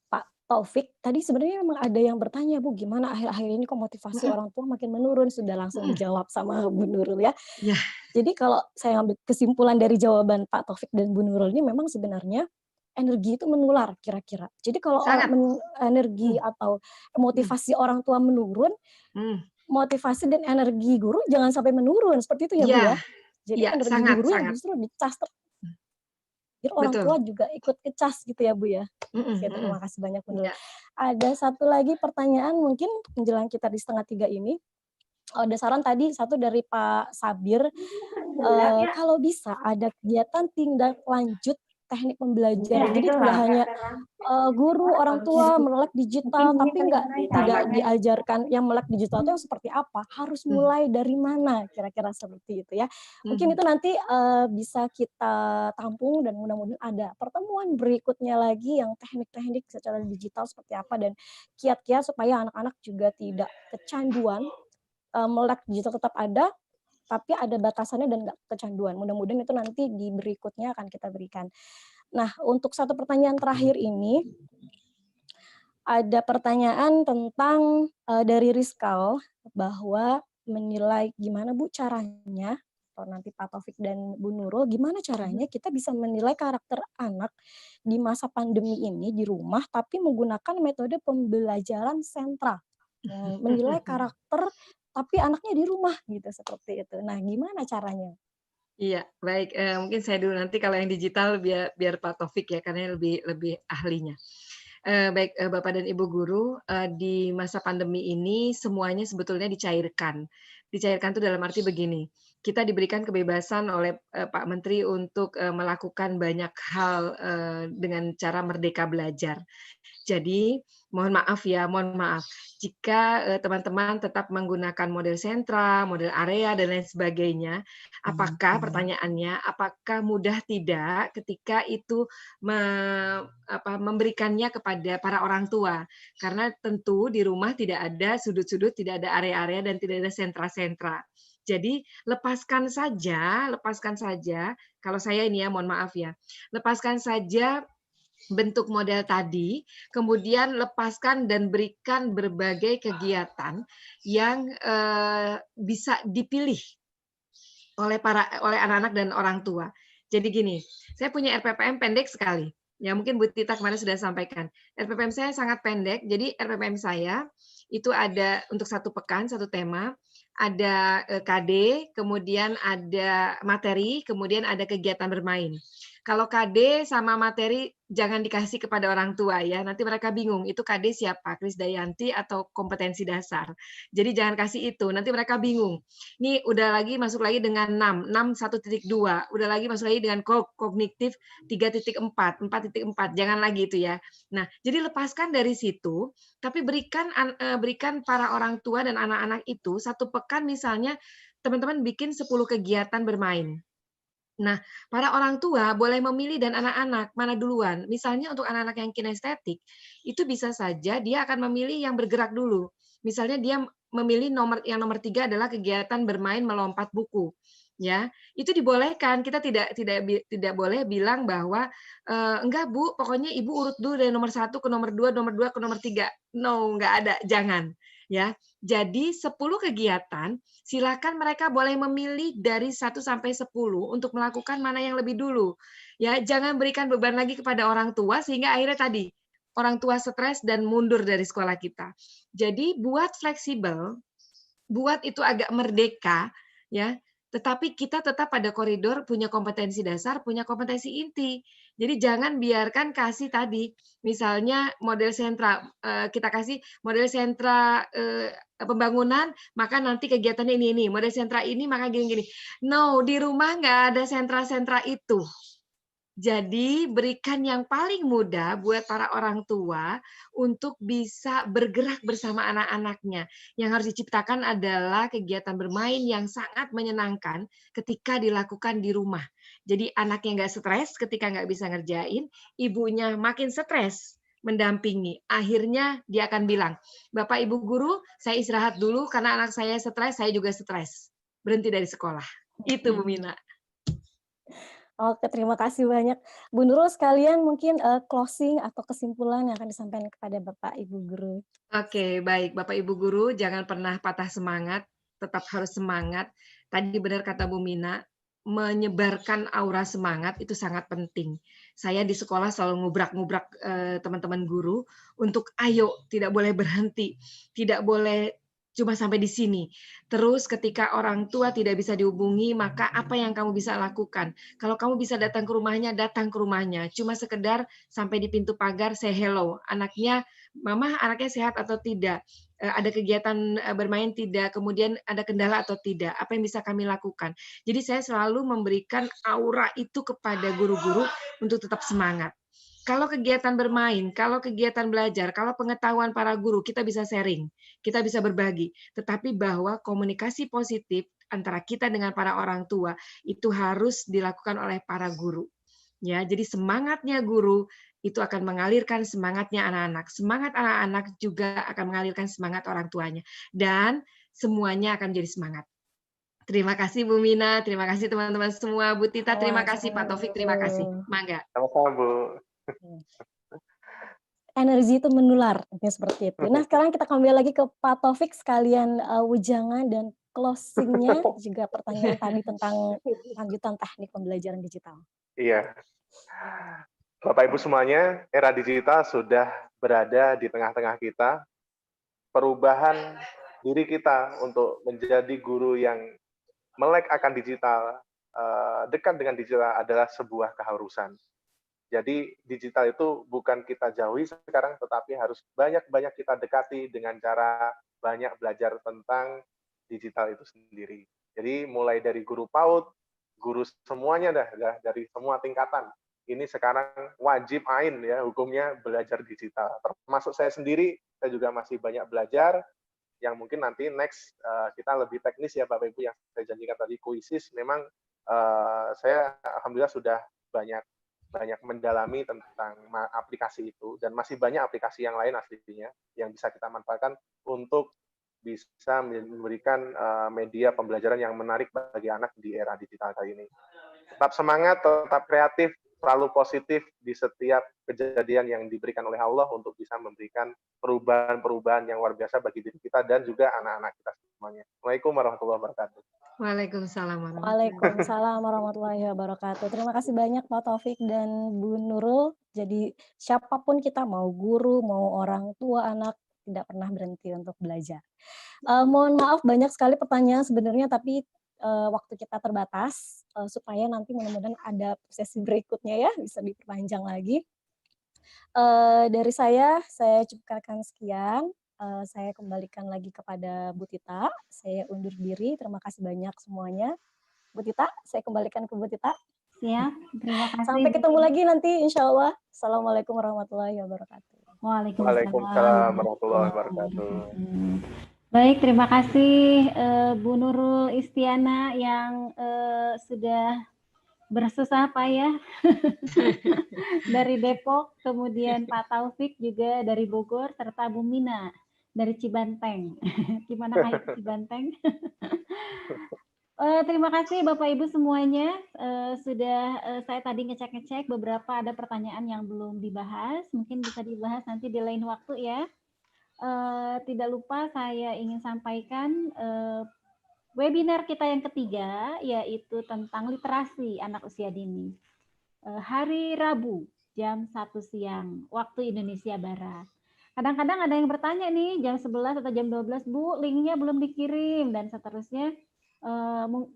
Pak Taufik. Tadi sebenarnya memang ada yang bertanya, Bu, gimana akhir-akhir ini kok motivasi orang tua makin menurun? Sudah langsung dijawab sama Bu Nurul ya. Ya. Jadi kalau saya ambil kesimpulan dari jawaban Pak Taufik dan Bu Nurul ini memang sebenarnya energi itu menular kira-kira. Jadi kalau energi atau motivasi orang tua menurun, motivasi dan energi guru jangan sampai menurun. Seperti itu ya, Bu ya? Jadi energi guru justru dicas. Jadi orang tua juga ikut kecas gitu ya, Bu ya. Oke, terima kasih banyak, Bu Nurul. Ada satu lagi pertanyaan mungkin menjelang kita di 2:30 ini. Ada saran tadi satu dari Pak Sabir, kalau bisa ada kegiatan tindak lanjut teknik pembelajaran. Jadi tidak hanya guru, orang tua melek digital, tapi tidak diajarkan yang melek digital itu yang seperti apa, harus mulai dari mana, kira-kira seperti itu ya. Mungkin itu nanti bisa kita tampung dan mudah-mudahan ada pertemuan berikutnya lagi yang teknik-teknik secara digital seperti apa dan kiat-kiat supaya anak-anak juga tidak kecanduan. Melek digital tetap ada, tapi ada batasannya dan nggak kecanduan. Mudah-mudahan itu nanti di berikutnya akan kita berikan. Nah, untuk satu pertanyaan terakhir ini, ada pertanyaan tentang dari Rizkal, bahwa menilai gimana Bu caranya, atau nanti Pak Taufik dan Bu Nurul, gimana caranya kita bisa menilai karakter anak di masa pandemi ini di rumah, tapi menggunakan metode pembelajaran sentra. Menilai karakter tapi anaknya di rumah gitu, seperti itu. Nah, gimana caranya? Iya, baik. Mungkin saya dulu, nanti kalau yang digital biar Pak Taufik ya, karena lebih ahlinya. Baik, Bapak dan Ibu guru, di masa pandemi ini semuanya sebetulnya dicairkan. Dicairkan itu dalam arti begini, kita diberikan kebebasan oleh Pak Menteri untuk melakukan banyak hal dengan cara merdeka belajar. Jadi mohon maaf jika teman-teman tetap menggunakan model sentra, model area, dan lain sebagainya. Apakah pertanyaannya, apakah mudah tidak ketika itu memberikannya kepada para orang tua? Karena tentu di rumah tidak ada sudut-sudut, tidak ada area-area, dan tidak ada sentra-sentra. Jadi lepaskan saja, kalau saya ini ya, mohon maaf ya, lepaskan saja bentuk model tadi, kemudian lepaskan dan berikan berbagai kegiatan yang bisa dipilih oleh anak-anak dan orang tua. Jadi gini, saya punya RPPM pendek sekali. Ya mungkin Bu Tita kemarin sudah sampaikan. RPPM saya sangat pendek, jadi RPPM saya itu ada untuk 1 pekan, 1 tema, ada KD, kemudian ada materi, kemudian ada kegiatan bermain. Kalau KD sama materi jangan dikasih kepada orang tua ya, nanti mereka bingung, itu KD siapa, Krisdayanti atau kompetensi dasar. Jadi jangan kasih itu, nanti mereka bingung. Ini udah lagi masuk lagi dengan 6 1.2, udah lagi masuk lagi dengan kognitif 3.4, 4.4, jangan lagi itu ya. Nah, jadi lepaskan dari situ, tapi berikan para orang tua dan anak-anak itu satu pekan misalnya teman-teman bikin 10 kegiatan bermain. Nah, para orang tua boleh memilih dan anak-anak mana duluan. Misalnya untuk anak-anak yang kinestetik, itu bisa saja dia akan memilih yang bergerak dulu. Misalnya dia memilih nomor 3 adalah kegiatan bermain melompat buku. Ya, itu dibolehkan. Kita tidak boleh bilang bahwa enggak Bu, pokoknya Ibu urut dulu dari nomor 1 ke nomor 2, nomor 2 ke nomor 3. No, enggak ada, jangan. Ya. Jadi 10 kegiatan, silakan mereka boleh memilih dari 1 sampai 10 untuk melakukan mana yang lebih dulu. Ya, jangan berikan beban lagi kepada orang tua sehingga akhirnya tadi orang tua stres dan mundur dari sekolah kita. Jadi buat fleksibel, buat itu agak merdeka ya. Tetapi kita tetap pada koridor punya kompetensi dasar, punya kompetensi inti. Jadi jangan biarkan kasih tadi, misalnya model sentra, kita kasih model sentra pembangunan, maka nanti kegiatannya ini, model sentra ini, maka gini-gini. No, di rumah nggak ada sentra-sentra itu. Jadi berikan yang paling mudah buat para orang tua untuk bisa bergerak bersama anak-anaknya. Yang harus diciptakan adalah kegiatan bermain yang sangat menyenangkan ketika dilakukan di rumah. Jadi anaknya nggak stres ketika nggak bisa ngerjain, ibunya makin stres mendampingi. Akhirnya dia akan bilang, Bapak Ibu Guru, saya istirahat dulu karena anak saya stres, saya juga stres. Berhenti dari sekolah. Itu Bu Mina. Oke, terima kasih banyak. Bu Nurul, sekalian mungkin closing atau kesimpulan yang akan disampaikan kepada Bapak Ibu Guru. Oke, baik. Bapak Ibu Guru, jangan pernah patah semangat, tetap harus semangat. Tadi benar kata Bu Mina, menyebarkan aura semangat itu sangat penting. Saya di sekolah selalu ngubrak-ngubrak teman-teman guru untuk ayo, tidak boleh berhenti, tidak boleh cuma sampai di sini. Terus ketika orang tua tidak bisa dihubungi, maka apa yang kamu bisa lakukan? Kalau kamu bisa datang ke rumahnya, datang ke rumahnya. Cuma sekedar sampai di pintu pagar, say hello. Anaknya, Mama anaknya sehat atau tidak? Ada kegiatan bermain tidak? Kemudian ada kendala atau tidak? Apa yang bisa kami lakukan? Jadi saya selalu memberikan aura itu kepada guru-guru untuk tetap semangat. Kalau kegiatan bermain, kalau kegiatan belajar, kalau pengetahuan para guru, kita bisa sharing, kita bisa berbagi. Tetapi bahwa komunikasi positif antara kita dengan para orang tua itu harus dilakukan oleh para guru. Ya, jadi semangatnya guru itu akan mengalirkan semangatnya anak-anak. Semangat anak-anak juga akan mengalirkan semangat orang tuanya. Dan semuanya akan jadi semangat. Terima kasih Bu Mina, terima kasih teman-teman semua. Bu Tita, terima kasih. Pak Taufik, terima kasih. Mangga. Sama-sama Bu. Energi itu menular, seperti itu. Nah, sekarang kita kembali lagi ke Pak Taufik, sekalian wejangan dan closing-nya, juga pertanyaan tadi tentang lanjutan teknik pembelajaran digital. Iya. Bapak Ibu semuanya, era digital sudah berada di tengah-tengah kita. Perubahan diri kita untuk menjadi guru yang melek akan digital, dekat dengan digital adalah sebuah keharusan. Jadi digital itu bukan kita jauhi sekarang, tetapi harus banyak-banyak kita dekati dengan cara banyak belajar tentang digital itu sendiri. Jadi mulai dari guru PAUD, guru semuanya dah dari semua tingkatan. Ini sekarang wajib ain ya hukumnya belajar digital. Termasuk saya sendiri, saya juga masih banyak belajar. Yang mungkin nanti next kita lebih teknis ya Bapak Ibu, yang saya janjikan tadi kuisis. Memang saya alhamdulillah sudah banyak mendalami tentang aplikasi itu, dan masih banyak aplikasi yang lain aslinya yang bisa kita manfaatkan untuk bisa memberikan media pembelajaran yang menarik bagi anak di era digital kali ini. Tetap semangat, tetap kreatif, selalu positif di setiap kejadian yang diberikan oleh Allah untuk bisa memberikan perubahan-perubahan yang luar biasa bagi diri kita dan juga anak-anak kita semuanya. Assalamualaikum warahmatullahi wabarakatuh. Waalaikumsalam warahmatullahi wabarakatuh. Terima kasih banyak Pak Taufik dan Bu Nurul. Jadi siapapun kita, mau guru, mau orang tua, anak, tidak pernah berhenti untuk belajar. Mohon maaf banyak sekali pertanyaan sebenarnya, tapi waktu kita terbatas. supaya nanti mudah-mudahan ada sesi berikutnya ya, bisa diperpanjang lagi. Dari saya cukupkan sekian. Saya kembalikan lagi kepada Bu Tita. Saya undur diri. Terima kasih banyak semuanya. Bu Tita, saya kembalikan ke Bu Tita. Siap, terima kasih. Sampai ketemu lagi nanti insya Allah. Assalamualaikum warahmatullahi wabarakatuh. Waalaikumsalam warahmatullahi wabarakatuh. Baik, terima kasih Bu Nurul Istiana yang sudah bersusah payah dari Depok, kemudian Pak Taufik juga dari Bogor, serta Bu Mina dari Cibanteng. Gimana kayak Cibanteng? Terima kasih Bapak Ibu semuanya. Sudah saya tadi ngecek-ngecek beberapa ada pertanyaan yang belum dibahas, mungkin bisa dibahas nanti di lain waktu ya. Tidak lupa saya ingin sampaikan webinar kita yang ketiga yaitu tentang literasi anak usia dini. Hari Rabu jam 1 siang waktu Indonesia Barat. Kadang-kadang ada yang bertanya nih jam 11 atau jam 12, Bu, linknya belum dikirim dan seterusnya.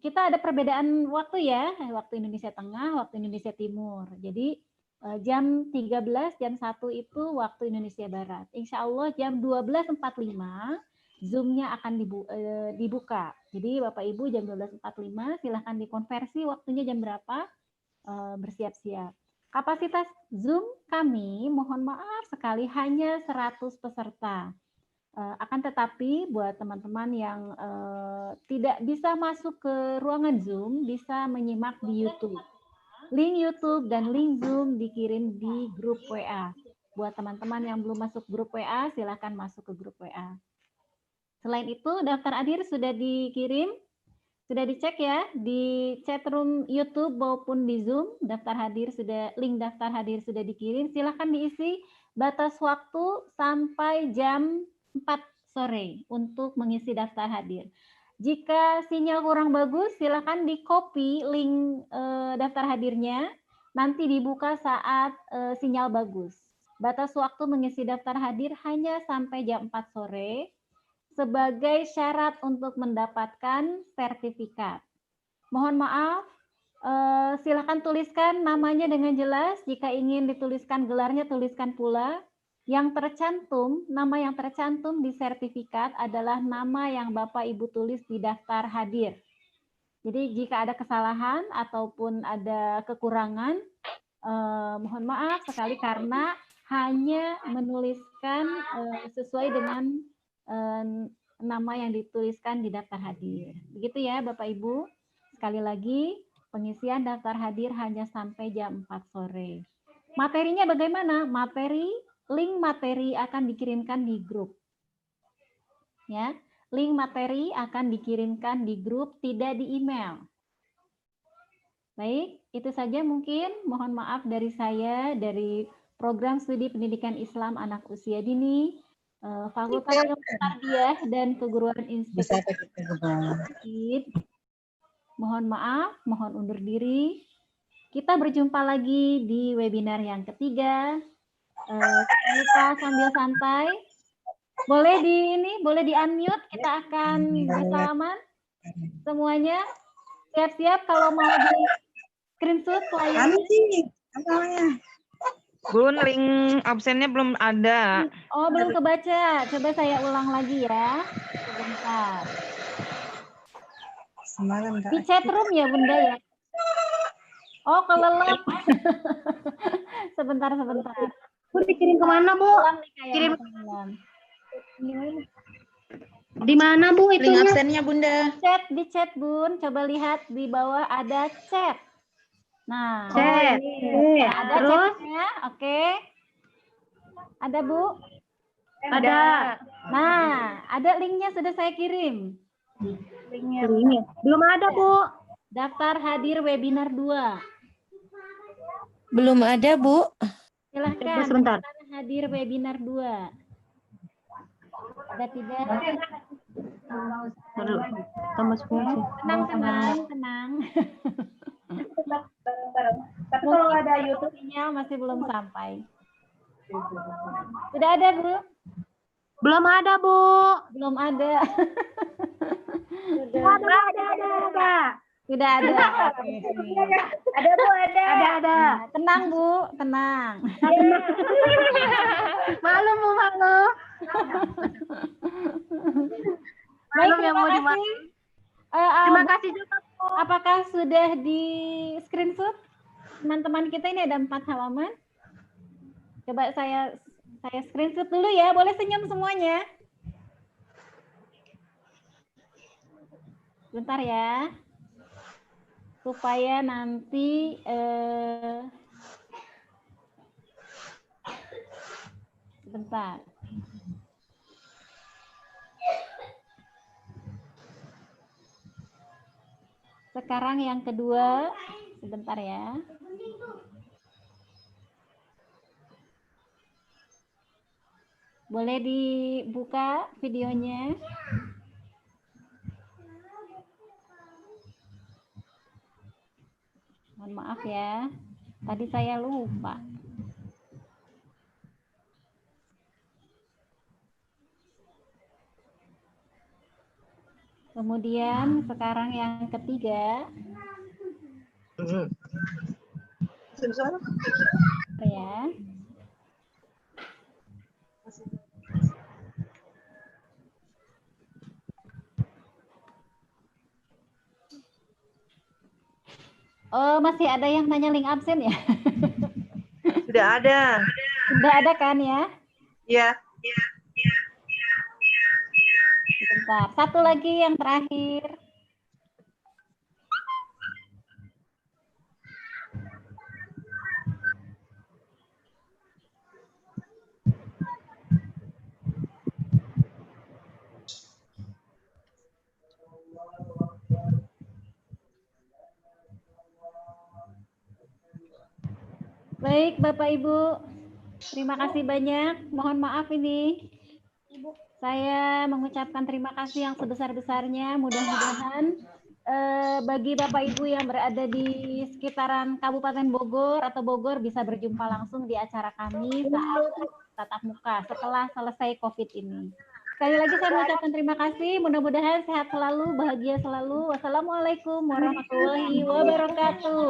Kita ada perbedaan waktu ya, waktu Indonesia Tengah, waktu Indonesia Timur. Jadi jam 13, jam 1 itu waktu Indonesia Barat. Insya Allah jam 12.45 Zoom-nya akan dibuka. Jadi Bapak Ibu jam 12.45 silahkan dikonversi waktunya jam berapa, bersiap-siap. Kapasitas Zoom kami, mohon maaf sekali, hanya 100 peserta. Akan tetapi buat teman-teman yang tidak bisa masuk ke ruangan Zoom, bisa menyimak di YouTube. Link YouTube dan link Zoom dikirim di grup WA. Buat teman-teman yang belum masuk grup WA, silahkan masuk ke grup WA. Selain itu, daftar hadir sudah dikirim, sudah dicek ya, di chatroom YouTube maupun di Zoom, link daftar hadir sudah dikirim, silahkan diisi batas waktu sampai jam 4 sore untuk mengisi daftar hadir. Jika sinyal kurang bagus, silakan di-copy link daftar hadirnya, nanti dibuka saat sinyal bagus. Batas waktu mengisi daftar hadir hanya sampai jam 4 sore sebagai syarat untuk mendapatkan sertifikat. Mohon maaf, silakan tuliskan namanya dengan jelas. Jika ingin dituliskan gelarnya, tuliskan pula. Yang tercantum, nama yang tercantum di sertifikat adalah nama yang Bapak Ibu tulis di daftar hadir. Jadi jika ada kesalahan ataupun ada kekurangan, mohon maaf sekali karena hanya menuliskan sesuai dengan nama yang dituliskan di daftar hadir. Begitu ya Bapak Ibu. Sekali lagi, pengisian daftar hadir hanya sampai jam 4 sore. Materinya bagaimana? Link materi akan dikirimkan di grup. Ya, link materi akan dikirimkan di grup, tidak di email. Baik, itu saja mungkin. Mohon maaf dari saya, dari Program Studi Pendidikan Islam Anak Usia Dini, Fakultas Ilmu Tarbiyah dan Keguruan Institut. Mohon maaf, mohon undur diri. Kita berjumpa lagi di webinar yang ketiga. Lupa sambil santai. Boleh di unmute, kita akan bersalaman semuanya. Siap-siap kalau mau di screenshot layarnya. Bun, link absennya belum ada. Oh, belum kebaca. Coba saya ulang lagi ya. Sebentar. Di chat room ya, Bunda ya. Oh, kelelep. Sebentar. Bu, dikirim kemana, Bu? Kirim di mana, Bu, itu? Link absennya, Bunda. Di chat, Bun. Coba lihat di bawah ada chat. Nah, chat. Ada Terus? chatnya, oke. Ada, Bu? Ada. Nah, ada linknya sudah saya kirim. Linknya. Belum ada, Bu. Daftar hadir webinar 2. Belum ada, Bu. Silahkan. Sebentar. Daftar hadir webinar 2. Ada tidak? Tenang. Tapi kalau ada YouTube sinyal masih belum sampai. Sudah ada, Bu? belum ada, Bu. Belum ada. Ada. Sudah ada. Oke. Ada Bu, ada. Ada. Tenang Bu, tenang. Malu Bu, malu. Baik, Malu yang terima mau kasih. dimakan. Terima Bu, kasih juga Bu. apakah sudah di screenshot teman-teman kita ini ada 4 halaman? Coba saya screenshot dulu ya. Boleh senyum semuanya. Bentar ya. Supaya nanti sebentar. Sekarang yang kedua, sebentar ya. Boleh dibuka videonya? Mohon maaf ya, tadi saya lupa. Kemudian sekarang yang ketiga. Ya. Oh, masih ada yang tanya link absen ya? Sudah ada. Sudah ada kan ya? Iya. Sebentar, satu lagi yang terakhir. Baik, Bapak Ibu. Terima kasih banyak. Mohon maaf ini. Saya mengucapkan terima kasih yang sebesar-besarnya. Mudah-mudahan bagi Bapak Ibu yang berada di sekitaran Kabupaten Bogor atau Bogor bisa berjumpa langsung di acara kami saat tatap muka setelah selesai COVID ini. Sekali lagi saya mengucapkan terima kasih. Mudah-mudahan sehat selalu, bahagia selalu. Wassalamualaikum warahmatullahi wabarakatuh.